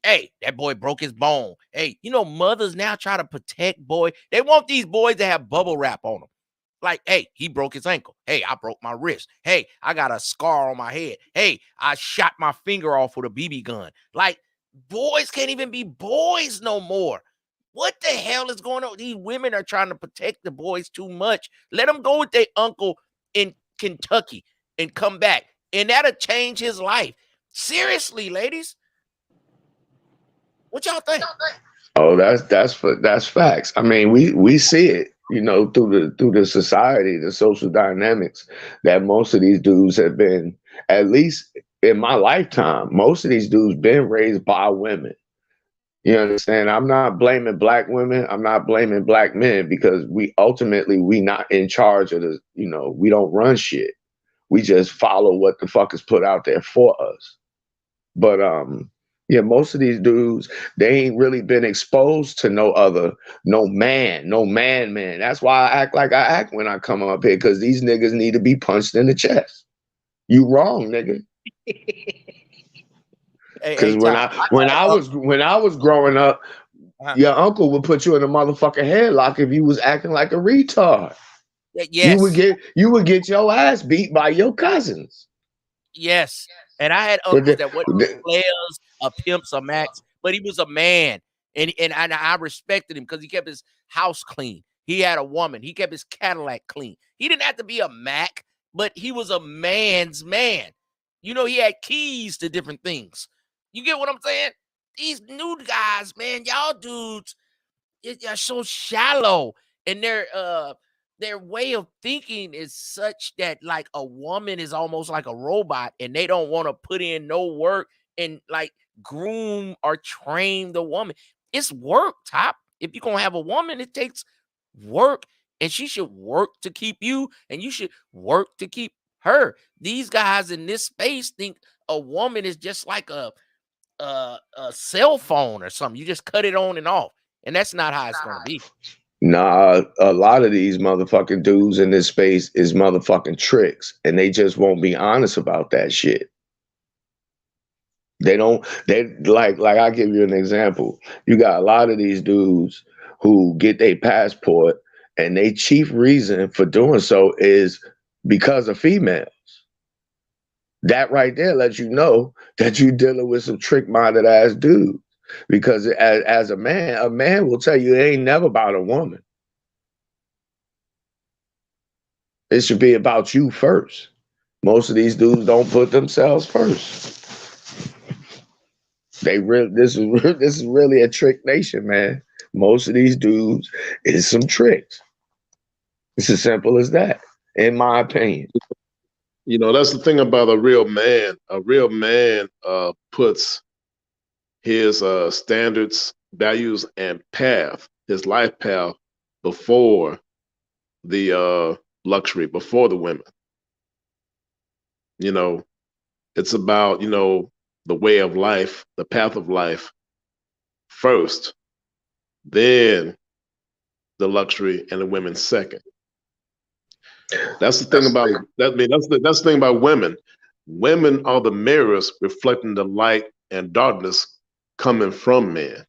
hey, that boy broke his bone. Hey, you know, mothers now try to protect boy. They want these boys to have bubble wrap on them. Like, hey, he broke his ankle. Hey, I broke my wrist. Hey, I got a scar on my head. Hey, I shot my finger off with a BB gun. Like, boys can't even be boys no more. What the hell is going on? These women are trying to protect the boys too much. Let them go with their uncle in Kentucky and come back, and that'll change his life. Seriously, ladies, what y'all think? Oh, that's facts. I mean, we see it, you know, through the society, the social dynamics, that most of these dudes have been, at least in my lifetime, most of these dudes been raised by women. You understand? I'm not blaming black women. I'm not blaming black men, because we not in charge of the, you know, we don't run shit. We just follow what the fuck is put out there for us. But yeah, most of these dudes, they ain't really been exposed to no man. That's why I act like I act when I come up here, because these niggas need to be punched in the chest. You wrong, nigga. Because when I was growing up, your uncle would put you in a motherfucking headlock if you was acting like a retard. Yes. You would get your ass beat by your cousins. Yes. And I had uncles that wasn't players or pimps or max, but he was a man. And I respected him because he kept his house clean. He had a woman. He kept his Cadillac clean. He didn't have to be a Mac, but he was a man's man. You know, he had keys to different things. You get what I'm saying? These new guys, man, y'all dudes, are so shallow, and their way of thinking is such that, like, a woman is almost like a robot, and they don't want to put in no work and, like, groom or train the woman. It's work, Top. If you're gonna have a woman, it takes work, and she should work to keep you, and you should work to keep her. These guys in this space think a woman is just like a cell phone or something. You just cut it on and off, and that's not how it's gonna be. Nah, a lot of these motherfucking dudes in this space is motherfucking tricks, and they just won't be honest about that shit. They like I'll give you an example. You got a lot of these dudes who get their passport, and their chief reason for doing so is because of females. That right there lets you know that you're dealing with some trick-minded ass dudes. Because as a man will tell you it ain't never about a woman. It should be about you first. Most of these dudes don't put themselves first. This is really a trick nation, man. Most of these dudes is some tricks. It's as simple as that, in my opinion. You know, that's the thing about a real man. A real man puts his standards, values, and path, his life path, before the luxury, before the women. You know, it's about, you know, the way of life, the path of life first, then the luxury and the women second. That's the thing about that. I mean, that's the thing about women. Women are the mirrors reflecting the light and darkness coming from men.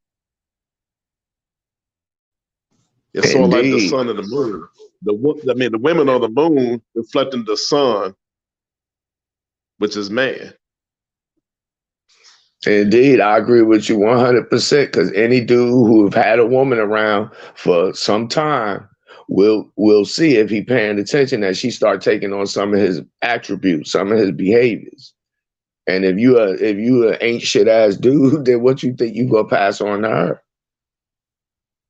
It's sort of like the sun and the moon. The women are the moon reflecting the sun, which is man. Indeed, I agree with you 100%. Because any dude who have had a woman around for some time will see, if he paying attention, that she start taking on some of his attributes, some of his behaviors. And if you ain't shit ass dude, then what you think you gonna pass on to her?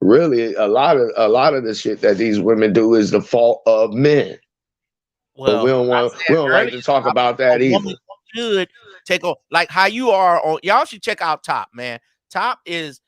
Really, a lot of the shit that these women do is the fault of men. Well, but we don't like to talk about that either. should take on like how you are on. Y'all should check out Top, man. Top is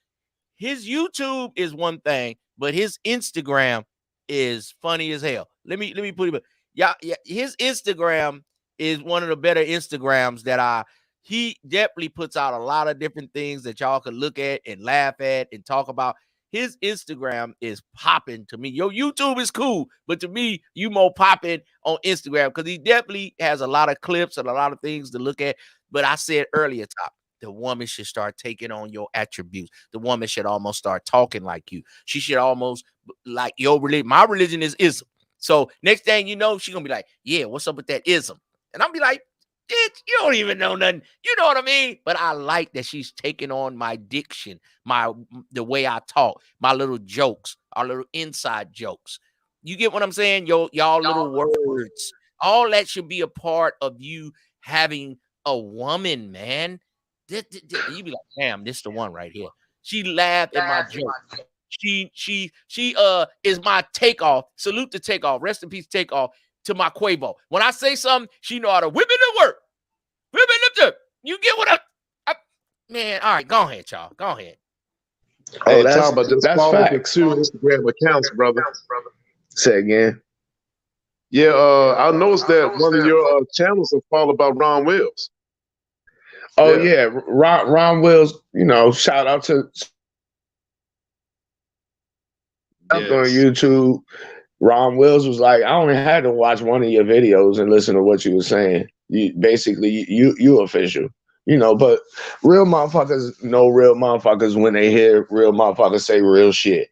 his YouTube is one thing, but his Instagram is funny as hell. Let me put it. Yeah, his Instagram is one of the better Instagrams that he definitely puts out a lot of different things that y'all can look at and laugh at and talk about. His Instagram is popping to me. Your YouTube is cool, but to me, you more popping on Instagram because he definitely has a lot of clips and a lot of things to look at. But I said earlier, Top, the woman should start taking on your attributes. The woman should almost start talking like you. She should almost like your religion. My religion is ism. So next thing you know, she's going to be like, yeah, what's up with that ism? And I'll be like, bitch, you don't even know nothing. You know what I mean? But I like that she's taking on my diction, the way I talk, my little jokes, our little inside jokes. You get what I'm saying? Y'all little words. All that should be a part of you having a woman, man. You be like, damn, this the one right here. She laughed at my joke. She is my takeoff. Salute to Takeoff. Rest in peace, Takeoff. To my Quavo. When I say something, she know how to whip it to work. Whip it up. You get what I man, all right, go ahead, y'all. Go ahead. Hey, talk about just follow the 2 Instagram accounts, brother. Say again. Yeah, I noticed that one of your channels is all about Ron Wills. Oh yeah, Ron Wills, you know, shout out to on YouTube. Ron Wills was like, I only had to watch one of your videos and listen to what you were saying. You official, you know. But real motherfuckers know real motherfuckers when they hear real motherfuckers say real shit.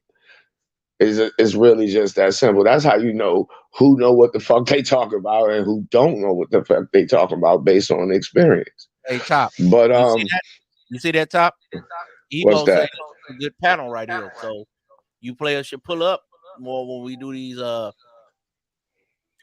It's really just that simple. That's how you know who know what the fuck they talk about and who don't know what the fuck they talk about based on experience. Hey, Top. But you see that, Top? What's that? A good panel right here. So you players should pull up more when we do these.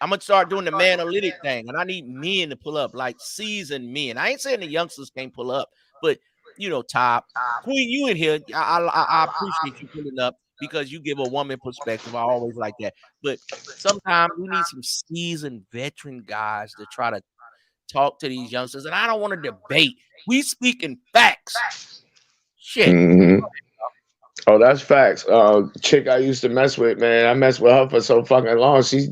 I'm gonna start doing the Manalytic thing, and I need men to pull up, like seasoned men. I ain't saying the youngsters can't pull up, but you know, Top, Queen, you in here. I appreciate you pulling up because you give a woman perspective. I always like that. But sometimes we need some seasoned veteran guys to try to talk to these youngsters, and I don't want to debate. We speaking facts. Shit. Mm-hmm. Oh, that's facts. Chick I used to mess with, man. I messed with her for so fucking long. She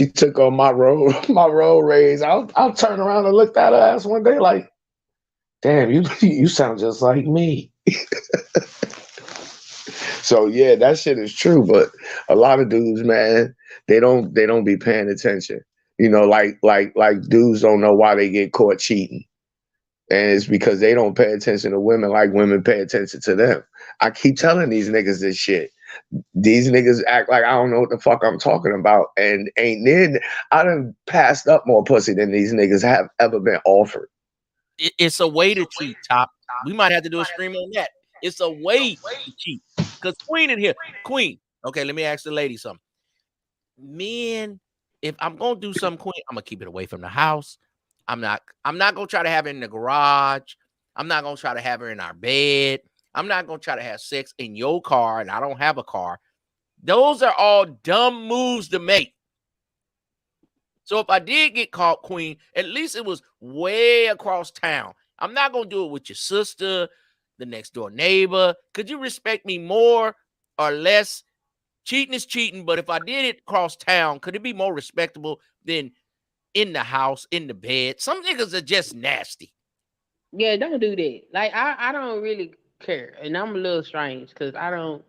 took on my road rage. I'll turn around and look at her ass one day like, damn, you sound just like me. So yeah, that shit is true. But a lot of dudes, man, they don't be paying attention. You know, like dudes don't know why they get caught cheating. And it's because they don't pay attention to women like women pay attention to them. I keep telling these niggas this shit. These niggas act like I don't know what the fuck I'm talking about. And I done passed up more pussy than these niggas have ever been offered. It's a way to cheat, Top. We might have to do a stream on that. It's a way to cheat. Because Queen in here. Queen. Okay, let me ask the lady something. Men, if I'm gonna do something, Queen, I'm gonna keep it away from the house. I'm not gonna try to have it in the garage. I'm not gonna try to have her in our bed. I'm not gonna try to have sex in your car, and I don't have a car. Those are all dumb moves to make. So if I did get caught, Queen, at least it was way across town. I'm not gonna do it with your sister, the next door neighbor. Could you respect me more or less? Cheating is cheating, but if I did it across town, could it be more respectable than in the house, in the bed? Some niggas are just nasty. Yeah, don't do that. Like, I don't really care. And I'm a little strange because I don't,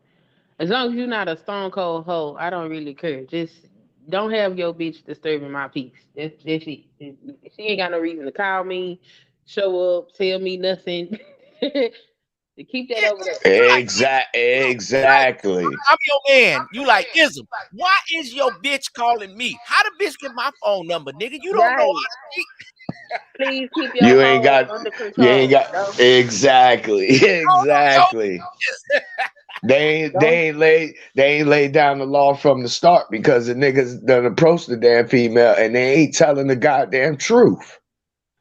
as long as you're not a stone cold hoe, I don't really care. Just don't have your bitch disturbing my peace. That's it. She ain't got no reason to call me, show up, tell me nothing. To keep that over there. Exactly. I'm your man. You like ism. Why is your bitch calling me? How the bitch get my phone number, nigga? You don't know. Please keep your phone under control. You ain't got exactly. They ain't laid down the law from the start because the niggas done approached the damn female and they ain't telling the goddamn truth.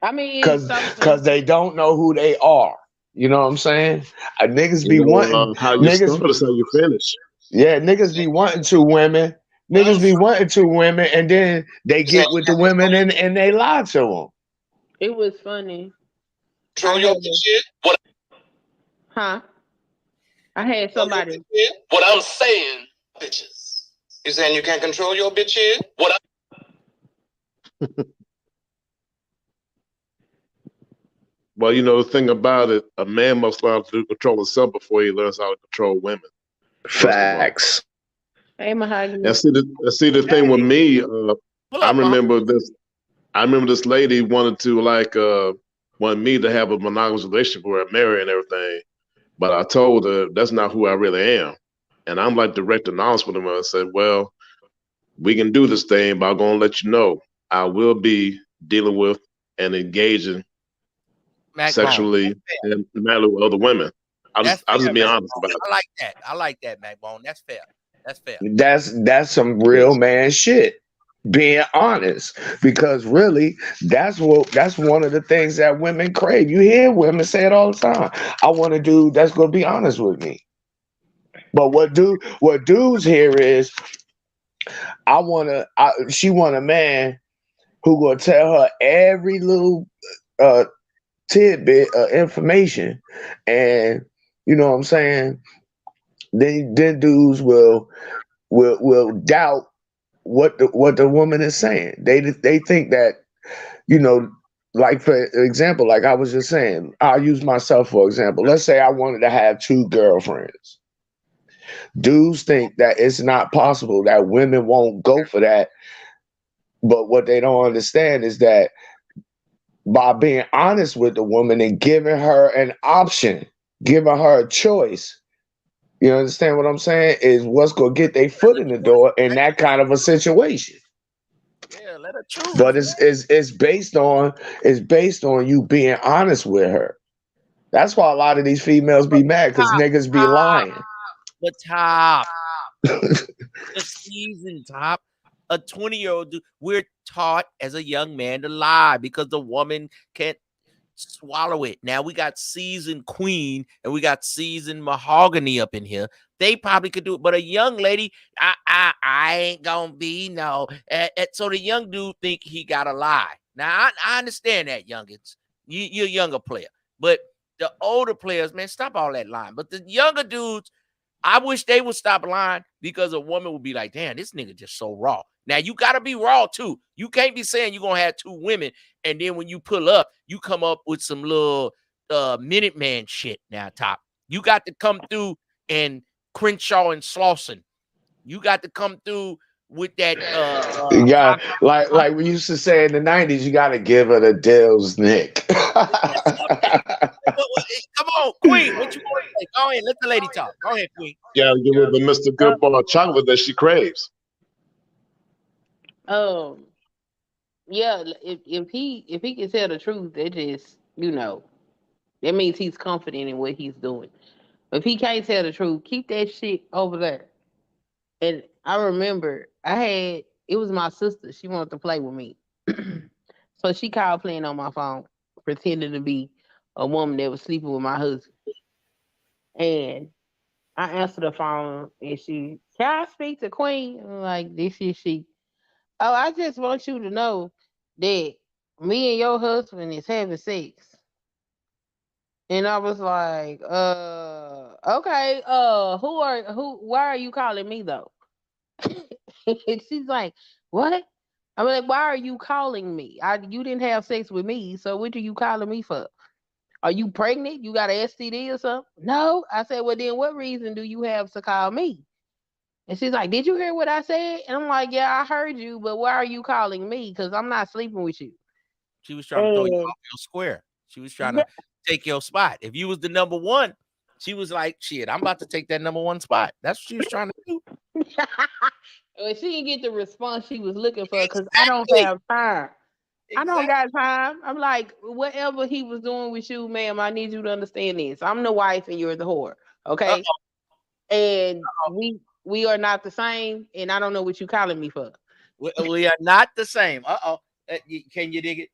I mean, because they don't know who they are. You know what I'm saying? Niggas be wanting how you start is how you finish. Yeah, niggas be wanting two women. Niggas be wanting two women, and then they get with the women and they lie to them. It was funny. Control your shit. What? Huh? I had somebody. What I'm saying, bitches. You saying you can't control your bitch shit? What? Well, you know, the thing about it, a man must learn to control himself before he learns how to control women. Facts. Hey, Mahogany. And see the thing with me, I remember this lady wanted me to have a monogamous relationship with her, marry and everything. But I told her that's not who I really am. And I'm like direct and honest with her. I said, well, we can do this thing, but I'm going to let you know I will be dealing with and engaging sexually and madly with other women. I'll just be honest about it. I like that, Macbone. That's fair. That's some real man shit. Being honest, because really, that's one of the things that women crave. You hear women say it all the time. I want a dude that's gonna be honest with me. But what dudes hear is, she want a man who gonna tell her every little tidbit of information, and you know what I'm saying. Then dudes will doubt what the woman is saying. They think that, you know, like for example, like I was just saying, I'll use myself for example. Let's say I wanted to have 2 girlfriends. Dudes think that it's not possible, that women won't go for that. But what they don't understand is that by being honest with the woman and giving her an option, giving her a choice, you understand what I'm saying, is what's going to get their foot in the door in that kind of a situation. Yeah, let her choose. But it's based on you being honest with her. That's why a lot of these females be mad, because niggas be lying. The top. The season top. A 20-year-old dude. We're taught as a young man to lie because the woman can't swallow it. Now we got seasoned Queen and we got seasoned Mahogany up in here. They probably could do it, but a young lady, I ain't gonna be no. So the young dude think he gotta lie. Now I understand that, youngins. You're a younger player, but the older players, man, stop all that lying. But the younger dudes, I wish they would stop lying, because a woman would be like, damn, this nigga just so raw. Now, you got to be raw, too. You can't be saying you're going to have 2 women, and then when you pull up, you come up with some little Minuteman shit now, top. You got to come through and Crenshaw and Slauson. You got to come through with that. You got, like we used to say in the 90s, you got to give her the Dale's Nick. Come on, Queen. What you want to say? Go ahead. Let the lady talk. Go ahead, Queen. Yeah, give her the Mr. Good Bar chocolate that she craves. Yeah, if he can tell the truth, it just, you know, that means he's confident in what he's doing. But if he can't tell the truth, keep that shit over there. And I remember it was my sister. She wanted to play with me. So she called playing on my phone, pretending to be a woman that was sleeping with my husband. And I answered the phone and can I speak to Queen? I'm like, this is she. Oh, I just want you to know that me and your husband is having sex. And I was like, okay, why are you calling me though? And she's like, what? I'm like, why are you calling me? You didn't have sex with me, so what are you calling me for? Are you pregnant? You got an STD or something? No. I said, well, then what reason do you have to call me? And she's like, did you hear what I said? And I'm like, yeah, I heard you, but why are you calling me? Because I'm not sleeping with you. She was trying to throw you off your square. She was trying to take your spot. If you was the number 1, she was like, shit, I'm about to take that number 1 spot. That's what she was trying to do. Well, she didn't get the response she was looking for, because I don't have time. Exactly. I don't got time. I'm like, whatever he was doing with you, ma'am, I need you to understand this. I'm the wife and you're the whore. Okay? And we are not the same, and I don't know what you calling me for. We are not the same. Can you dig it?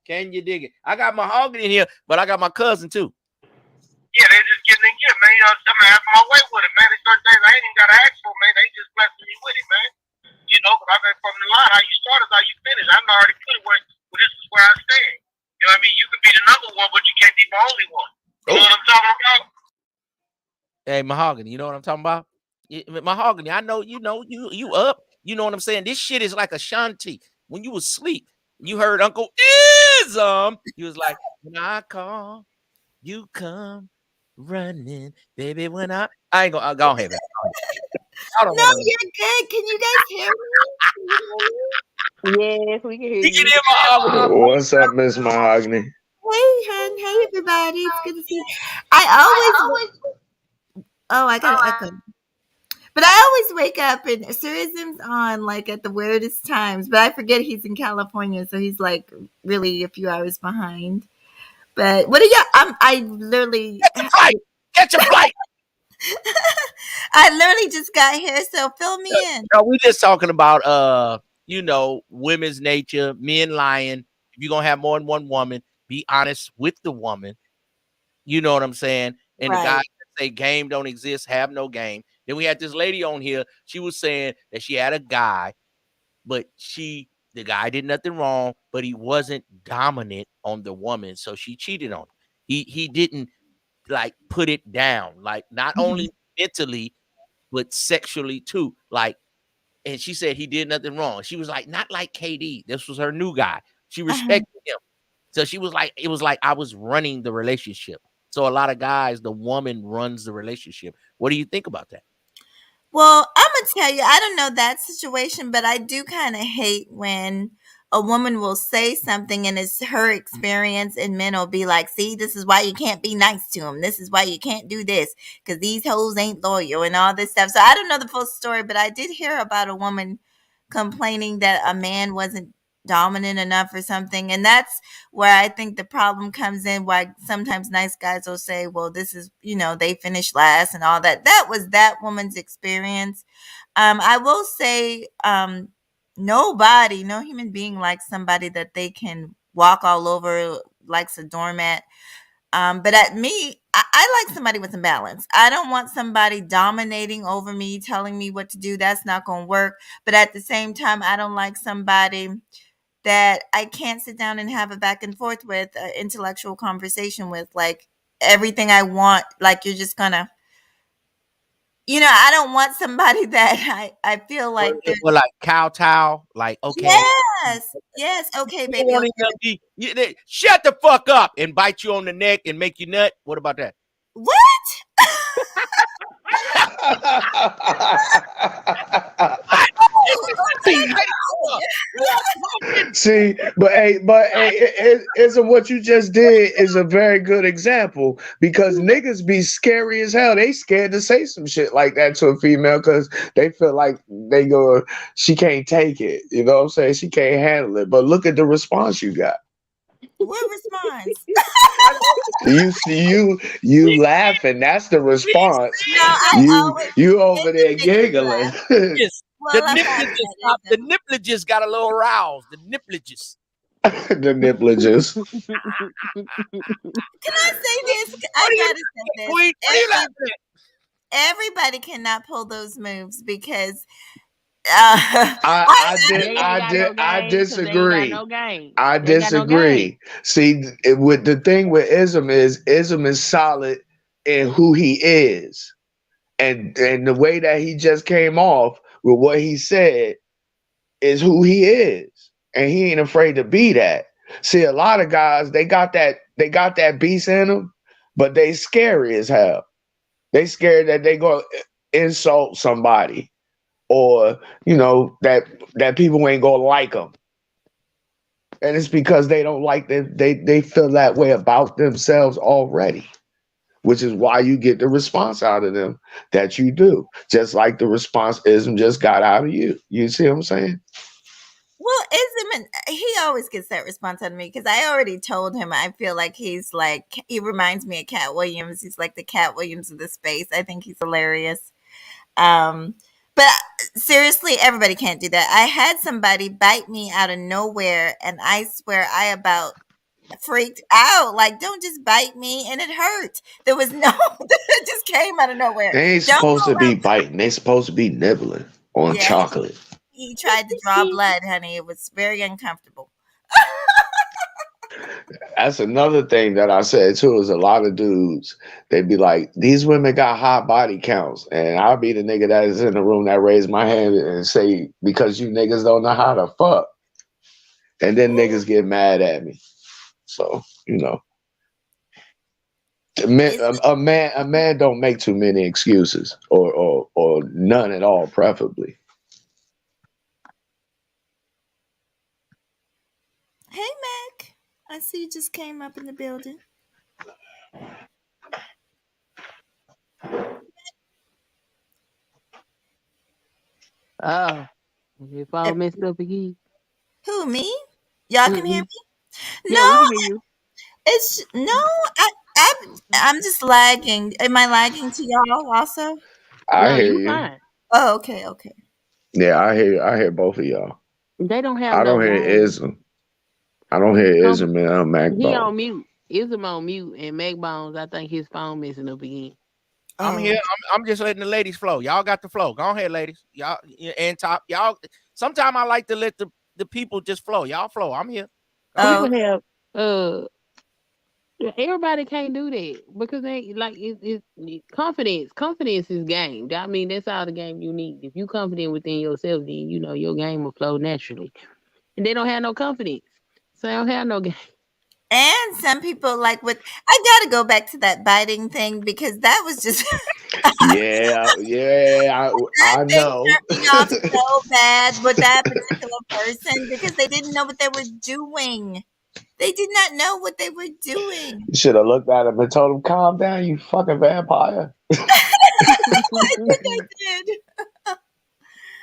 Can you dig it? I got Mahogany in here, but I got my cousin too. Yeah, they just getting in gear, man. You know, I'm having my way with it, man. There's certain things I ain't even got to ask for, man. They just blessing me with it, man. You know, because I've been from the line. How you started, how you finished. I'm already put it where this is where I stand. Hey, Mahogany, you know what I'm talking about? Mahogany, I know you know you up. You know what I'm saying? This shit is like Ashanti. When you was asleep, you heard Uncle Ism. He was like, when I call, you come running, baby. When I ain't gonna go ahead, man. No, you're good. Can you guys hear me? Yes, we can hear You can you. hear Mahogany. What's up, Miss Mahogany? Hey, hon. Hey, everybody. It's good to see you. I always. Oh, I got an echo. But I always wake up and Surism's on like at the weirdest times. But I forget he's in California, so he's like really a few hours behind. But what are y'all? I literally Catch a flight. I literally just got here, so fill me in. No, we just talking about you know, women's nature, men lying. If you're gonna have more than one woman, be honest with the woman. You know what I'm saying? And the guys that say game don't exist, have no game. Then we had this lady on here. She was saying that she had a guy, but the guy did nothing wrong, but he wasn't dominant on the woman, so she cheated on him. He didn't like put it down, like not only mentally, but sexually too. Like, and she said he did nothing wrong. She was like, not like KD. This was her new guy. She respected him. So she was like, it was like I was running the relationship. So a lot of guys, the woman runs the relationship. What do you think about that? Well, I'm gonna tell you, I don't know that situation, but I do kind of hate when a woman will say something and it's her experience, and men will be like, see, this is why you can't be nice to him. This is why you can't do this because these hoes ain't loyal and all this stuff. So I don't know the full story, but I did hear about a woman complaining that a man wasn't dominant enough or something. And that's where I think the problem comes in, why sometimes nice guys will say, well, this is, you know, they finished last and all that. That was that woman's experience. I will say no human being likes somebody that they can walk all over, likes a doormat. But I like somebody with some balance. I don't want somebody dominating over me, telling me what to do. That's not going to work. But at the same time, I don't like somebody that I can't sit down and have a back and forth with, an intellectual conversation with, like everything I want. Like you're just gonna, you know, I don't want somebody that I feel like well, like kowtow, like okay, yes, okay, baby. Okay. Shut the fuck up and bite you on the neck and make you nut. What about that? What? See, but isn't what you just did is a very good example, because niggas be scary as hell. They scared to say some shit like that to a female because they feel like she can't take it. You know what I'm saying? She can't handle it. But look at the response you got. What response? You laughing. That's the response. No, you over there giggling. The nippleges got a little roused. The nippleges. The nippleges. Can I say this? I gotta say this. Everybody cannot pull those moves because I disagree. I disagree. See, with the thing with Ism is solid in who he is, and the way that he just came off with what he said is who he is, and he ain't afraid to be that. See, a lot of guys, they got that beast in them, but they scary as hell. They scared that they go insult somebody, or you know that people ain't gonna like them, and it's because they don't like them. They feel that way about themselves already, which is why you get the response out of them that you do, just like the response Ism just got out of you. You see what I'm saying? Well, Ism, he always gets that response out of me because I already told him I feel like he reminds me of Cat Williams. He's like the Cat Williams of the space. I think he's hilarious. But seriously, everybody can't do that. I had somebody bite me out of nowhere, and I swear I about freaked out. Like, don't just bite me, and it hurt. There was it just came out of nowhere. They ain't supposed to be biting. They supposed to be nibbling on chocolate. He tried to draw blood, honey. It was very uncomfortable. That's another thing that I said too. Is a lot of dudes they'd be like, "These women got high body counts," and I'll be the nigga that is in the room that raise my hand and say, "Because you niggas don't know how to fuck," and then niggas get mad at me. So a man don't make too many excuses, or none at all, preferably. Hey, Mac. I see you just came up in the building. Oh, your phone messed up again. Who, me? Y'all can hear me? Yeah, No, we can hear you. it's no. I'm just lagging. Am I lagging to y'all also? I No, hear you you. fine. Oh, okay. Yeah, I hear both of y'all. They don't have I no don't hear volume. Ism. I don't hear Ism and Mac He on Bone. mute. Ism on mute, and Mac Bones, I think his phone messing up again. I'm here. I'm just letting the ladies flow. Y'all got the flow. Go ahead, ladies. Y'all and top. Y'all. Sometimes I like to let the people just flow. Y'all flow. I'm here. People have everybody can't do that because they like it's confidence. Confidence is game. I mean, that's all the game you need. If you confident within yourself, then your game will flow naturally. And they don't have no confidence, so they don't have no game. And some people like what I gotta go back to that biting thing because that was just Yeah, I know. turned me off so bad with that particular person because they didn't know what they were doing. They did not know what they were doing. You should have looked at him and told him, "Calm down, you fucking vampire." I think I did.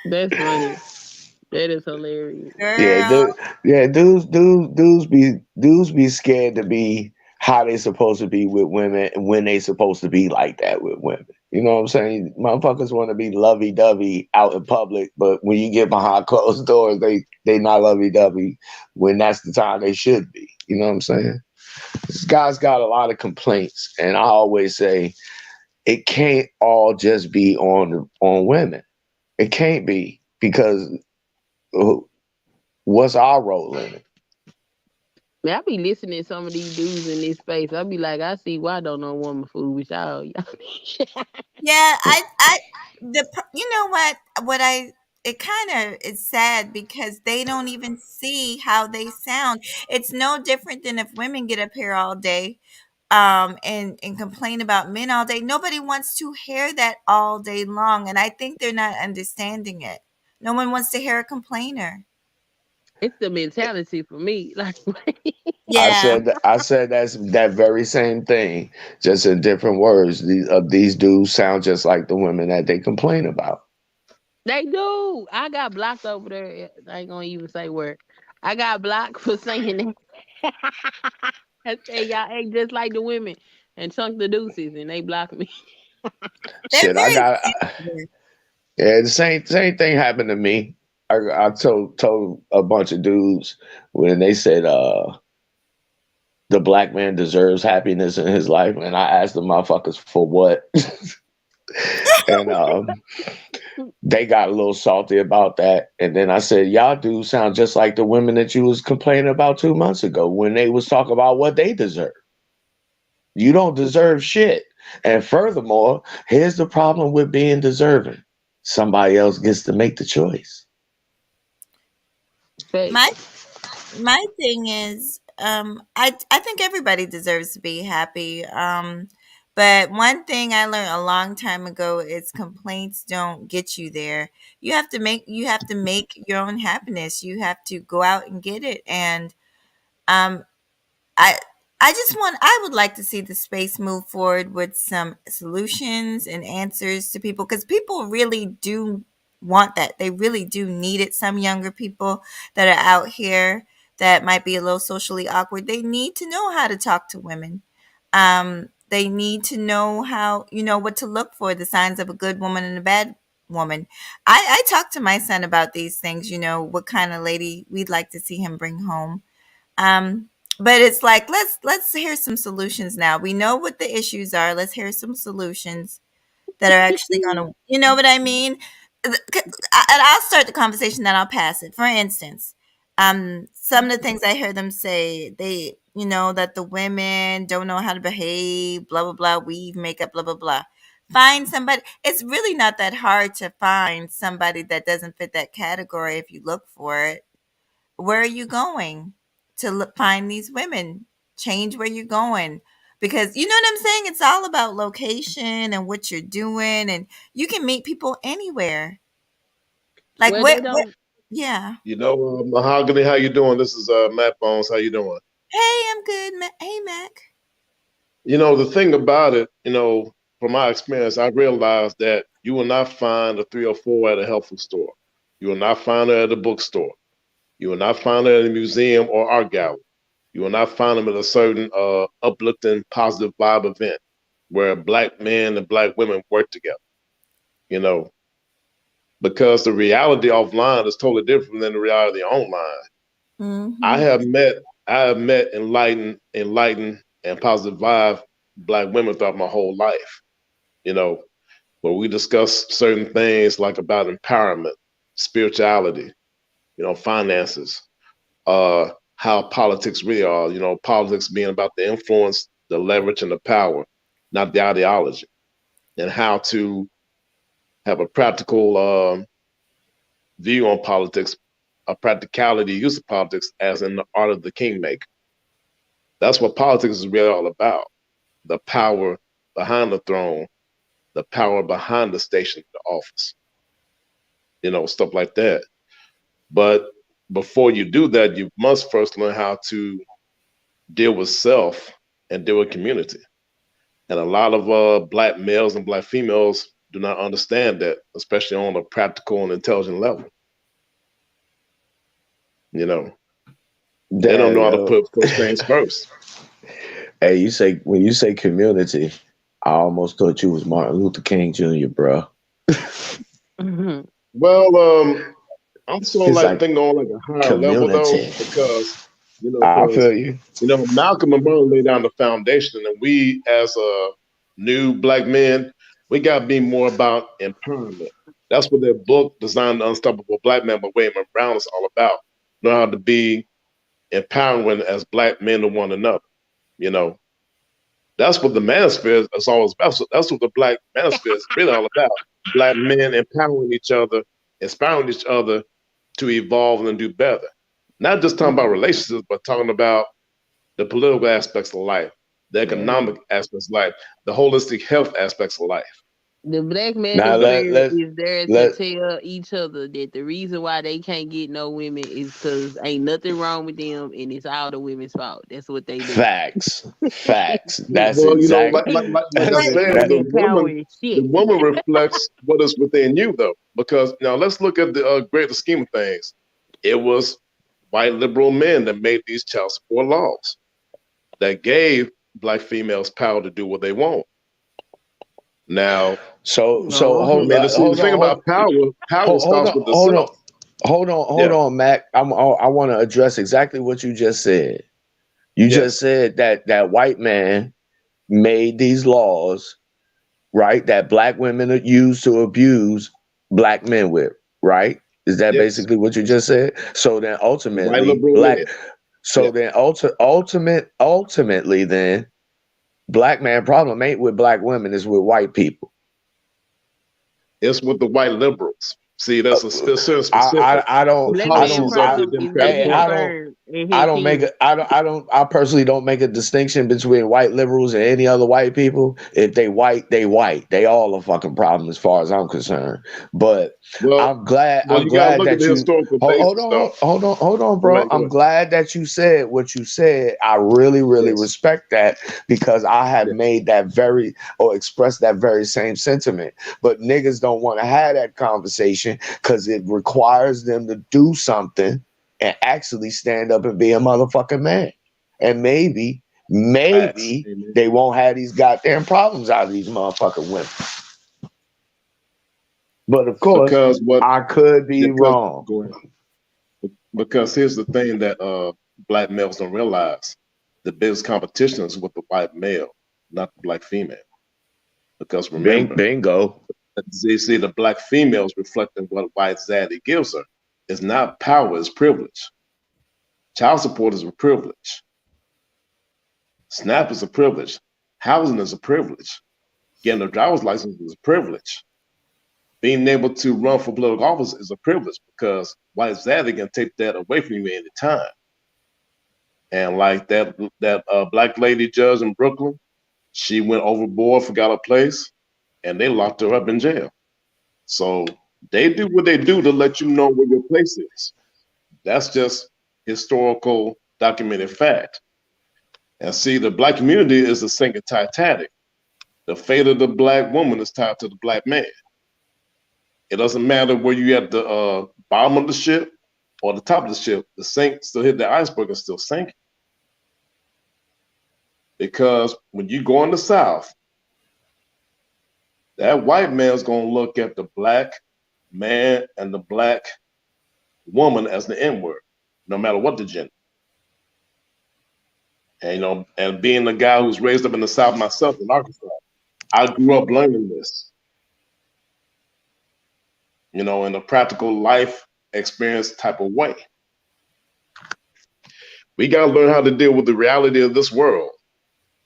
That's funny. That is hilarious. Dudes be scared to be how they supposed to be with women and when they supposed to be like that with women. You know what I'm saying? Motherfuckers want to be lovey-dovey out in public, but when you get behind closed doors, they not lovey-dovey when that's the time they should be. You know what I'm saying? This guy's got a lot of complaints, and I always say it can't all just be on women. It can't be, because what's our role in it? Man, I be listening to some of these dudes in this space. I be like, I see why I don't know woman food with y'all. Yeah, you know what it kind of is sad because they don't even see how they sound. It's no different than if women get up here all day and complain about men all day. Nobody wants to hear that all day long, and I think they're not understanding it. No one wants to hear a complainer. It's the mentality for me. Like, yeah, I said that's that very same thing, just in different words. These dudes sound just like the women that they complain about. They do. I got blocked over there. I ain't gonna even say where. I got blocked for saying that. I say y'all act just like the women and chunk the deuces, and they blocked me. Shit, the same thing happened to me. I told a bunch of dudes when they said the black man deserves happiness in his life, and I asked the motherfuckers for what. And they got a little salty about that. And then I said, y'all do sound just like the women that you was complaining about 2 months ago when they was talking about what they deserve. You don't deserve shit. And furthermore, here's the problem with being deserving. Somebody else gets to make the choice. My thing is, I think everybody deserves to be happy. But one thing I learned a long time ago is complaints don't get you there. You have to make your own happiness. You have to go out and get it. And I would like to see the space move forward with some solutions and answers to people, because people really do want that. They really do need it. Some younger people that are out here that might be a little socially awkward, they need to know how to talk to women. They need to know how, what to look for, the signs of a good woman and a bad woman. I talk to my son about these things, what kind of lady we'd like to see him bring home. But it's like, let's hear some solutions now. We know what the issues are. Let's hear some solutions that are actually going to, you know what I mean? And I'll start the conversation, then I'll pass it. For instance, some of the things I hear them say, you know, that the women don't know how to behave, blah, blah, blah, weave, makeup, blah, blah, blah. Find somebody. It's really not that hard to find somebody that doesn't fit that category if you look for it. Where are you going to find these women? Change where you're going. Because you know what I'm saying? It's all about location and what you're doing, and you can meet people anywhere. Like Well, where they don't. yeah. You know, Mahogany, how you doing? This is Matt Bones. How you doing? Hey, I'm good. Hey, Mac. You know, the thing about it, you know, from my experience, I realized that you will not find a 304 at a health food store. You will not find her at a bookstore. You will not find her at a museum or art gallery. You will not find them at a certain uplifting, positive vibe event where Black men and Black women work together. You know, because the reality offline is totally different than the reality online. Mm-hmm. I have met enlightened and positive vibe Black women throughout my whole life, you know, where we discuss certain things like about empowerment, spirituality, you know, finances, how politics really are, you know, politics being about the influence, the leverage, and the power, not the ideology, and how to have a practical view on politics, a practicality use of politics as in the art of the kingmaker. That's what politics is really all about. The power behind the throne, the power behind the station, the office, you know, stuff like that. But before you do that, you must first learn how to deal with self and deal with community. And a lot of Black males and Black females do not understand that, especially on a practical and intelligent level. You know, they don't know how to put things first. Hey, when you say community, I almost thought you was Martin Luther King Jr., bro. Mm-hmm. Well, I'm sort of like thinking on like a higher level though, because I feel you. You know, Malcolm and Martin laid down the foundation, and we as a new Black men, we got to be more about empowerment. That's what their book, Designed the Unstoppable Black Man by William Brown, is all about. Know how to be empowering as Black men to one another. You know, that's what the manosphere is always about. That's what the Black manosphere is really all about. Black men empowering each other, inspiring each other to evolve and do better. Not just talking about relationships, but talking about the political aspects of life, the economic aspects of life, the holistic health aspects of life. The Black manosphere is there to tell each other that the reason why they can't get no women is because ain't nothing wrong with them, and it's all the women's fault. That's what they do. Facts. That's well, exactly. You know, like I said, the woman reflects what is within you, though. Because now let's look at the greater scheme of things. It was white liberal men that made these child support laws that gave Black females power to do what they want. Now, hold on. The thing about power starts with the self. Hold on, Mac. I want to address exactly what you just said. You just said that white man made these laws, right? That Black women are used to abuse Black men with, right? Is that basically what you just said? So then ultimately, ultimately, then Black man problem ain't with Black women, it's with white people. It's with the white liberals. See, that's a specific. I personally don't make a distinction between white liberals and any other white people. If they white, they white. They all a fucking problem as far as I'm concerned. But I'm glad that you hold on, bro. I'm glad that you said what you said. I really respect that, because I have made that expressed that very same sentiment. But niggas don't want to have that conversation because it requires them to do something and actually stand up and be a motherfucking man. And maybe they won't have these goddamn problems out of these motherfucking women. But of course, I could be wrong. Because here's the thing that Black males don't realize. The biggest competition is with the white male, not the Black female. Because remember, bingo. You see, the Black females reflecting what white zaddy gives her. It's not power, it's privilege. Child support is a privilege. SNAP is a privilege. Housing is a privilege. Getting a driver's license is a privilege. Being able to run for political office is a privilege, because why is that? They can take that away from you any time. And like that black lady judge in Brooklyn, she went overboard, forgot her place, and they locked her up in jail. So they do what they do to let you know where your place is. That's just historical documented fact. And see, the black community is the sinking Titanic. The fate of the black woman is tied to the black man. It doesn't matter where you at the bottom of the ship or the top of the ship, the sink still hit the iceberg and still sinking. Because when you go in the South, that white man's gonna look at the black man and the black woman as the N-word, no matter what the gender. And and being the guy who's raised up in the South myself in Arkansas, I grew up learning this. In a practical life experience type of way. We gotta learn how to deal with the reality of this world.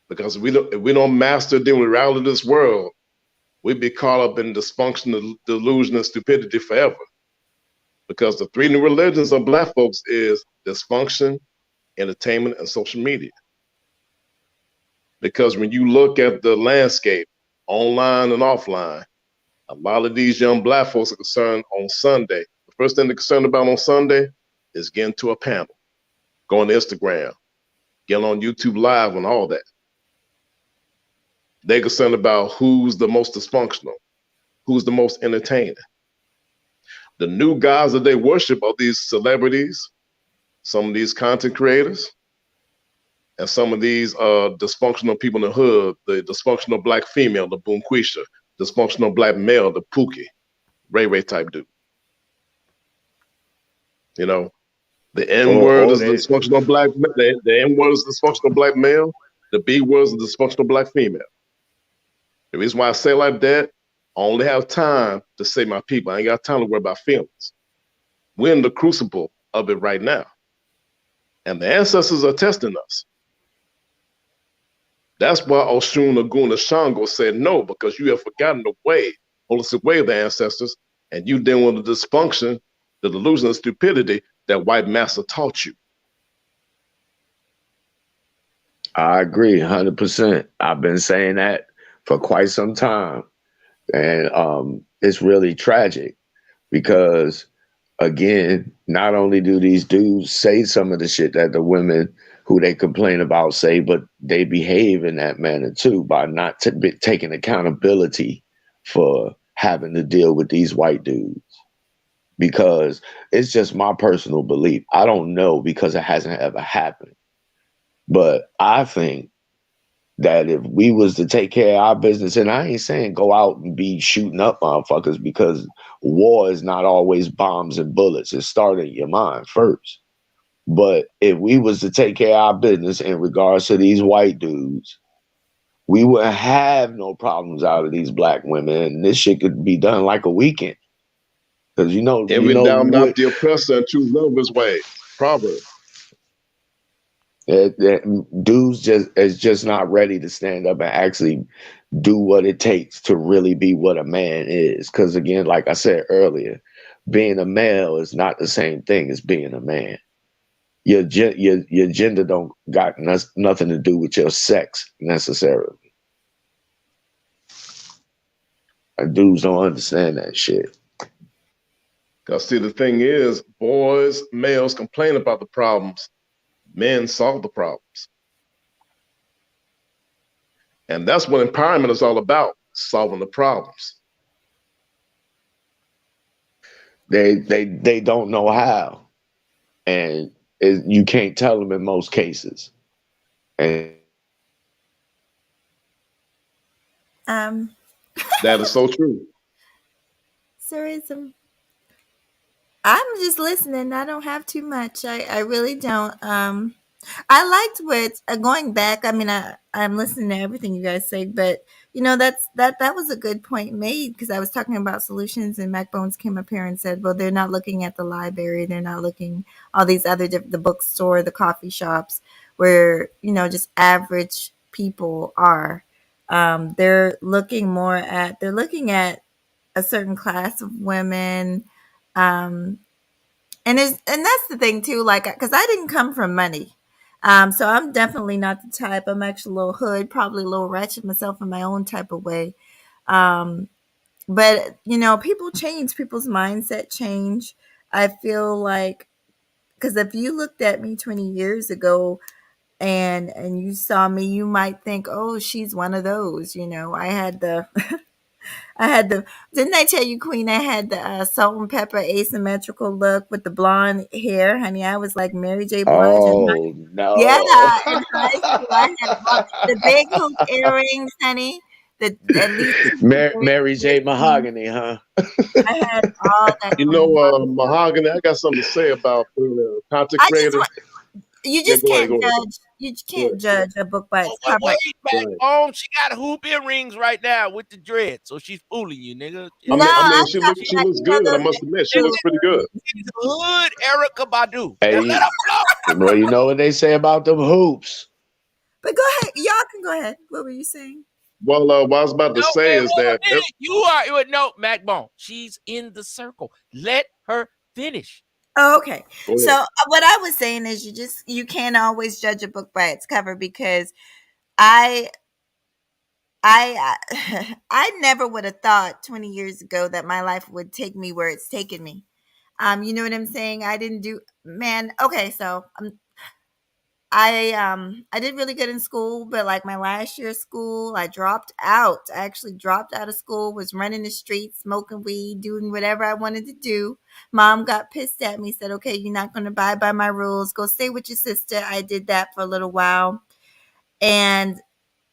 Because if we don't master dealing with the reality of this world, we'd be caught up in dysfunction, delusion, and stupidity forever. Because the three new religions of black folks is dysfunction, entertainment, and social media. Because when you look at the landscape, online and offline, a lot of these young black folks are concerned on Sunday. The first thing they're concerned about on Sunday is getting to a panel, going to Instagram, getting on YouTube Live and all that. They're concerned about who's the most dysfunctional, who's the most entertaining. The new gods that they worship are these celebrities, some of these content creators, and some of these dysfunctional people in the hood, the dysfunctional black female, the Boomquisha, dysfunctional black male, the Pookie, Ray Ray type dude. The N-word is the dysfunctional black male. The N-word is the dysfunctional black male. The B-word is the dysfunctional black female. The reason why I say like that, I only have time to say my people. I ain't got time to worry about feelings. We're in the crucible of it right now. And the ancestors are testing us. That's why Oshun, Ogun, and Shango said no, because you have forgotten the way, holistic way of the ancestors, and you dealing with the dysfunction, the delusion, and stupidity that white master taught you. I agree 100%. I've been saying that for quite some time. And it's really tragic because, again, not only do these dudes say some of the shit that the women who they complain about say, but they behave in that manner too by not taking accountability for having to deal with these white dudes. Because it's just my personal belief. I don't know because it hasn't ever happened. But I think that if we was to take care of our business, and I ain't saying go out and be shooting up motherfuckers, because war is not always bombs and bullets. It started in your mind first. But if we was to take care of our business in regards to these white dudes, we wouldn't have no problems out of these black women. And this shit could be done like a weekend. Because every down not the oppressor and choose love his way. Proverb. Dudes is just not ready to stand up and actually do what it takes to really be what a man is. Because again, like I said earlier, being a male is not the same thing as being a man. Your gender don't got nothing to do with your sex necessarily. And dudes don't understand that shit. Because see, the thing is, males complain about the problems. Men solve the problems. And that's what empowerment is all about, solving the problems. They don't know how. And you can't tell them in most cases. And that is so true. Serism. I'm just listening. I don't have too much. I really don't. I liked what going back. I mean, I'm listening to everything you guys say, but that was a good point made, because I was talking about solutions, and Mac Bones came up here and said, well, they're not looking at the library, they're not looking all these other the bookstore, the coffee shops. where, you know, just average people are. They're looking at a certain class of women. And that's the thing too, like, because I didn't come from money. So I'm definitely not the type. I'm actually a little hood, probably a little ratchet myself in my own type of way. But you know, people change, people's mindset change. I feel like, because if you looked at me 20 years ago and you saw me, you might think, oh, she's one of those. You know, didn't I tell you, Queen, I had the salt and pepper asymmetrical look with the blonde hair, honey. I was like Mary J. Blige. Oh Yeah, no. in high school, I had all the big hoop earrings, honey. At least Mary J. Mahogany, huh? I had all that. You know, Mahogany, I got something to say about the content creator. You just can't judge. You can't judge a book by its cover. Wait, back she got hoop earrings right now with the dread, so she's fooling you, nigga. I mean, she looks good. I must admit, she looks pretty good. Hood Erykah Badu. Hey, Let her blow. well, you know what they say about them hoops. But go ahead, y'all can go ahead. What were you saying? Well, what I was about to say is that you are no Mac Bone. She's in the circle. Let her finish. Oh, okay. So what I was saying is you can't always judge a book by its cover, because I never would have thought 20 years ago that my life would take me where it's taken me. You know what I'm saying? I didn't do, man. Okay. So I did really good in school, but like my last year of school, I dropped out. I actually dropped out of school, was running the streets, smoking weed, doing whatever I wanted to do. Mom got pissed at me, said, okay, you're not going to abide by my rules. Go stay with your sister. I did that for a little while. And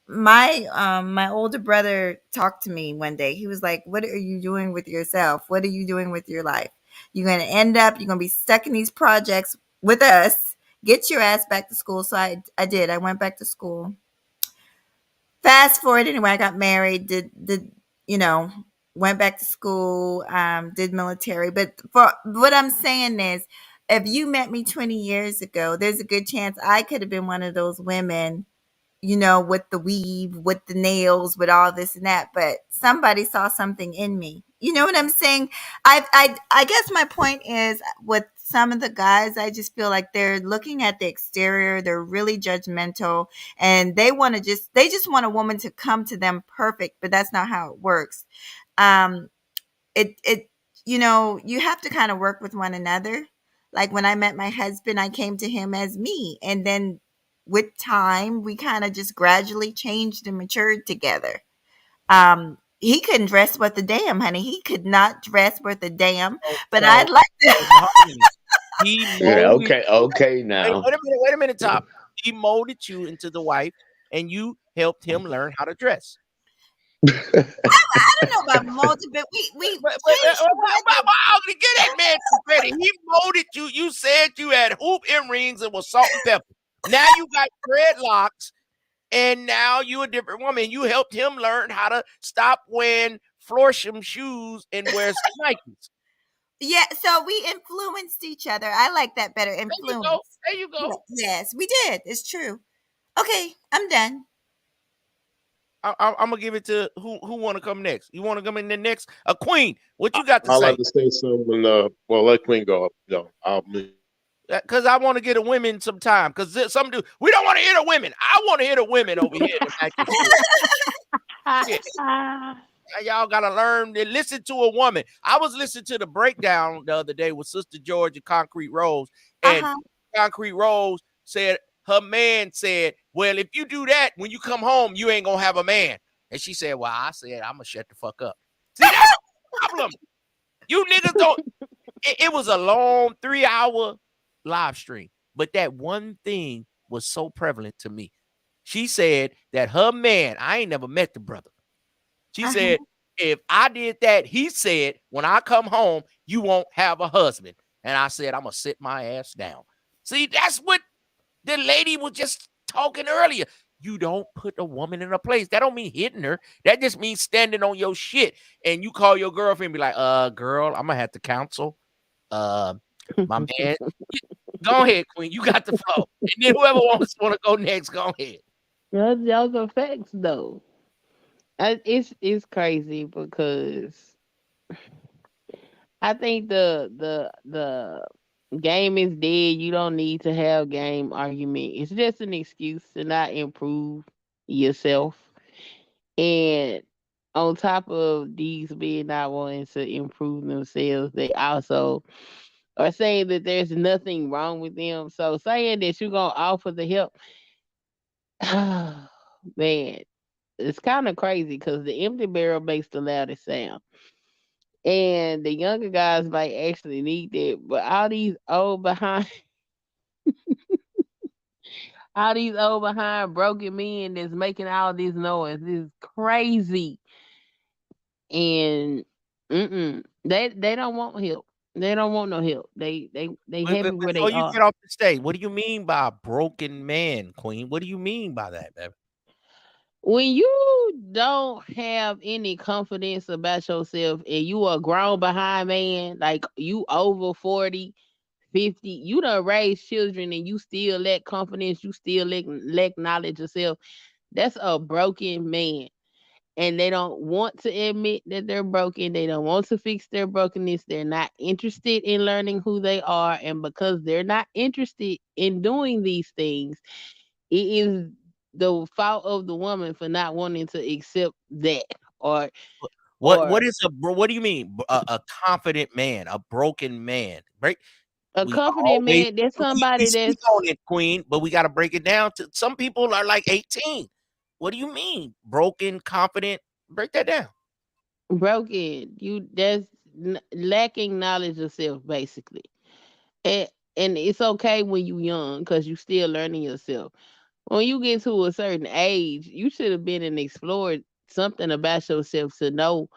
my older brother talked to me one day. He was like, what are you doing with yourself? What are you doing with your life? You're going to be stuck in these projects with us. Get your ass back to school. So I did. I went back to school. Fast forward, anyway, I got married, went back to school, did military. But for what I'm saying is, if you met me 20 years ago, there's a good chance I could have been one of those women, you know, with the weave, with the nails, with all this and that. But somebody saw something in me. You know what I'm saying? I guess my point is, with some of the guys, I just feel like they're looking at the exterior. They're really judgmental, and they just want a woman to come to them perfect, but that's not how it works. You have to kind of work with one another. Like when I met my husband, I came to him as me, and then with time, we kind of just gradually changed and matured together. He couldn't dress worth a damn, honey. He could not dress worth a damn. But I'd like to. Okay. Now, wait a minute, Top. He molded you into the wife, and you helped him learn how to dress. I don't know about molded, but we get that man some credit. He molded you. You said you had hoop earrings and was salt and pepper. Now you got dreadlocks, and now you a different woman. You helped him learn how to stop wearing Florsham shoes and wear Nikes. Yeah, so we influenced each other. I like that better. Influence. There you go. Yes, we did. It's true. Okay, I'm done. I'm gonna give it to who want to come next. You want to come in the next? Queen, what you got to say? I'd like to say something. Let Queen go. Because I want to get the women some time. Because some do. We don't want to hear the women. I want to hear the women over here. Y'all gotta learn to listen to a woman. I was listening to the breakdown the other day with Sister George and Concrete Rose, and Concrete Rose said her man said, "Well, if you do that when you come home, you ain't gonna have a man." And she said, "Well, I said I'm gonna shut the fuck up." See, that's the problem. You niggas don't. It was a long 3-hour live stream, but that one thing was so prevalent to me. She said that her man, I ain't never met the brother. She said, if I did that, he said, when I come home, you won't have a husband. And I said, I'm going to sit my ass down. See, that's what the lady was just talking earlier. You don't put a woman in a place. That don't mean hitting her. That just means standing on your shit. And you call your girlfriend and be like, girl, I'm going to have to counsel. My man, Go ahead, Queen. You got the flow. And then whoever want to go next, go ahead. Those are facts, though. It's crazy because I think the game is dead. You don't need to have game argument. It's just an excuse to not improve yourself. And on top of these being not wanting to improve themselves, they also are saying that there's nothing wrong with them. So saying that you're gonna offer the help, man, it's kind of crazy because the empty barrel makes the loudest sound. And the younger guys might actually need that, but all these old behind broken men that's making all this noise is crazy. And they don't want help. They don't want no help. They happy where they are. You get off the stage, what do you mean by a broken man, Queen? What do you mean by that, baby? When you don't have any confidence about yourself and you a grown behind man, like you over 40, 50, you done raised children and you still lack confidence, you still lack knowledge of self, that's a broken man. And they don't want to admit that they're broken. They don't want to fix their brokenness. They're not interested in learning who they are. And because they're not interested in doing these things, it is the fault of the woman for not wanting to accept that. Or what do you mean a confident man, a broken man? A confident man, that's somebody that's on it, Queen, but we got to break it down to some people are like 18. What do you mean? Broken, confident? Break that down. Broken. That's lacking knowledge of self, basically. And it's okay when you young because you still learning yourself. When you get to a certain age, you should have been and explored something about yourself to know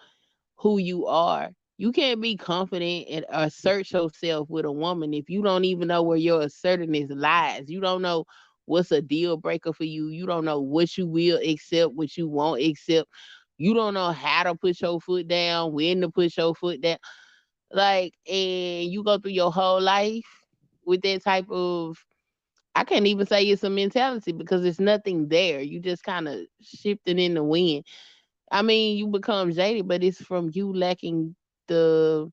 who you are. You can't be confident and assert yourself with a woman if you don't even know where your assertiveness lies. You don't know what's a deal breaker for you. You don't know what you will accept, what you won't accept. You don't know how to put your foot down, when to put your foot down. Like, and you go through your whole life with that type of, I can't even say it's a mentality because it's nothing there. You just kind of shifting in the wind. I mean, you become jaded, but it's from you lacking the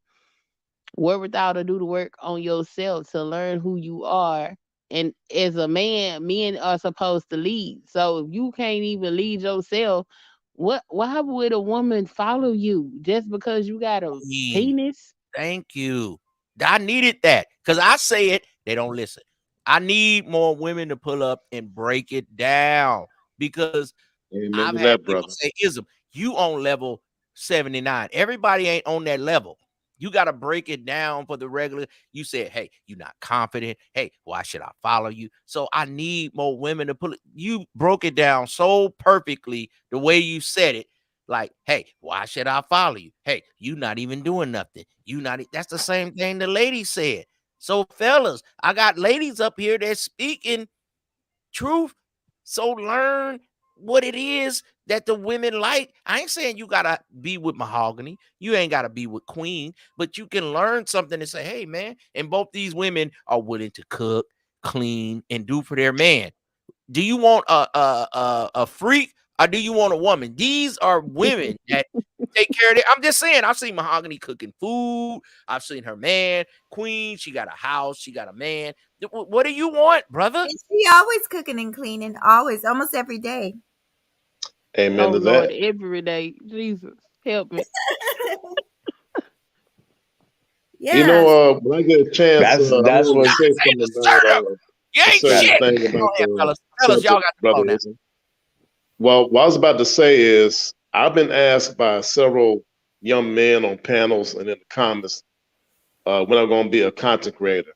wherewithal to do the work on yourself to learn who you are. And as a man, men are supposed to lead. So if you can't even lead yourself, why would a woman follow you just because you got a penis? Thank you. I needed that because I say it, they don't listen. I need more women to pull up and break it down because I've had people say, "Ism, you on level 79. Everybody ain't on that level. You got to break it down for the regular." You said, "Hey, you're not confident. Hey, why should I follow you?" So I need more women to pull it. You broke it down so perfectly the way you said it. Like, hey, why should I follow you? Hey, you not even doing nothing. That's the same thing the lady said. So fellas, I got ladies up here that's speaking truth. So learn what it is that the women like. I ain't saying you gotta be with Mahogany. You ain't gotta be with Queen, but you can learn something and say, hey man, and both these women are willing to cook, clean, and do for their man. Do you want a freak or do you want a woman? These are women that take care of it. I'm just saying, I've seen Mahogany cooking food. I've seen her man, Queen. She got a house. She got a man. What do you want, brother? And she always cooking and cleaning, always, almost every day. Amen to that. Lord, every day. Jesus, help me. Yeah. You know, when I get a chance, that's what say something about fellas, y'all got to know. Well, what I was about to say is I've been asked by several young men on panels and in the comments when I'm going to be a content creator.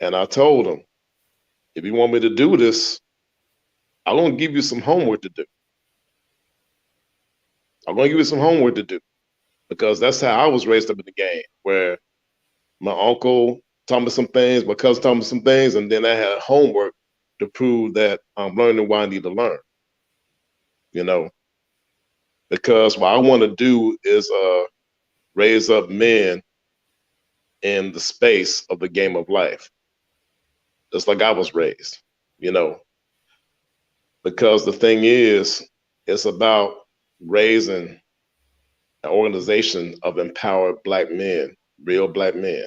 And I told them, if you want me to do this, I'm going to give you some homework to do. I'm going to give you some homework to do because that's how I was raised up in the game, where my uncle taught me some things, my cousin taught me some things, and then I had homework to prove that I'm learning what I need to learn. You know, because what I want to do is raise up men in the space of the game of life. just like I was raised, you know, because the thing is, it's about raising an organization of empowered black men, real black men.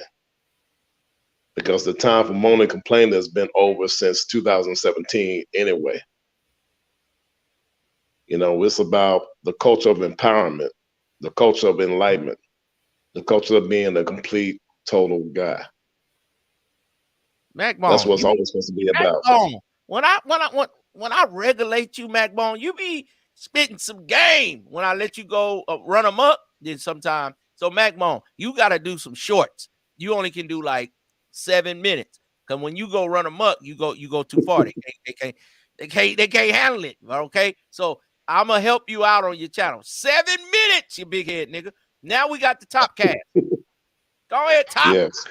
Because the time for moaning and complaining has been over since 2017 anyway. You know, it's about the culture of empowerment, the culture of enlightenment, the culture of being a complete, total guy. Mac Bone, that's what's always supposed to be about. Bone, when I regulate you, Mac Bone, you be spitting some game. When I let you go run them up, then sometime. So Mac Bone, you got to do some shorts. You only can do like 7 minutes. Cause when you go run them up, you go too far. They can't handle it. Okay, so I'm gonna help you out on your channel. 7 minutes, you big head nigga. Now we got the top cast. Go ahead, Top. Yes.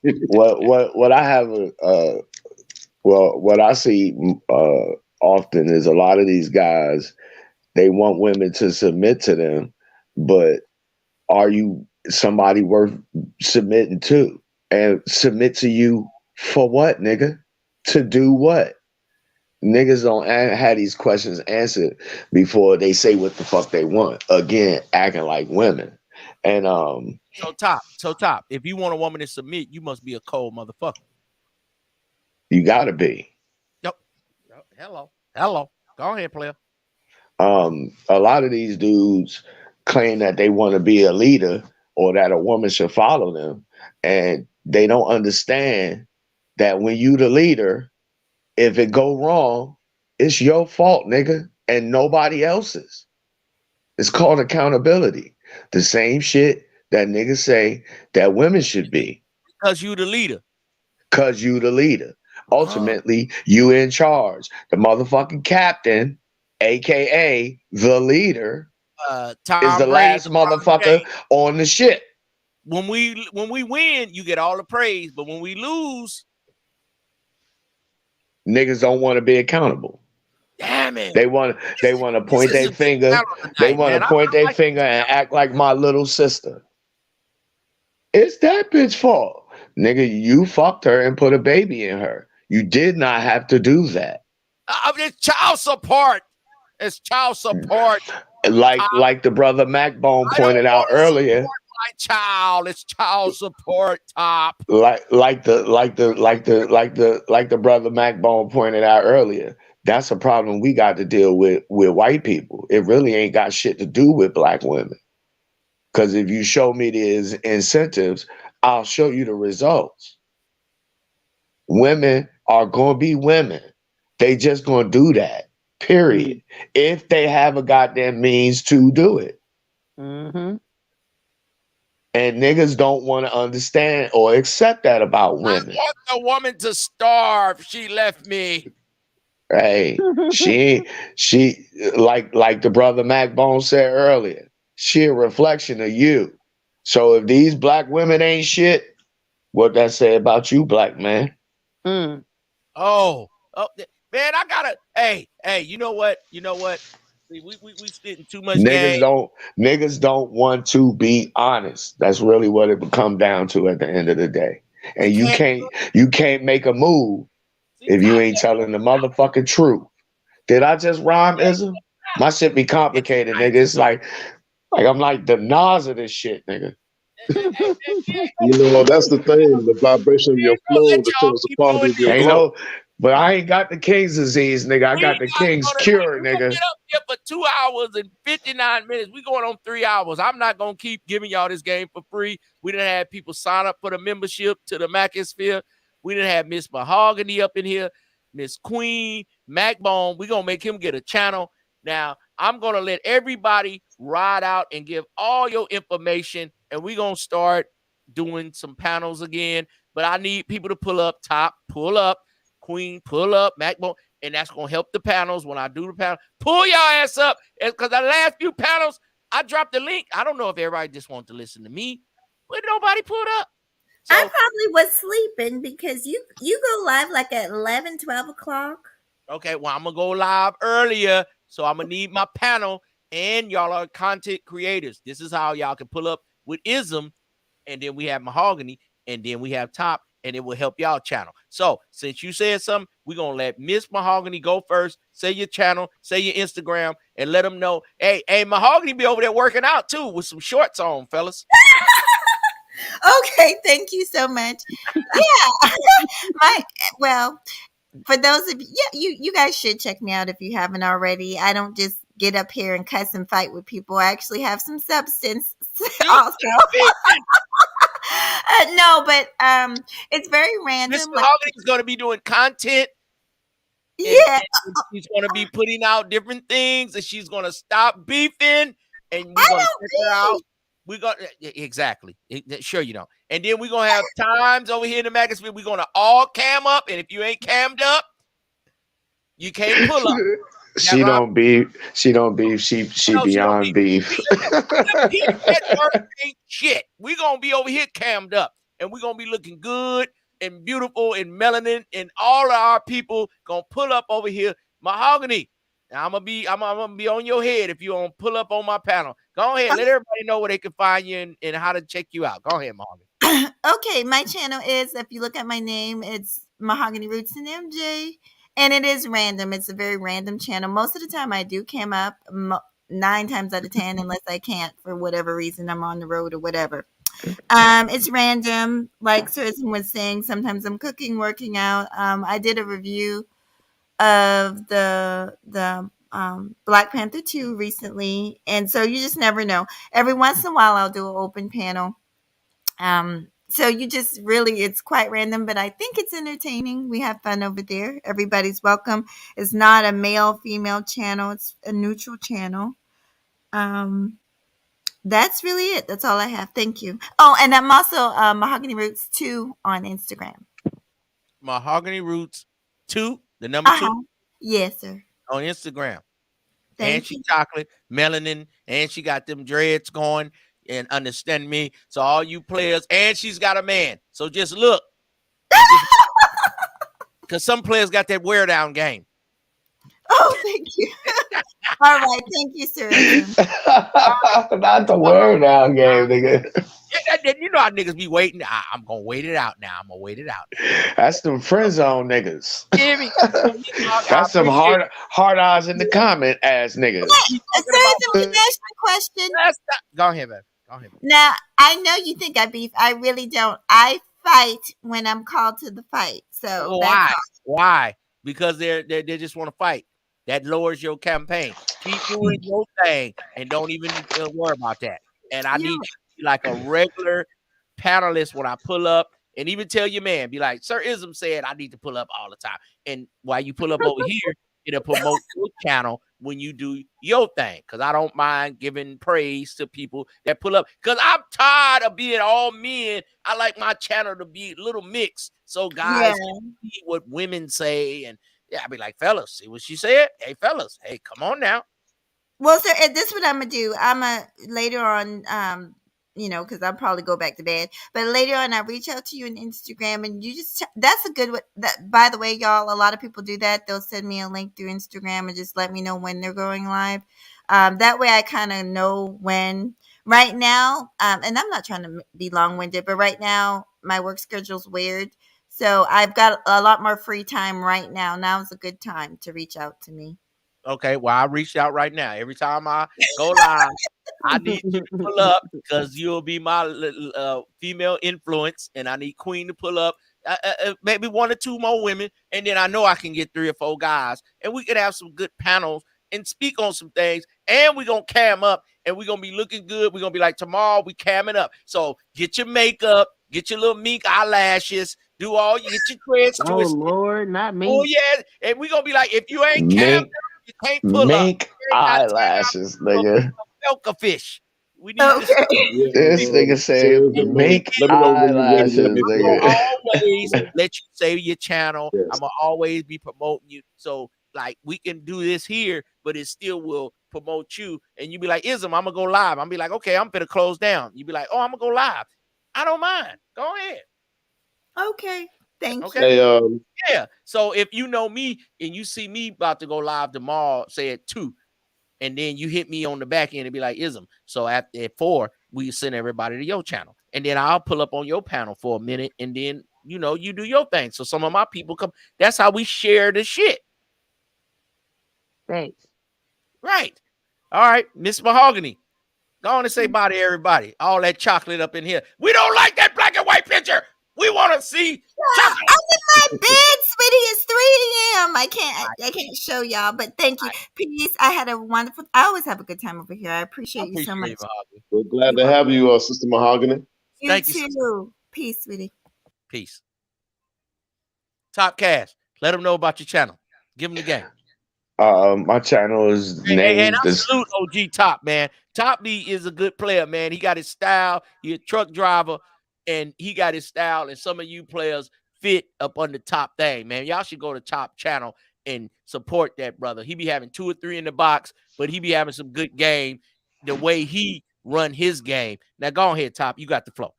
What I have what I see often is a lot of these guys, they want women to submit to them, but are you somebody worth submitting to? And submit to you for what, nigga? To do what? Niggas don't have these questions answered before they say what the fuck they want. Again, acting like women. And So top. If you want a woman to submit, you must be a cold motherfucker. You gotta be. Yep. Hello. Go ahead, player. A lot of these dudes claim that they want to be a leader or that a woman should follow them, and they don't understand that when you the leader, if it go wrong, it's your fault, nigga, and nobody else's. It's called accountability. The same shit that niggas say that women should be. Because you the leader. Because you the leader. Ultimately, you in charge. The motherfucking captain, aka the leader, Tom is the last motherfucker on the ship. When we win, you get all the praise, but when we lose, niggas don't want to be accountable. Damn it. They want to point their finger. They want to point their finger and act like my little sister. It's that bitch fault. Nigga, you fucked her and put a baby in her. You did not have to do that. It's child support. It's child support. Like the brother Macbone pointed out earlier. My child, it's child support, Top. Like the brother Macbone pointed out earlier. That's a problem we got to deal with white people. It really ain't got shit to do with black women. Because if you show me these incentives, I'll show you the results. Women are going to be women. They just going to do that, period. If they have a goddamn means to do it. Mm-hmm. And niggas don't want to understand or accept that about women. I want the woman to starve. She left me. Right. she like the brother Macbone said earlier, she a reflection of you. So if these black women ain't shit, what that say about you, black man? Mm. Oh, man, I gotta. Hey, you know what? We spitting too much game. Niggas don't want to be honest. That's really what it would come down to at the end of the day. And you can't make a move if you ain't telling the motherfucking truth. Did I just rhyme, Ism? My shit be complicated, nigga. It's like I'm like the Nas of this shit, nigga. You know, that's the thing. The vibration of your flow determines the quality of your flow. But I ain't got the King's disease, nigga. I got the King's cure, nigga. Get up here for 2 hours and 59 minutes. We going on 3 hours. I'm not gonna keep giving y'all this game for free. We didn't have people sign up for the membership to the Macosphere. We didn't have Miss Mahogany up in here, Miss Queen, Macbone. We gonna make him get a channel. Now I'm gonna let everybody ride out and give all your information, and we gonna start doing some panels again. But I need people to pull up. Top, pull up. Queen, pull up, Macbone, and that's gonna help the panels when I do the panel. Pull your ass up, because the last few panels, I dropped the link. I don't know if everybody just wants to listen to me, but nobody pulled up. So, I probably was sleeping because you go live like at 11, 12 o'clock. Okay, well, I'm gonna go live earlier, so I'm gonna need my panel, and y'all are content creators. This is how y'all can pull up with Ism, and then we have Mahogany, and then we have top, and it will help y'all channel. So since you said something, we're gonna let Miss Mahogany go first. Say your channel, say your Instagram, and let them know. Hey, Mahogany be over there working out too with some shorts on, fellas. Okay, thank you so much. Yeah. Well, for those of you guys should check me out if you haven't already. I don't just get up here and cuss and fight with people. I actually have some substance also. No, but it's very random. Miss Mahogany is going to be doing content. Yeah, and she's going to be putting out different things, and she's going to stop beefing, and we're going to check her out. We're going to exactly. Sure, you know. And then we're going to have times over here in the magazine. We're going to all cam up, and if you ain't cammed up, you can't pull up. She don't beef. She don't beef. She beyond beef. Ain't shit. We're gonna be over here cammed up, and we're gonna be looking good and beautiful and melanin, and all of our people gonna pull up over here. Mahogany. Now I'm gonna be on your head if you don't pull up on my panel. Go ahead, let everybody know where they can find you and how to check you out. Go ahead, Mahogany. Okay, my channel is, if you look at my name, it's Mahogany Roots and MJ. And it is random. It's a very random channel. Most of the time I do cam up 9 times out of 10, unless I can't for whatever reason, I'm on the road or whatever. It's random. Like Susan was saying, sometimes I'm cooking, working out. I did a review of the Black Panther 2 recently. And so you just never know. Every once in a while I'll do an open panel. So you just really, it's quite random, but I think it's entertaining. We have fun over there. Everybody's welcome. It's not a male, female channel. It's a neutral channel. That's really it. That's all I have. Thank you. Oh, and I'm also Mahogany Roots 2 on Instagram. Mahogany Roots 2, the number 2? Yes, sir. On Instagram. Thank and she chocolate, melanin, and she got them dreads going. And understand me. So all you players, and she's got a man. So just look. Because some players got that wear down game. Oh, thank you. All right. Thank you, sir. Not the wear down game, nigga. Yeah, you know how niggas be waiting. I'm going to wait it out now. I'm going to wait it out. That's them friend zone niggas. That's some hard eyes in the comment ass niggas. Question. Go ahead, man. Go ahead. Now, I know you think I beef. I really don't. I fight when I'm called to the fight. So why? Because they just want to fight. That lowers your campaign. Keep doing your thing and don't even worry about that. And I need you to be like a regular panelist when I pull up, and even tell your man, be like, Sir Ism said I need to pull up all the time. And while you pull up over here, it'll promote your channel when you do your thing. Because I don't mind giving praise to people that pull up. Because I'm tired of being all men. I like my channel to be a little mixed. So guys can see what women say. And I'll be like, fellas, see what she said? Hey, fellas, hey, come on now. Well, sir, this is what I'm going to do. I'm going to later on, because I'll probably go back to bed. But later on, I reach out to you on Instagram, and you just that's a good. By the way, y'all, a lot of people do that. They'll send me a link through Instagram and just let me know when they're going live. That way, I kind of know when. Right now, and I'm not trying to be long-winded, but right now my work schedule's weird, so I've got a lot more free time right now. Now's a good time to reach out to me. Okay, well, I reached out right now. Every time I go live, I need you to pull up because you'll be my female influence, and I need Queen to pull up, maybe 1 or 2 more women, and then I know I can get 3 or 4 guys, and we could have some good panels and speak on some things, and we're going to cam up, and we're going to be looking good. We're going to be like, tomorrow we camming up. So get your makeup, get your little mink eyelashes, get your dreads twisted. Oh, Lord, not me. Oh, yeah, and we're going to be like, if you ain't cammed up, you can't pull mink eyelashes, nigga. Milk a fish. We need this nigga say mink eyelashes, nigga. Always let you save your channel. Yes. I'm gonna always be promoting you. So like we can do this here, but it still will promote you. And you be like, Ism, I'm gonna go live. I'm be like, okay, I'm gonna close down. You be like, oh, I'm gonna go live. I don't mind. Go ahead. Okay. Thank you. Hey, yeah. So if you know me and you see me about to go live tomorrow, say at 2, and then you hit me on the back end and be like, Ism. So at 4, we send everybody to your channel. and then I'll pull up on your panel for a minute, and then you do your thing. So some of my people come. That's how we share the shit. Thanks. Right. All right, Miss Mahogany. Go on and say bye to everybody. All that chocolate up in here. We don't like that black and white picture. We want to see chocolate. I'm in my bed, sweetie. It's 3 a.m. I can't show y'all, but thank you. Peace. I had a wonderful. I always have a good time over here. I appreciate you so much. We're glad to have you, Sister Mahogany. Thank you too. Peace, sweetie. Peace. Top Cash. Let them know about your channel. Give them the game. My channel is named. And I salute OG Top, man. Top D is a good player, man. He got his style. He's a truck driver, and he got his style. And some of you players fit up on the Top thing, man. Y'all should go to Top channel and support that brother. He be having 2 or 3 in the box, but he be having some good game the way he run his game. Now go ahead, Top. You got the flow.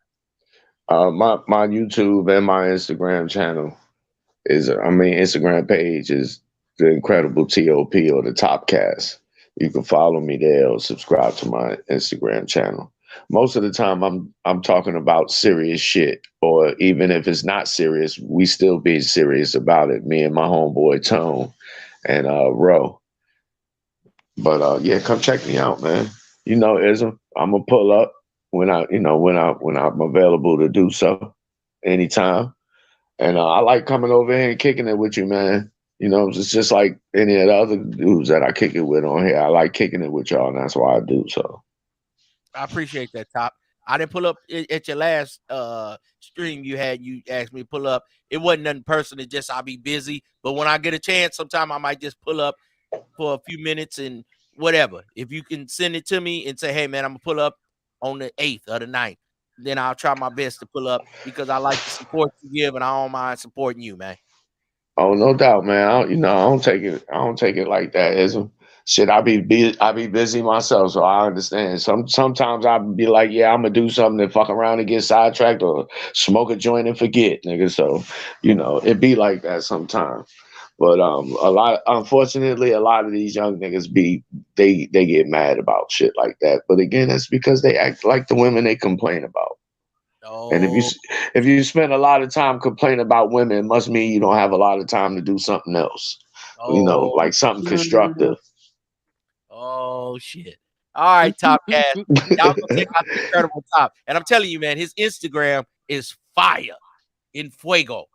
My YouTube and my Instagram channel Instagram page is The Incredible TOP or the Topcast. You can follow me there or subscribe to my Instagram channel. Most of the time I'm talking about serious shit, or even if it's not serious, we still be serious about it. Me and my homeboy Tone and Ro. But yeah, come check me out, man. Ism, I'm gonna pull up when I'm available to do so anytime. And I like coming over here and kicking it with you, man. It's just like any of the other dudes that I kick it with on here. I like kicking it with y'all, and that's why I do so. I appreciate that, Top. I didn't pull up at your last stream you had. You asked me to pull up. It wasn't nothing personal. Just I'll be busy. But when I get a chance, sometime I might just pull up for a few minutes and whatever. If you can send it to me and say, hey, man, I'm going to pull up on the 8th or the 9th, then I'll try my best to pull up because I like the support you give, and I don't mind supporting you, man. Oh, no doubt, man. I don't take it like that, Ism. Shit, I be busy myself, so I understand. Sometimes I be like, yeah, I'm gonna do something and fuck around and get sidetracked or smoke a joint and forget, nigga. So, it be like that sometimes. But unfortunately, a lot of these young niggas they get mad about shit like that. But again, that's because they act like the women they complain about. And if you spend a lot of time complaining about women, it must mean you don't have a lot of time to do something else. Like something constructive. Oh shit! All right, Top Cash, y'all go check out the Incredible Top, and I'm telling you, man, his Instagram is fire in fuego.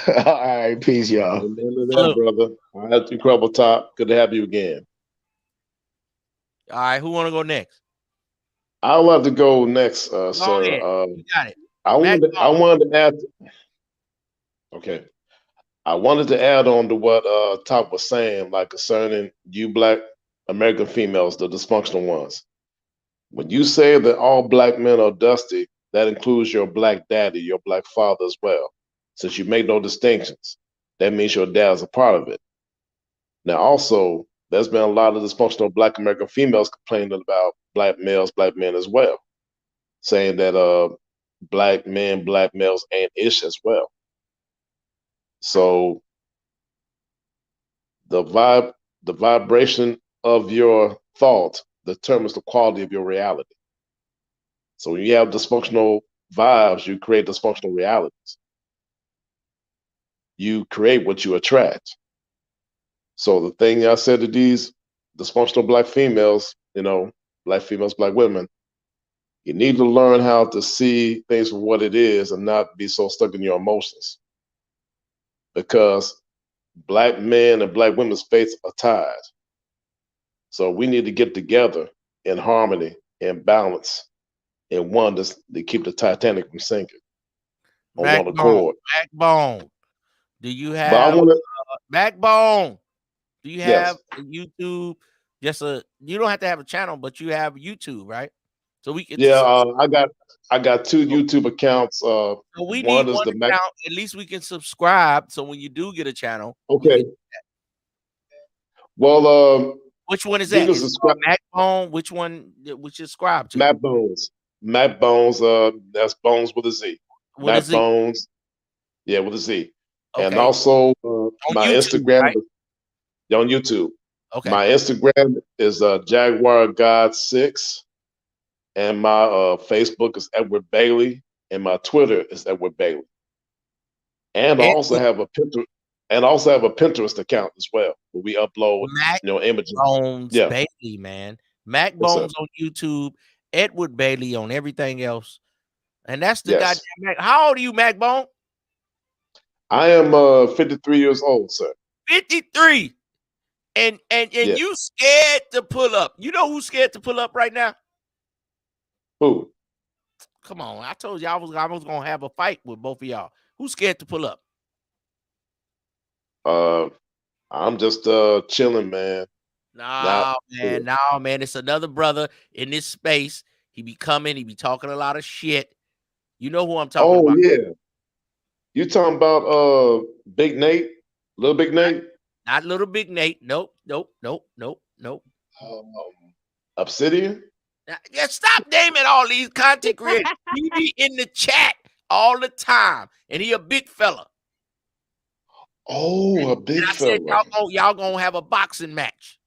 All right, peace, y'all. Brother. All right, Incredible Top. Good to have you again. All right, who want to go next? I want to go next, sir. You got it. I wanted to add. Okay. I wanted to add on to what Top was saying, like concerning you Black American females, the dysfunctional ones. When you say that all Black men are dusty, that includes your Black daddy, your Black father as well. Since you make no distinctions, that means your dad is a part of it. Now, also, there's been a lot of dysfunctional Black American females complaining about Black males, Black men as well, saying that Black men, Black males ain't ish as well. So the vibration of your thought determines the quality of your reality. So when you have dysfunctional vibes, you create dysfunctional realities. You create what you attract. So the thing I said to these dysfunctional Black females, Black females, Black women, you need to learn how to see things for what it is and not be so stuck in your emotions. Because Black men and Black women's fates are tied. So we need to get together in harmony and balance and one to keep the Titanic from sinking. On one accord. Backbone. Do you have Backbone? Do you have a YouTube? You don't have to have a channel, but you have YouTube, right? So we can. Yeah, I got 2 YouTube accounts. So we need one account. At least we can subscribe. So when you do get a channel, okay. Well, which one is that? Backbone. Which one? Which subscribe to? Matt Bones. Matt Bones. That's Bones with a Z. Matt Bones. Yeah, with a Z. Okay. And also my YouTube, Instagram right? On YouTube. Okay. My Instagram is Jaguar God 6. And my Facebook is Edward Bailey, and my Twitter is Edward Bailey. And I also have a Pinterest account as well, where we upload images. Bones Bailey, man. Mac Bones on YouTube, Edward Bailey on everything else. And that's the goddamn Mac. How old are you, Mac Bone? I am 53 years old, sir. 53. And you scared to pull up. You know who's scared to pull up right now? Who? Come on. I told you I was gonna have a fight with both of y'all. Who's scared to pull up? I'm just chilling, man. No, man. It's another brother in this space. He be coming, he be talking a lot of shit. You know who I'm talking about. Oh, yeah. You talking about Big Nate? Little Big Nate? Not Little Big Nate. Nope. Obsidian? Yeah, stop naming all these content creators. He be in the chat all the time, and he a big fella. Oh, a big fella. Said y'all gonna have a boxing match.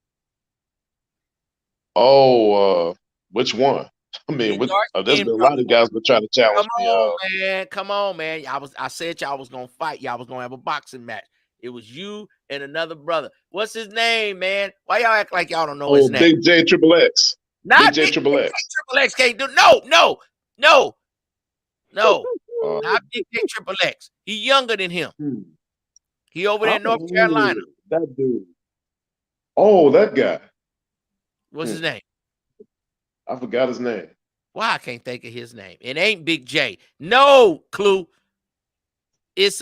Oh, which one? I mean, there's been a lot of guys that try to challenge me. Come on, man. I said y'all was gonna fight. Y'all was gonna have a boxing match. It was you and another brother. What's his name, man? Why y'all act like y'all don't know his name? Big J Triple X. Not Big J Triple X. Triple X can't do. No. Not Big J Triple X. He younger than him. He over there in North Carolina. That dude. Oh, that guy. What's his name? I forgot his name. Why I can't think of his name? It ain't Big J. No, Clue. It's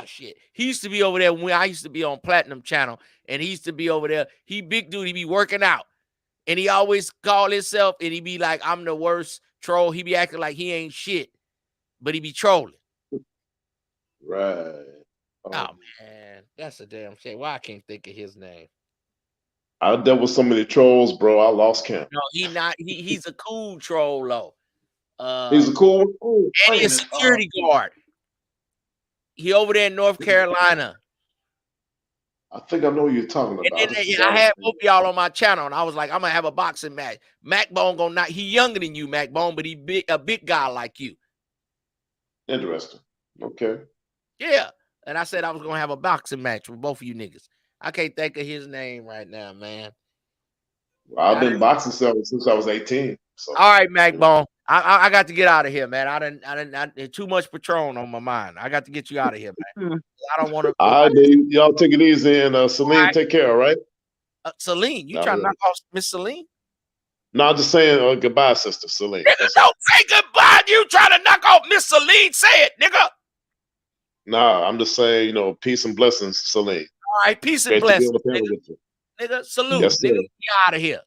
shit. He used to be over there when I used to be on Platinum Channel, and he used to be over there. He big dude. He be working out, and he always call himself, and he be like, "I'm the worst troll." He be acting like he ain't shit, but he be trolling. Right. Oh man, that's a damn shame. Why I can't think of his name? I dealt with so many trolls, bro. I lost count. No, he's a cool troll, though. He's a cool one. And he's a security guard. He over there in North Carolina. I think I know who you're talking about. And then, I had both y'all on my channel, and I was like, I'm gonna have a boxing match. Mac Bone gonna not. He younger than you, Mac Bone, but he a big guy like you. Interesting. Okay. Yeah, and I said I was gonna have a boxing match with both of you niggas. I can't think of his name right now, man. Well, I've been boxing since I was 18. So. All right, Mac Bone. I got to get out of here, man. I didn't too much Patron on my mind. I got to get you out of here, man. I don't want to. All right, y'all take it easy, and Celine, take care, all right? Celine, you trying to knock off Miss Celine? No, I'm just saying goodbye, sister Celine. Nigga, don't say goodbye. You trying to knock off Miss Celine? Say it, nigga. Nah, I'm just saying, peace and blessings, Celine. All right, peace and blessings, nigga. Salute, yes, nigga. Get out of here.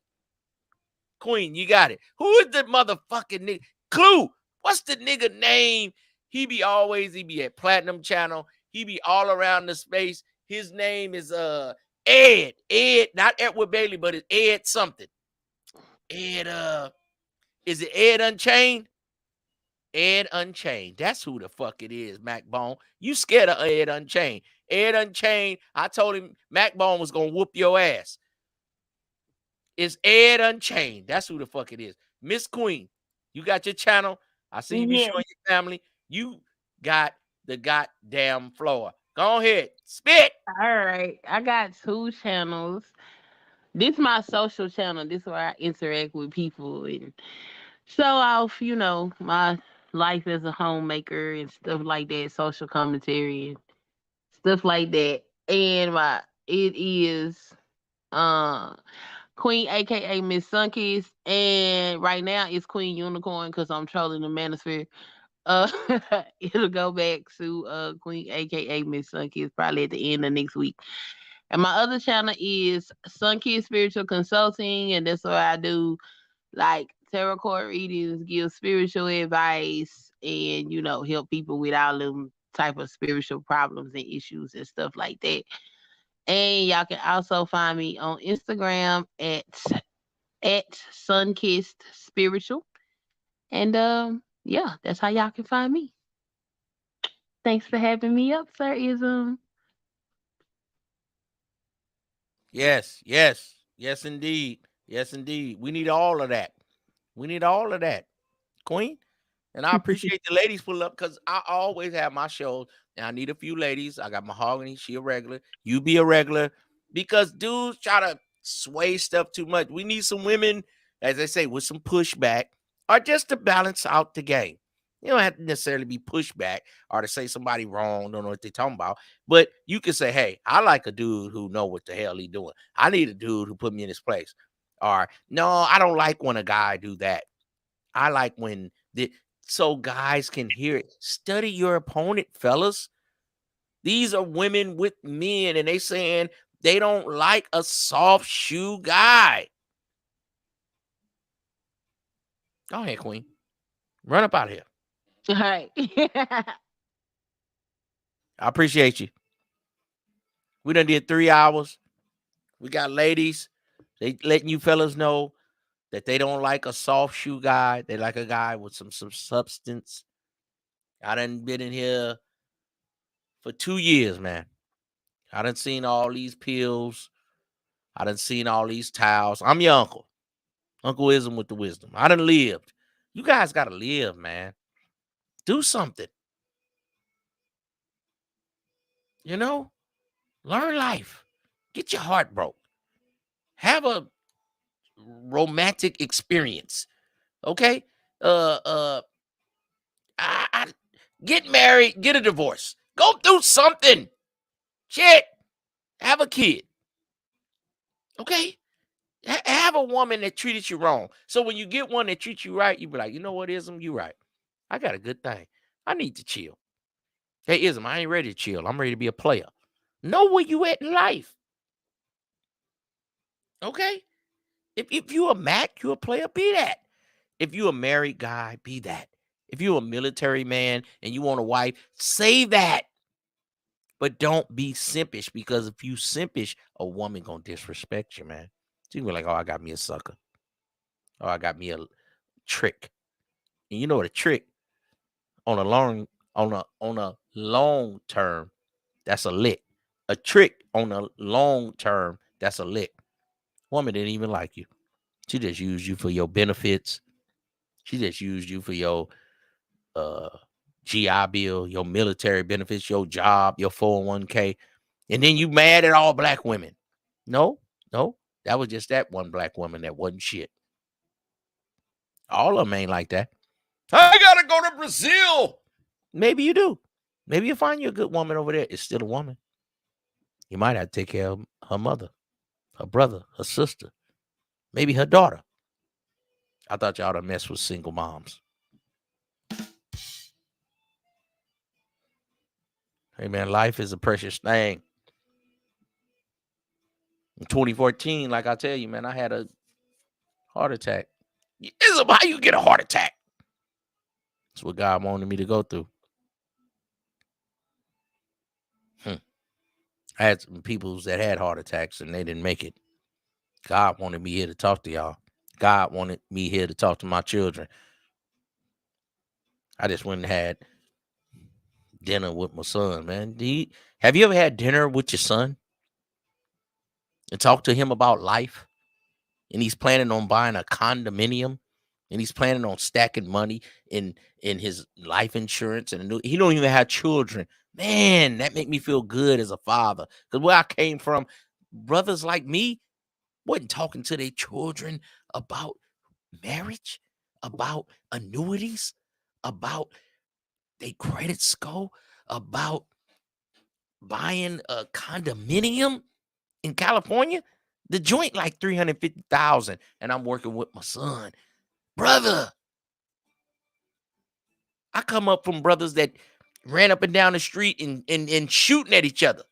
Queen, you got it. Who is the motherfucking nigga? Clue. What's the nigga name? He be at Platinum Channel. He be all around the space. His name is Ed. Ed, not Edward Bailey, but it's Ed something. Ed, is it Ed Unchained? Ed Unchained. That's who the fuck it is, Mac Bone. You scared of Ed Unchained. Ed Unchained, I told him Mac Bone was going to whoop your ass. It's Ed Unchained. That's who the fuck it is. Miss Queen, you got your channel. I see you be showing your family. You got the goddamn floor. Go ahead. Spit. All right. I got 2 channels. This is my social channel. This is where I interact with people and show off, my life as a homemaker and stuff like that, social commentary and stuff like that. And it is Queen, aka Miss Sunkiss, and right now it's Queen Unicorn because I'm trolling the Manosphere. It'll go back to Queen, aka Miss Sunkiss, probably at the end of next week. And my other channel is Sunkiss Spiritual Consulting, and that's where I do like tarot card readings, give spiritual advice, and help people with all them type of spiritual problems and issues and stuff like that. And y'all can also find me on Instagram at Sunkissed Spiritual. And yeah, that's how y'all can find me. Thanks for having me up, Sir Ism. Yes, indeed. Yes, indeed. We need all of that. We need all of that, Queen. And I appreciate the ladies pull up because I always have my shows. And I need a few ladies. I got Mahogany. She a regular. You be a regular. Because dudes try to sway stuff too much. We need some women, as they say, with some pushback or just to balance out the game. You don't have to necessarily be pushback or to say somebody wrong, don't know what they're talking about. But you can say, hey, I like a dude who know what the hell he doing. I need a dude who put me in his place. Or, no, I don't like when a guy do that. I like when so guys can hear it. Study your opponent, fellas. These are women with men, and they saying they don't like a soft shoe guy. Go ahead, Queen. Run up out of here. All right. I appreciate you. We done did 3 hours. We got ladies. They letting you fellas know that they don't like a soft shoe guy. They like a guy with some substance. I done been in here for 2 years, man. I done seen all these pills. I done seen all these towels. I'm your uncle. Uncle Ism with the wisdom. I done lived. You guys got to live, man. Do something. You know? Learn life. Get your heart broke. Have a romantic experience. Okay? Get married, get a divorce. Go do something. Shit. Have a kid. Okay? Have a woman that treated you wrong. So when you get one that treats you right, you be like, you know what, Ism? You right. I got a good thing. I need to chill. Hey, Ism, I ain't ready to chill. I'm ready to be a player. Know where you at in life. Okay? If you a Mac, you a player, be that. If you a married guy, be that. If you a military man and you want a wife, say that. But don't be simpish, because if you simpish, a woman gonna disrespect you, man. She gonna be like, oh, I got me a sucker. Oh, I got me a trick. And you know what a trick on a long term, that's a lick. A trick on a long term, that's a lick. Woman didn't even like you. She just used you for your benefits. She just used you for your GI Bill, your military benefits, your job, your 401k. And then you mad at all black women. No, that was just that one black woman that wasn't shit. All of them ain't like that. I gotta go to Brazil. Maybe you do. Maybe you find you a good woman over there. It's still a woman. You might have to take care of her mother, her brother, her sister, maybe her daughter. I thought y'all to mess with single moms. Hey, man, life is a precious thing. In 2014, like I tell you, man, I had a heart attack. Ism, how you get a heart attack? That's what God wanted me to go through. I had some people that had heart attacks and they didn't make it. God wanted me here to talk to y'all. God wanted me here to talk to my children. I just went and had dinner with my son, man. Have you ever had dinner with your son and talk to him about life? And he's planning on buying a condominium, and he's planning on stacking money in his life insurance, and he don't even have children. Man, that make me feel good as a father. Because where I came from, brothers like me wasn't talking to their children about marriage, about annuities, about their credit score, about buying a condominium in California. The joint like $350,000, and I'm working with my son. Brother, I come up from brothers that ran up and down the street and shooting at each other.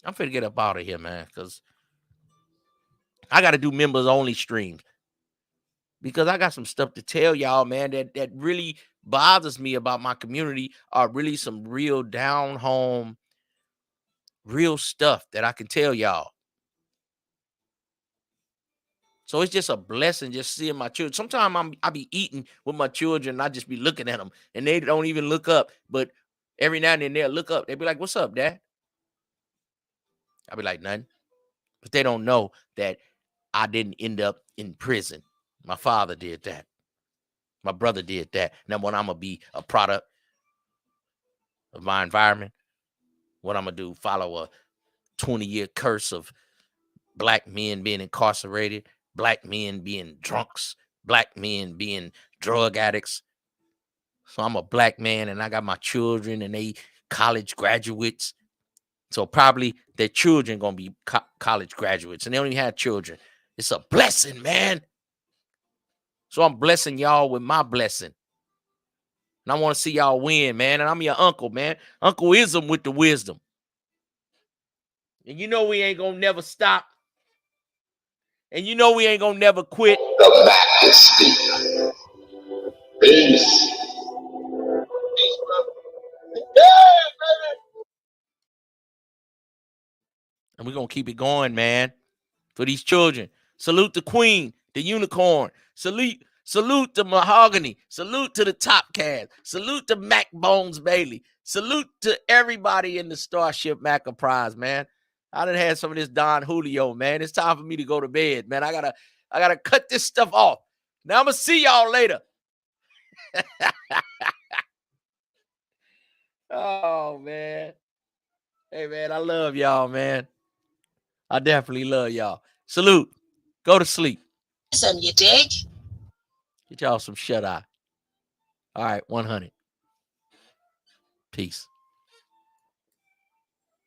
I'm finna get up out of here, man, because I got to do members only streams, because I got some stuff to tell y'all, man, that really bothers me about my community, are really some real down home, real stuff that I can tell y'all. So it's just a blessing just seeing my children. Sometimes I be eating with my children and I just be looking at them and they don't even look up. But every now and then they'll look up. They'll be like, what's up, Dad? I'll be like, nothing. But they don't know that I didn't end up in prison. My father did that. My brother did that. Now, when I'm going to be a product of my environment, what I'm going to do, follow a 20-year curse of black men being incarcerated, black men being drunks, black men being drug addicts. So I'm a black man and I got my children and they college graduates. So probably their children going to be college graduates and they don't even have children. It's a blessing, man. So I'm blessing y'all with my blessing. And I want to see y'all win, man. And I'm your uncle, man. Uncle Ism with the wisdom. And you know we ain't going to never stop. And you know we ain't going to never quit. The Baptist speaker. Peace. And we're going to keep it going, man. For these children. Salute the Queen, the Unicorn. Salute the Mahogany. Salute to the Top Cast. Salute to Mac Bones Bailey. Salute to everybody in the Starship Maca Prize, man. I done had some of this Don Julio, man. It's time for me to go to bed, man. I gotta cut this stuff off. Now I'm gonna see y'all later. Oh, man. Hey, man, I love y'all, man. I definitely love y'all. Salute. Go to sleep. You dig? Get y'all some shut eye. All right, 100. Peace.